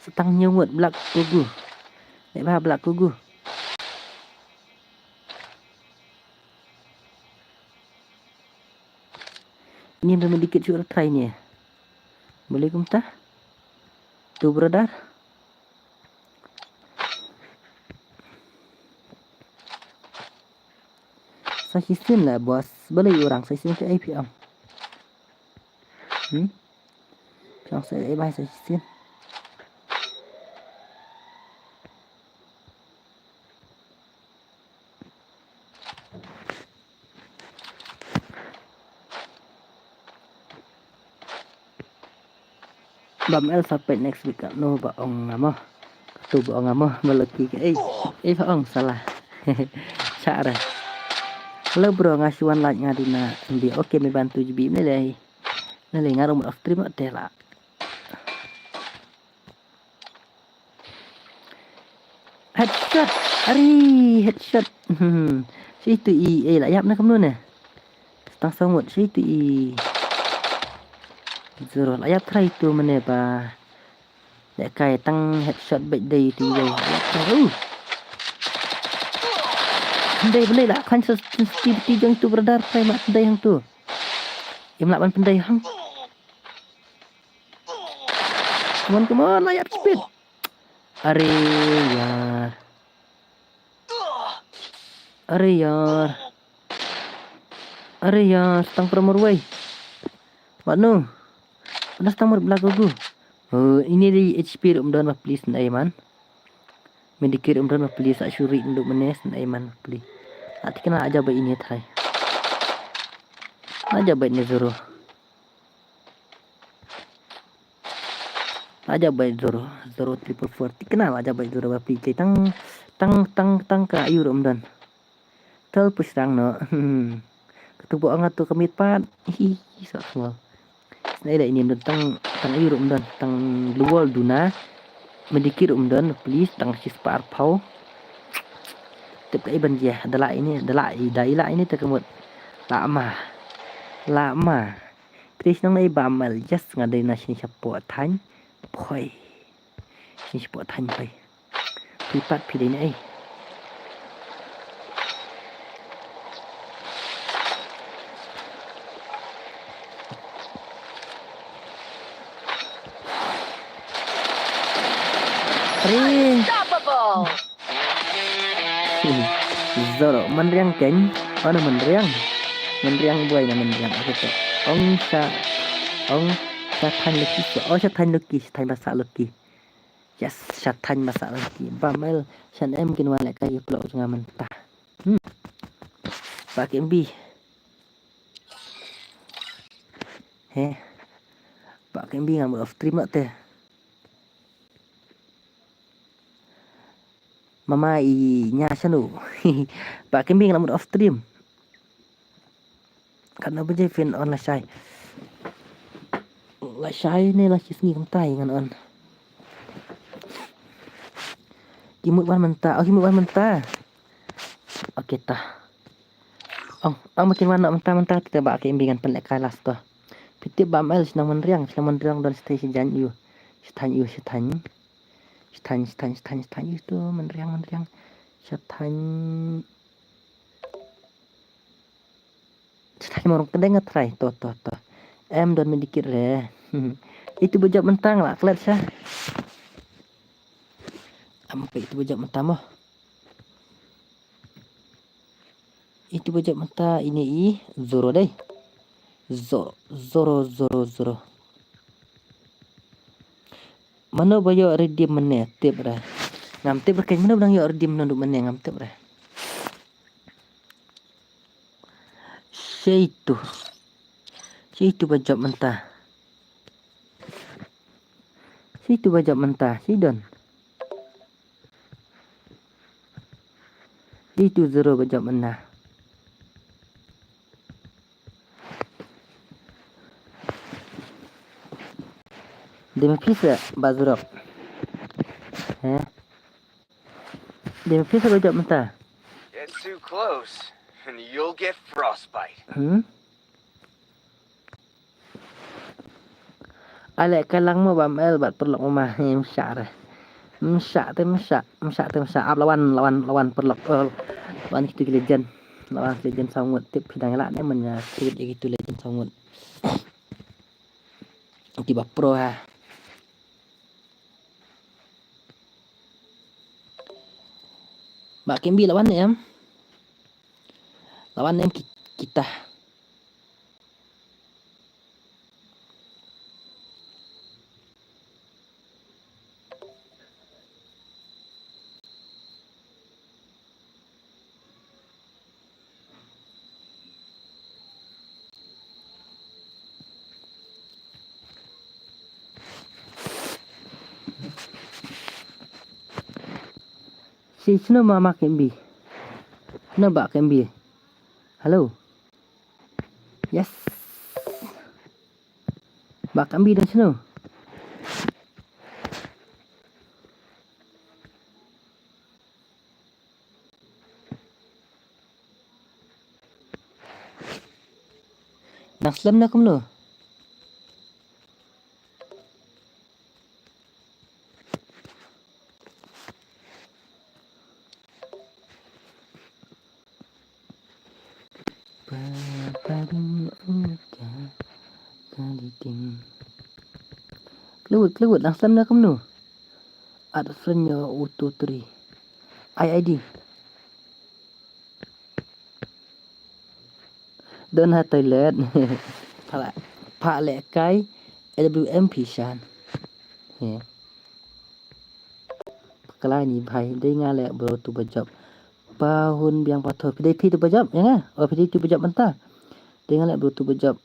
Setang nyewut belak kugu. Nek bah belak kugu. Ini memang dikit juga try ni. Boleh kumtah? Tu beradar. Sahisin lah bos. Boleh orang sahisin ke IPM. Yang saya bahas sahisin. Bam El sampai next week no ba ong ngamo. Tu ba ong ngamo meleki ke ba ong salah. Cara. Halo bro ngasuan like ngaduna bi oke me bantu jibi ne deh. Nale ngarum of stream teh lah. Headshot. Ari headshot. Situ lah yap na kamnu ne. Stang sangut situ Zero lah yap try tu mana ba. Để cài tăng headshot bệnh đầy thì đây đây lah kan sensitivity yang tu beredar pai mak pendai yang tu yang melawan pendai hang come on layar speed are yar stang promor way mana stang mur belagu gu ini di HP umdan mah please Aiman medikir umdan mah please asyuri untuk menes Aiman please nanti kena aja baik ini try aja baik ni Zoro aja baik Zoro 444 kenal aja baik Zoro bapi tang ka ayu umdan tel pusang no ketubu angat tu kemit pat hi sok semua nah ida ini tentang ayu umdan tang luar duna medikir umdan please tang sispar pau tep kai ban dia adalah ini terkemut lama Chris nang nai bamal just ngadai na sin siapo than phoi sin siapo than phoi pipat pi dei ai Unstoppable. Zoro menriang keng mana menriang buai na menriang aku tu ong sa than leki sa than masak leki yes sa than masak leki bamel san em kin wala kai plok jangan mentah pakai mbi pakai mbi ngam off stream nak teh mama nya sanu pak kembing lamun off stream karena bejai fin on la sai ni la sisngi kam tai ngan on kimut wan mentah oke tah makin mana mentah kita bak kembingan pelek kalas toh pitip bamel senang menriang dan station jan yu stan itu menriang stan morong kedai ngetrai toh em dan medikir deh itu bejak mentang lah kelet sah sampai itu bejak mentah mah itu bejak mentah ini Zoro deh Zoro mana bayo redeem mana tip dah ngam tip berkain mana bang yo redeem nunduk mana ngam tip dah Situ bajak mentah sidon itu Zoro bajak mentah dia bisa bazurok dia bisa bajak mentah Get too close and you'll get frostbite. Alek kalang mo bamel bat perlok mah msyak ab lawan perlok lawan itu legend sangut tip hidang lah ne men tip gitu legend sangut tiba pro ha Mbak Kimbi lawan em kita Sino mama Kembi? Sino Mbak Kembi? Halo. Yes. Mbak Kembi dan sino? Naslam na kumno. Keluar naslam na kumno. Ada friendnya ututri. ID. Đơn hai toilet. Pak lẹ cái LWM pisan. Kalau ni bhai dia ngalek bro tu bajab. Pahun biang patho PDP tu bajab ya ngah. Oh PDP tu bajab mentah. Dia ngalek bro tu bajab.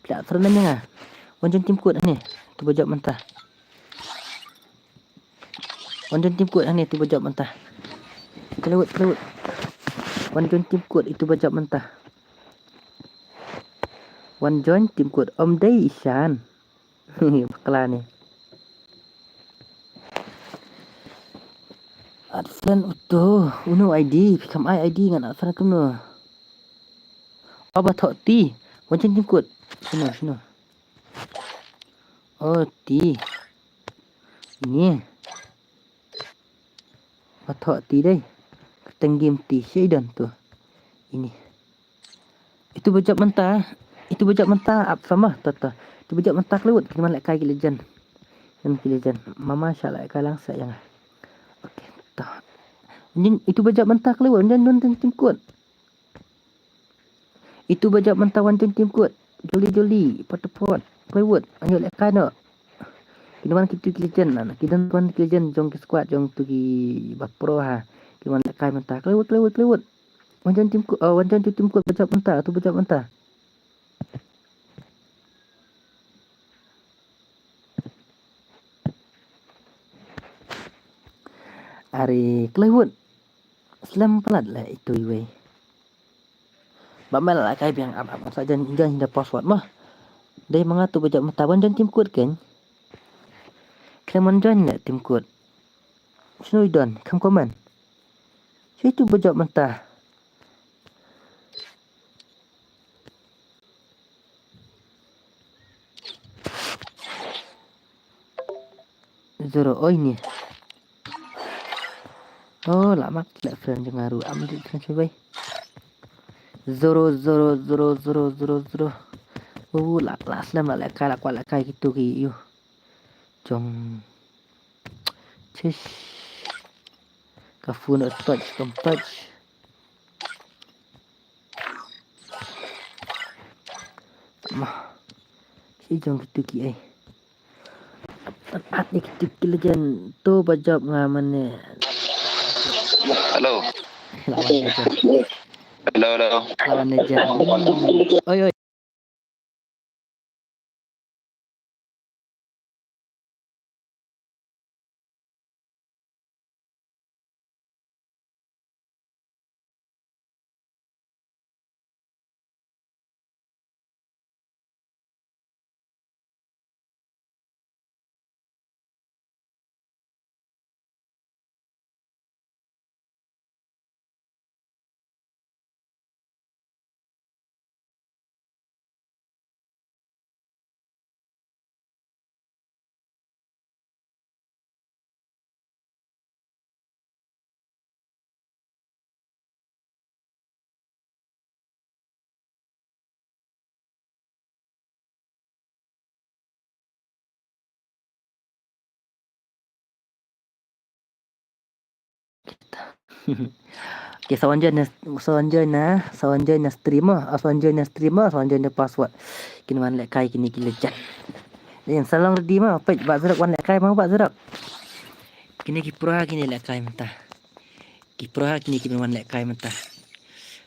Tak serenam ya ngah. Wanjun tim kut ni tu bajab mentah. Wanjun tim kut ni tu bajab mentah. Kelewut. Wanjun tim kut itu bajab mentah. Wanjun tim kut Om Day Isan. Bakla ni. Adfan utuh, uno ID, become ID dengan Adfan kuno. Apa tok ti? Wanjun tim kut. Sino. Oh ti. Ini. Apa tok ti deh. Tenggim ti Shaydan tu. Ini. Itu bajab mentah. Apa sama? Tata. Itu bajab mentah kelewat. Kena malak kai legend. Mama syalak kai langsa yang. Okey. Tah. Itu bajab mentah kelewat. Jangan tim kuat. Itu bajab mentah wanjun tim kuat. Joli. Pot. Kelewat. Ayo lek kai nak. Kena mana kita legend. Kita tuan legend jong ke squad jong tu ki bapro ha. Kena lek kai mentah kelewat. Wanjun tim kuat. Wanjun tim kuat bajab mentah. Tu bajab mentah. Hari kelewat. Selam pelat lah itu iwe. Bamal lah kai biang apa saja jangan hinda password mah. Dia mengatur bajak mentawan dan tim kod kan. Kena menjoin nak tim kod. Sino don, kam komen. So itu bajak mentah. Zoro ini. Oh, lama tidak friend dengaru. Ambil kan coba. Zoro. Last lama lek kai gitu ki. Yo. Jong. Cish. Kafu nak touch. Mah. Si jong gitu ki ai. Tempat ni gitu ki legend tu bajab ngaman ni. Halo. Lawan legend. Oi. Okay, sawanjoy na streamer, password. Kini man lek kai kini legend. Yang salang ready mah, pej bak zerak wan lek kai mau bak zerak. Kini ki pro kini lek kai mentah. Ki pro kini wan lek kai mentah.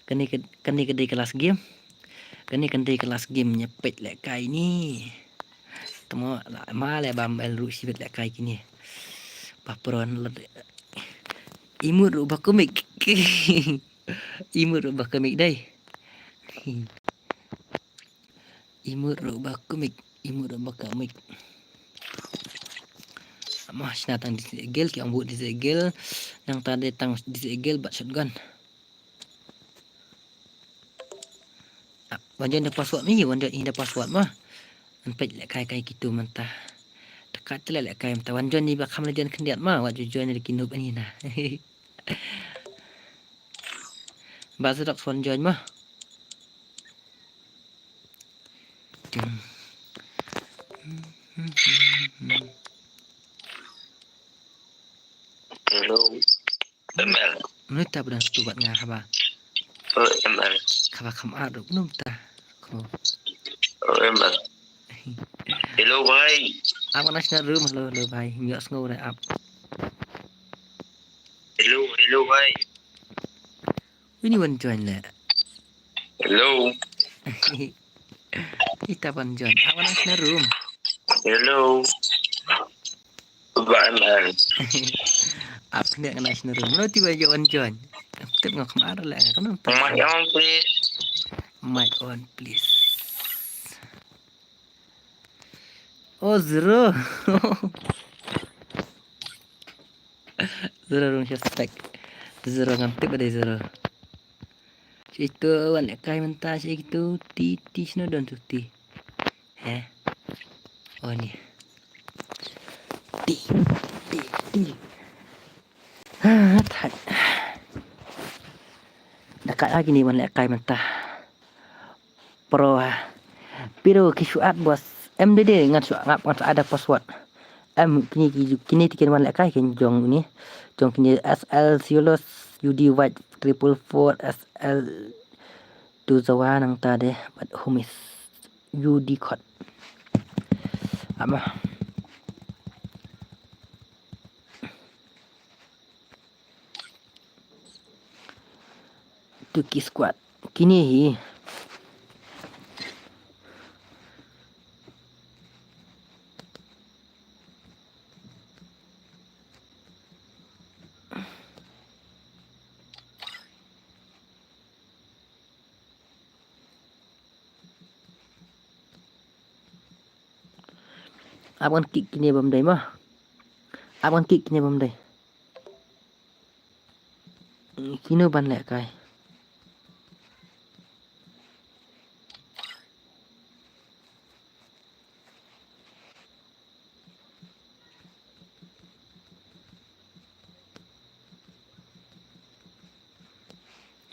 Kini kedai kelas game. Nyepet lek kai ni. Temo ma le bam el ru sibet lek kai kini. Papron Imut rubah komik. Imut rubah komik đây. Imut rubah komik. Imut rubah komik. Mah sinatang disegel ki ambut disegel yang tadi tang disegel bat shotgun. Wanjan dah password ni wanjan ini dah password mah. Anpet lek kai gitu mentah. Dekat tu lek kai mentah wanjan ni bakam lajan kendiat mah wat jujuan ni kinup ni nah. Bahasa dak wanjan mah. Hello. ML. Menurut tak benar tu buat ngah khabar. Oh, ML. Khabar kam ada belum tah. Ko. Oh, ML. Hello, bhai. Apa nak nak room lo bhai. Nyak ngau dah up. Hello, bhai. Ini wan join lah. Hello. Kita wan join. Apa nak nak room. Hello. Bhai ML. Up ni nak nak room. Menurut tiba je wan join. Tep ngak kam ada lah. Kan tak. Mic on, please. Mic on please. Oh zero. Zero room suspect. Zero ngamtip ada zero. Itu wan kai mentah sih gitu. Ti sno don tu ti. Oh ni. Ti. Thật. Dekat lagi ni wan kai mentah. Pro. Pero kisuat bos. MDD ngat ada password. Kini tikin wan kai ken jong ni. Jong kini SL Silos UD White 444 SL tu zawa nang tade bat humis UD code. Apa? Tuki squad. Kini hi. Abang kick kini bam dai mah. Abang kick kini bam dai. Kini ban lek kai.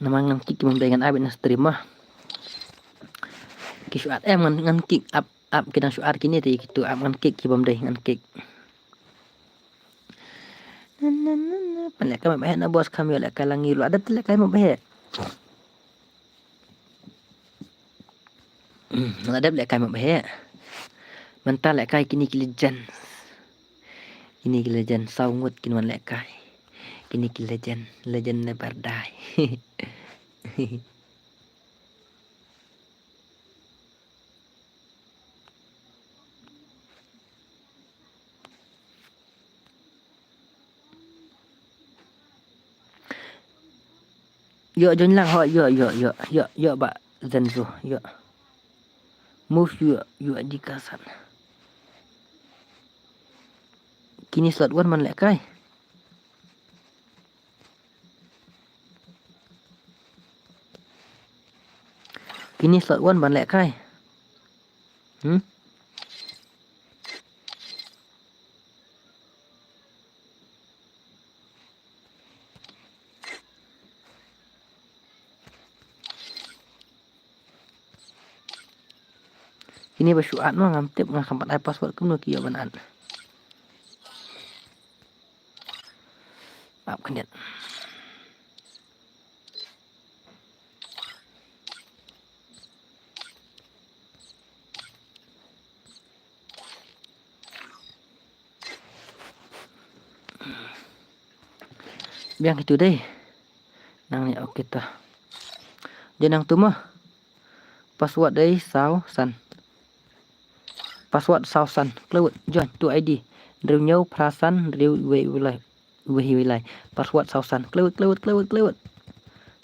Namangan kick bam dai ngan abin stream mah. Kisuat ngan kick up kita suar kini tadi gitu ngan kick bam dai ngan kick. Pandai kami bahe na bos kami lek kalangi lu ada telek kami bahe. Ada lek kami bahe. Mental lek kai kini kilejan. Kini kilejan saungut kinwan lek kai. Kini kilejan legend never die. Yo join lang ho yo ba Zenzo yo. Move yo di kasan. Kini slot 1 man lek kai. Kini slot 1 man lek kai. Ini bersyuat mah ngamtip ngakampat ai password kumno kiyo banan. Maaf kendiat. Biang itu deh. Nang ni oke tah. Janang tu mah. Password deh sao san. Password sao san. Keluar join tu ID. Driu nyau perasan driu wilayah. Wihilai. Password Sausan. Kelewat.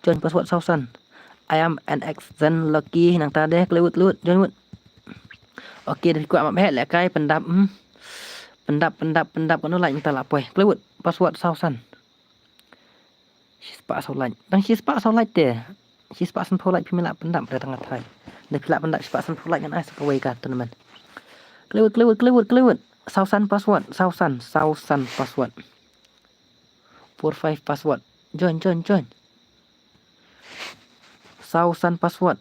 Join password Sausan. I am an accent lucky nang tade kelewat. Join. Okey, dari kuat amat baik lah kai pendap. Pendap kono like minta lapoi. Kelewat password Sausan. Sispak Saulan. Dang sispak Saulan te. Sispak san polite pimela pendap pada tengah thai. Dah pilak pendap sispak san polite kan ai sakawai ka teman. Kelewat. Sausan password. Sausan password. 45 password. Join. Sausan password.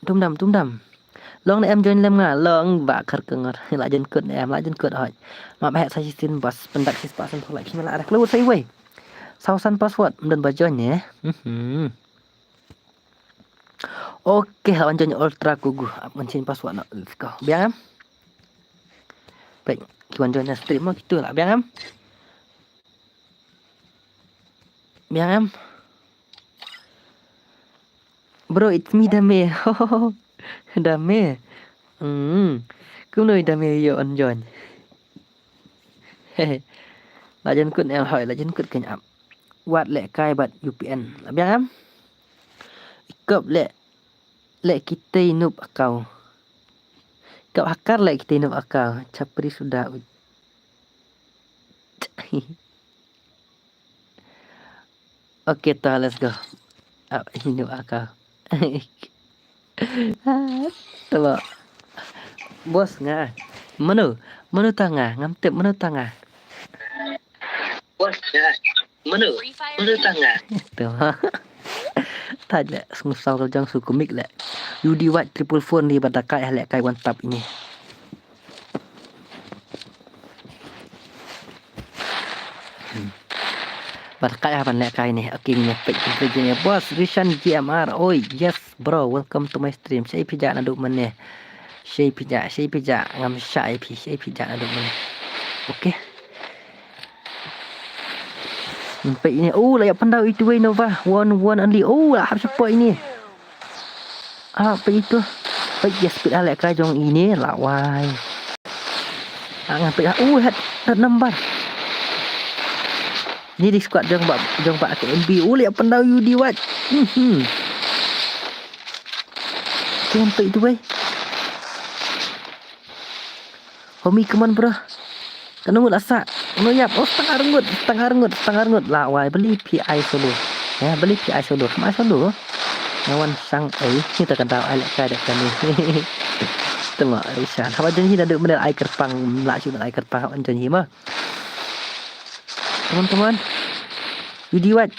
Tumdam. Long em join lem nga. Long bak khar kengar. La jen kut em. La jen kut hoi. Mak baik saya sin bas. Pendak sispak san polite pimela ada kelewat saya wei. Sausan password. Dan bajon ya. Okey, lawan join ultra kugu. Mencin password nak. Let's go. Biar am. Baik, kiwan join stream mah gitu lah. Biar am. Bro, it's me Dame. Dame. Cũng nơi Dame yo on join. Là dân cướp em hỏi là dân cướp cảnh ẩm. Quạt lệ cai bật UPN. Là biar am. Cướp lệ kita noob akau. Kau hakar lệ kita noob akau. Capri sudah. Okey, toh let's go. Noob akau. Tuh. Bos nga. Menu tengah. Ngamtip menu tengah. Bos nga. Menu tengah. Tuh. Tadi sungsang rojang sukumik lek. Yudi White 444 ni badakai lek kai one tap ini. Badakai apa lek kai ni. Okey ni pek kerjanya bos Rishan GMR. Oi, yes bro, welcome to my stream. Saya pijak nak duk meneh. Saya pijak ngam syai pi. Saya pijak nak duk meneh. Okey. Nampak ini. Oh, layak pandau itu way Nova. One only. Oh, lah support ini. Apa itu? Baik, ya speed alek kai jong ini lah wai. Ngampai dah. Hat number. Ni di squad jong pak ke MB. Oh, layak pandau Yudi wat. Nampak itu way. Homie, come on bro. Kena ngut asak. Noyap. Oh, setengah rengut. Lah, wai beli PI solo. Ya, beli PI solo. Kemana solo? Ngawan sang ni tak tahu alek kai dak kami. Tengok Rishan. Apa janji dah duk benda air kerpang, lak cuma air kerpang apa janji mah. Teman-teman. Video what?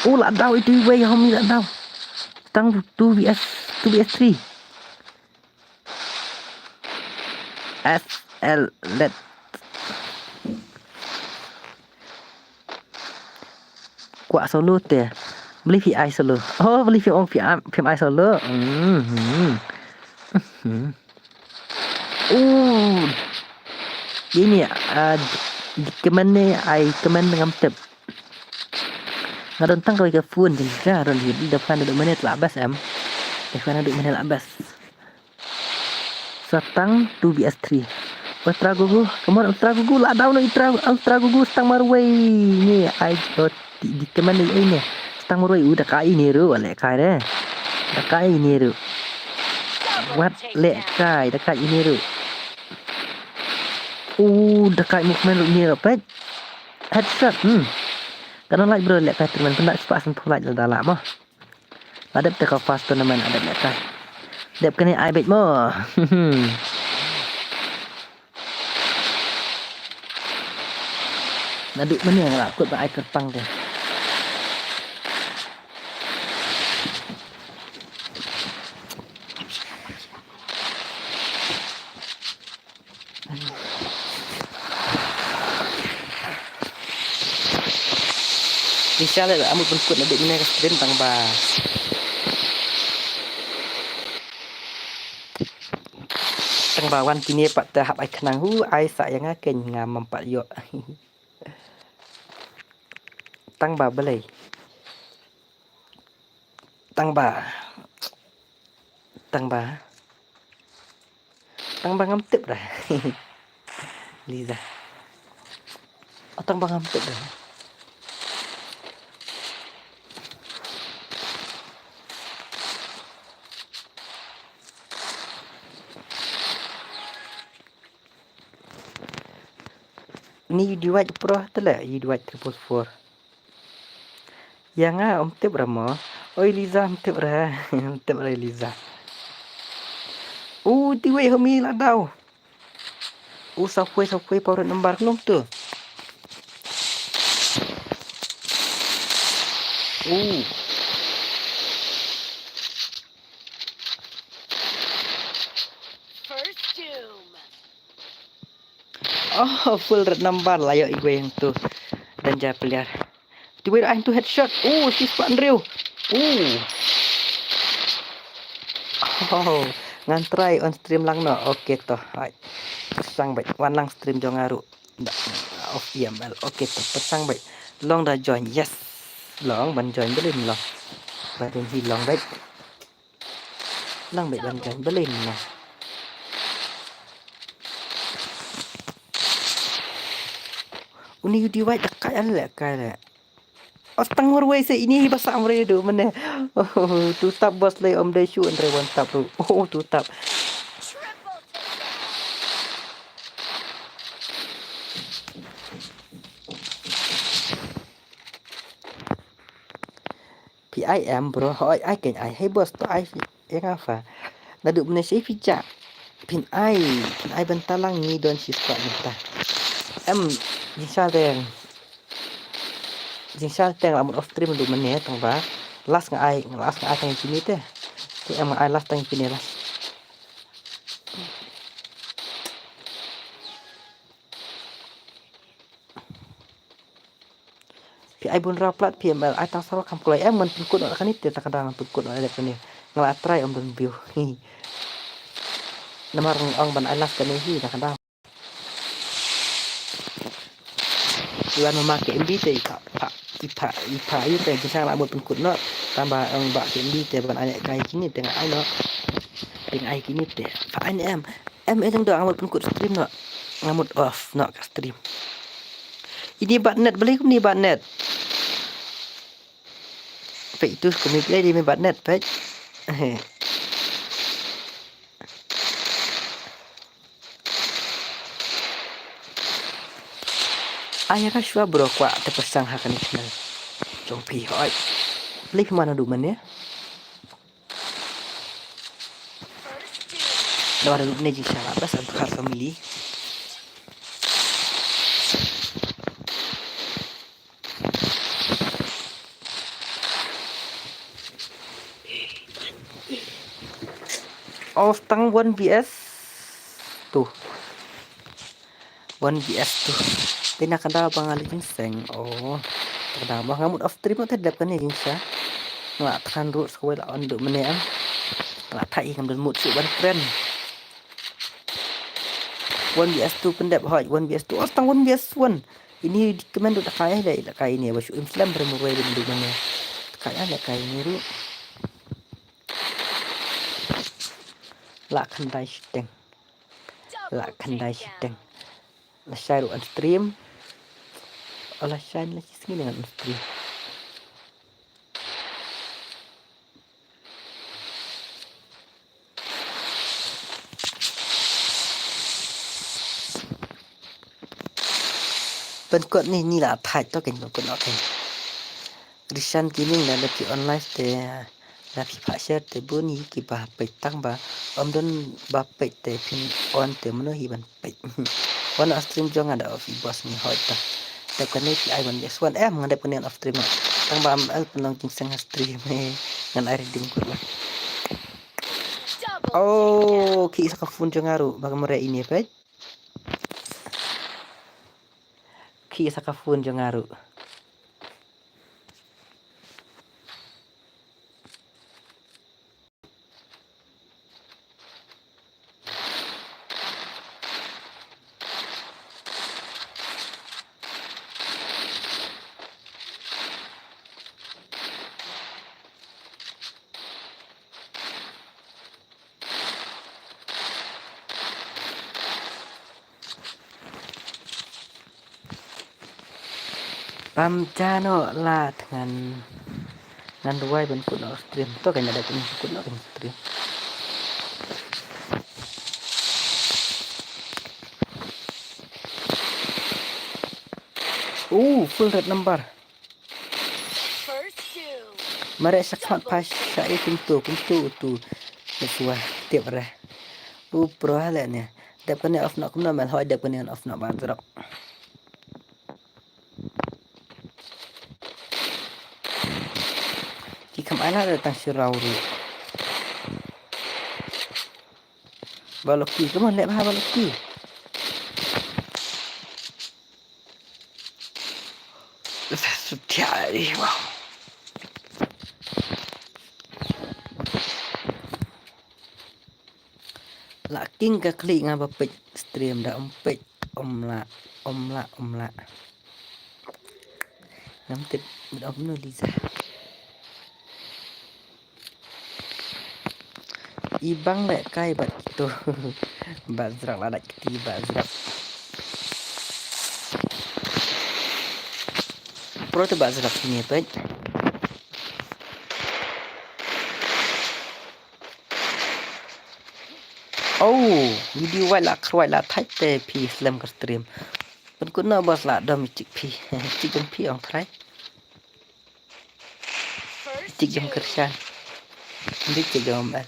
Oh, lak tahu itu way homie lak tahu. Tang 2vs3. SL let kuat solo teh. Beli PI solo. Oh, beli PI solo. Ini kemana ai kemen dengan tep. Ngadon tang kau ke phone jengka ron di depan duduk menit lah bas am. Depan duduk menit lah bas. Satang 2vs3. Ultra gugu, kemana ultra gugu lah down ultra gugu stang marway ni ai di kemana ini. Stang marway udah kai ni ru lek kai deh. Dah kai ni ru. What lek kai dah kai ini ru. Dah kai movement ru ni ru pet. Headshot. Kalau like bro lek kai teman pendak cepat sentuh like dalam mah. Adap te kau fast tournament adap lek kai. Adap kena ai bet mo. Naduk mana lah kot air kerpang dia. Insya-Allah ambil pun nak mana ke stream tang ba. Tang bawan kini pak tahap ai kenang ai sayang aken ngam mempat yo. Tang ba belai. Tang ba ngam tip dah. Liza. Tang ba ngam tip dah. Ni divide pro tala, divide 444. Yang om tip ramo. Oi Liza om tip ra. Om tip ra Liza. Tiwai homi la dau. Sao khuê power number nung tu. First doom. Full red number lah yo iwe yang tu. Dan jaya peliar. Tiwai ain tu headshot. Si Pak Andrew. Ngan try on stream lang no. Oke toh. Hai. Pesang baik. Wan lang stream jong ngaru. Off YML. Oke toh. Pesang baik. Long dah join. Yes. Long ban join belum long. Ban hi long baik. Long baik ban join belum long. Uni di white dekat ala kala. Tang warway sa ini bahasa amre do mana. Tu tap bos lay om day shoot andre one tap tu. Tu tap. Triple PIM bro. I can hey bos tu I yang apa? Naduk mana si pijak. Pin I bentalang ni don si spot minta. Jinsal teng lamun off stream du menit tong ba. Last nga ai tang sini teh. Tu ai last tang sini lah. Pi ai bun raplat PML ai tang sawa kam kulai men pengkut nak kan itu tak kadang pengkut nak ada ni. Ngala try om don view. Namar ong ban ai last kan ni tak kadang. Tuan memakai MB teh ipa itu teh kisah lah buat pengkut not tambah orang bak MB teh bukan anak kai kini tengah ai not tengah ai kini teh fa em yang dah amat pengkut stream not ngamut off not ke stream ini batnet beli ni batnet pe itu kami play di batnet pe ayah kan syua bro kuat terpesang hakan channel jom pi hoi beli mana du mana dah ada dukne jing salah bas untuk har family tang 1 vs tuh 1 vs tuh Tina kada bang ali ginseng. Kada bang ngamut off trip teh dap kan jing sa. Ngak kan ru sekoy la on duk meneang. Ngak thai kam dan mut su ban keren. 1 vs 2 pendap hoi 1 vs 2 tang 1 vs 1. Ini di kemen duk kai dai la kai ni basu Islam bermurai di duk mana. Kai la kai ni ru. La kan dai steng. La kan dai steng. La share on stream. Olah shine lagi sini dengan stream. Pengkut ni lah thai to kan pengkut nak kan. Rishan gaming dan lebih online teh. Tapi pak share teh bunyi kibah petang ba. Om don ba pet teh pin on teh mana hiban pet. Wana stream jangan ada off bos ni hot ta. Tapi kan ni I one yes one ngadep kan off stream. Tang ba am penong king sang stream ngan air dim kut lah. Ki sa ka phone jangaru bagamore ini pet. Ki sa ka phone jangaru. Pamjano lah dengan dua ben kut no stream to kan ada pun kut no stream Full red number. First two. Mari sakmat pas saya kuntu tu. Sesuai tiap reh. Pro halnya. Dap kena off nak kumna mal hoi dap kena off nak bazrak. Kikam ana datang sirau ru. Baloki, come on, let me have baloki. Sutiari, wow. Laking ka klik ngapa pej stream dah empej omla. Namtet budak no Liza. Ibang lek kai bat tu. Bazrak lah dak keti bazrak. Pro tu bazrak ni pej. Video wala thai te pi slam ka stream. Pen kun na bos la dom cik pi. Cik jong pi ong thai. Cik jong kerja. Ndi cik jong mal.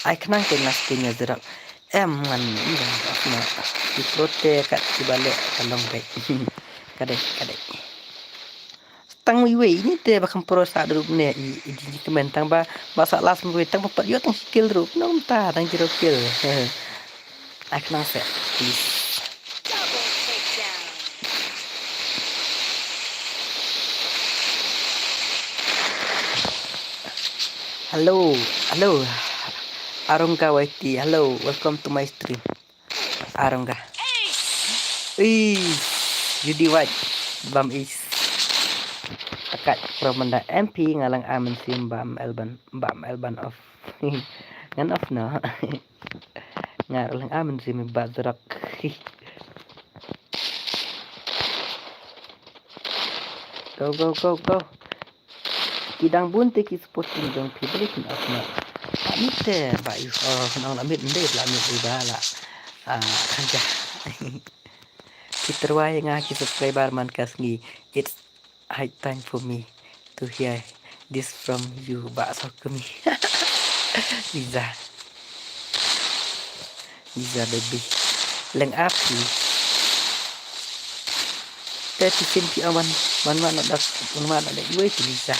Ai kenang ke nas punya zerak. Man ini apa? Di prote kat di balik kalong baik. Kadek. Tang wiwe ini te bakam pro sa drup ne di komentar ba masa last wiwe tang papat yo tang skill drup nom ta tang jero kill. Ai kenang se please. Double takedown. Halo. Arongga Waiti, hello, welcome to my stream. Arongga. Judi White, Bam is. Takat Promenda MP ngalang aman sim Bam Elban of. Ngan of no. Ngalang aman sim Bazrak. Go. Kidang bunti ki supporting dong people in of no. Amite ba yu nang amit ndai la amit ibala kanja kitrwai nga ki subscriber man kasngi. It's high time for me to hear this from you ba so kami. Liza baby leng api teti simpi aman man ada gue Liza.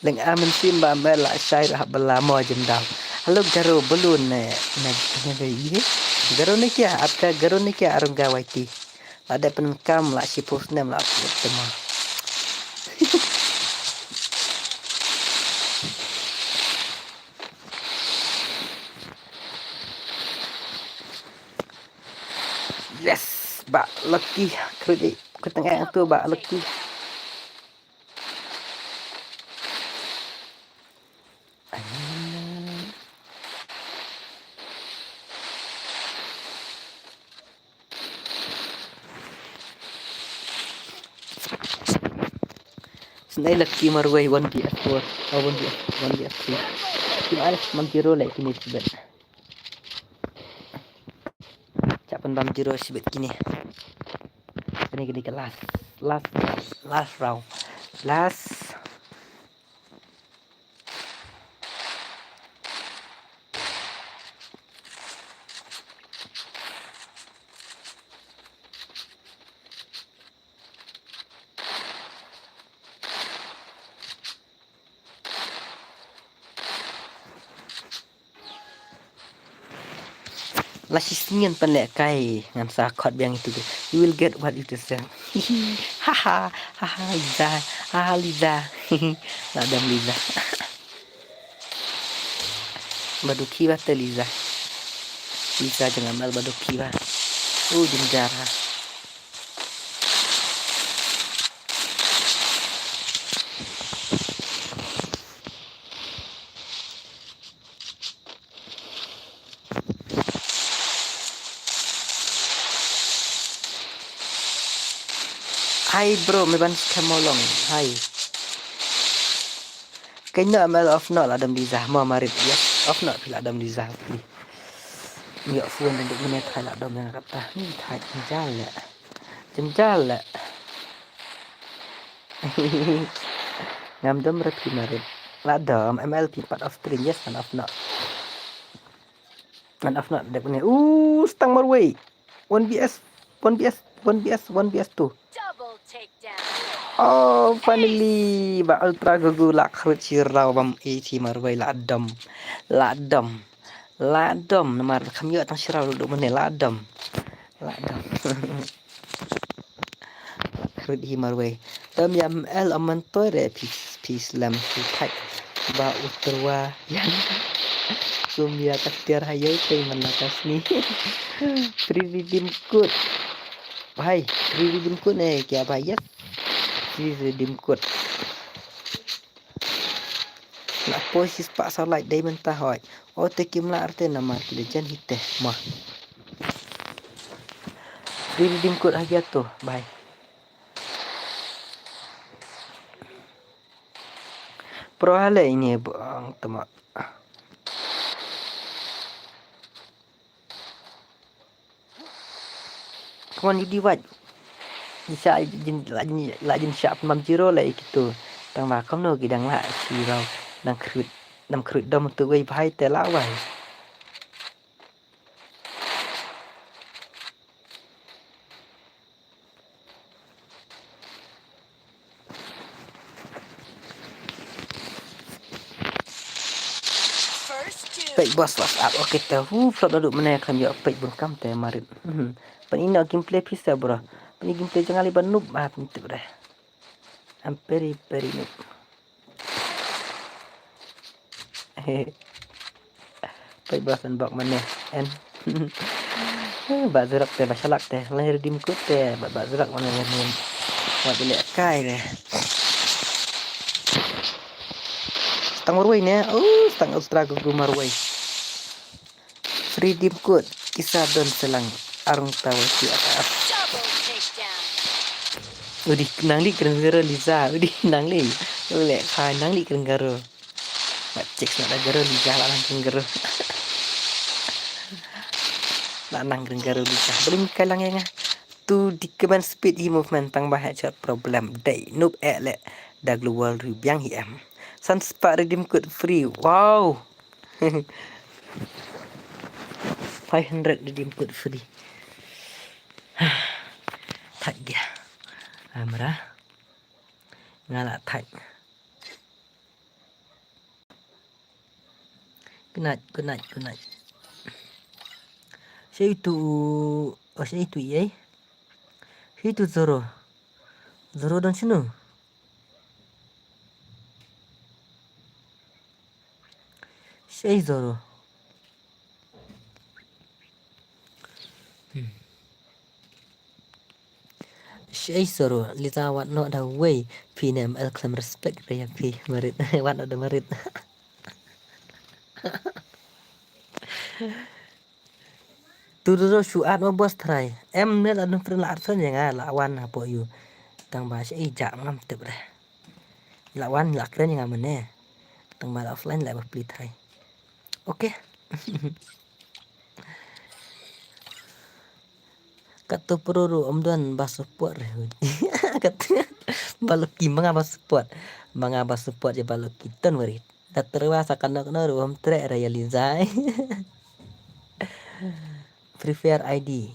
Leng aman sim ba mela syair habla mo jendal. Halo garo belun ne ye. Garo ne kya apka garo ne kya Arongga Waiti. Ada penkam la si post name la tema. Yes, ba lucky kredit ketengah tu ba lucky. Senai lucky marway 1DS4 or 1DS3. Gimana mampiro like ini sibet. Capan bam jiro sibet kini. Gini ke last round. Lasisnian panlek kai ngam sa khot biang itu. You will get what you deserve. Haha Liza. Ladam Liza. Baduki wa te Liza jangan mal baduki wa. Jenjara. Hai bro, meban kamolong. Hai. Kena mal off not lah Adam Lizah mau marit ya. Off not pila Adam Lizah ni. Ni phone untuk menit hai lah Adam yang kata ni hai jenjal lah. Ngam dom rapi marit. Lah Adam MLP part of 3 yes and off not. And off not dek ni. Stang marway. 1BS 2. Double takedown. Oh, finally, ba ultra gugu lak khrut sirau bam AT marway ladam. Namar kami atang sirau duduk mana ladam. Khrut hi marway. Dam yam el aman tore peace lam tight. Ba utrwa yan. Sumia takdir hayai kay manakas ni. Free redeem code. Bhai, free redeem code ne kya bhai? Free redeem code. Nak posis pak salai diamond tahoy. O tekim la arte nama legend hite mah. Free redeem code aja tuh, bye. Pro hale ini bang temak. Come on, you divide. Bisa lajin siap 60 lah gitu. Tang ba kom no kidang la si rau nang krut dom tu wei bhai te la wai. Pek bos WhatsApp okey tahu flop duduk mana kan yo pek burkam te marit. Pan ini gameplay bisa bro. Pan gameplay jangan liban noob pintu dah. I'm very noob. Pek bos unbox mana en. Ba zerak te ba salak te lahir dimkut te ba zerak mana ni. Buat dilek kai deh. Stang marway ne. Stang ultra gugu marway. Free dim code kisah don selang arung tawati atas. Udi nang li kerengaro Liza. Udi nang li. Oleh khai nang li kerengaro. Mak cek nak garo Liza lah nang kerengaro. Nak nang kerengaro Liza. Belum kalang yang tu di command speed movement tang bahaya chat problem day noob le da global rubiang hiam. Sunspark redeem code free. Wow. 500 redeem code free. Thạch dia. Amra. Ngala thạch. Good night. Saya itu ye. Itu Zoro dan sini. Saya Zoro. Saya Zoro. Lita what not the way. Pinem el claim respect raya pi merit. What not the merit. Tu dulu suat mau bos try. Em ni lah friend lah friend yang lawan apa you. Tang bahasa jak ngam tep dah. Lawan lah keren yang mana. Tang bahasa offline lah beli try. Oke. Kata peruru om dan bas support. Kata baloki mangaba support. Mangaba support je baloki ton warit. Dat terwasa kana om tre realizai. Free Fire ID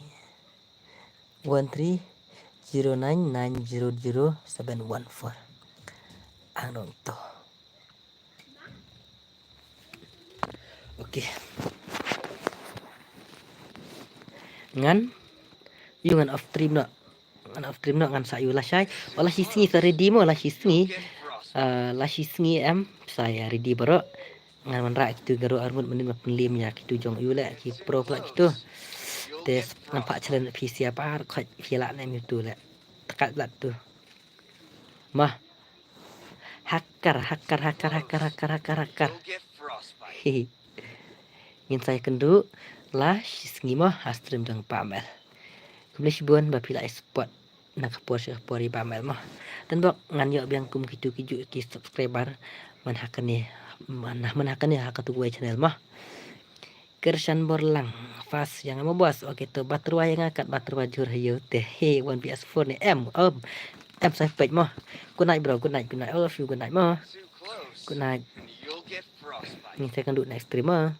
1309900714. Anong to? Oke. Ngan yung off stream no ngan sayu lah syai wala sisngi sa ready mo la sisngi em saya ready bro ngan manra itu garo armut menin penlim ya kitu jong yu la ki pro pula kitu tes nampak challenge PC apa khat hilak nem itu la tekat lat tu mah hacker ingin saya kendu lah sisngi mah stream dang pamel kemudian sibuan bapila export nak kapor pori pamel mah dan bak ngan yo biang kum kitu ki subscriber Manhakan ni hak tu gue channel mah. Kershan Borlang fast yang mau bos. Oke tu baterai yang angkat baterai jur hayo teh. Hey 1PS4 ni M saya page mah. Good night bro, good night. All of you good night mah. Too close, Good night. and you'll get frostbite. Ni saya akan duduk next stream mah.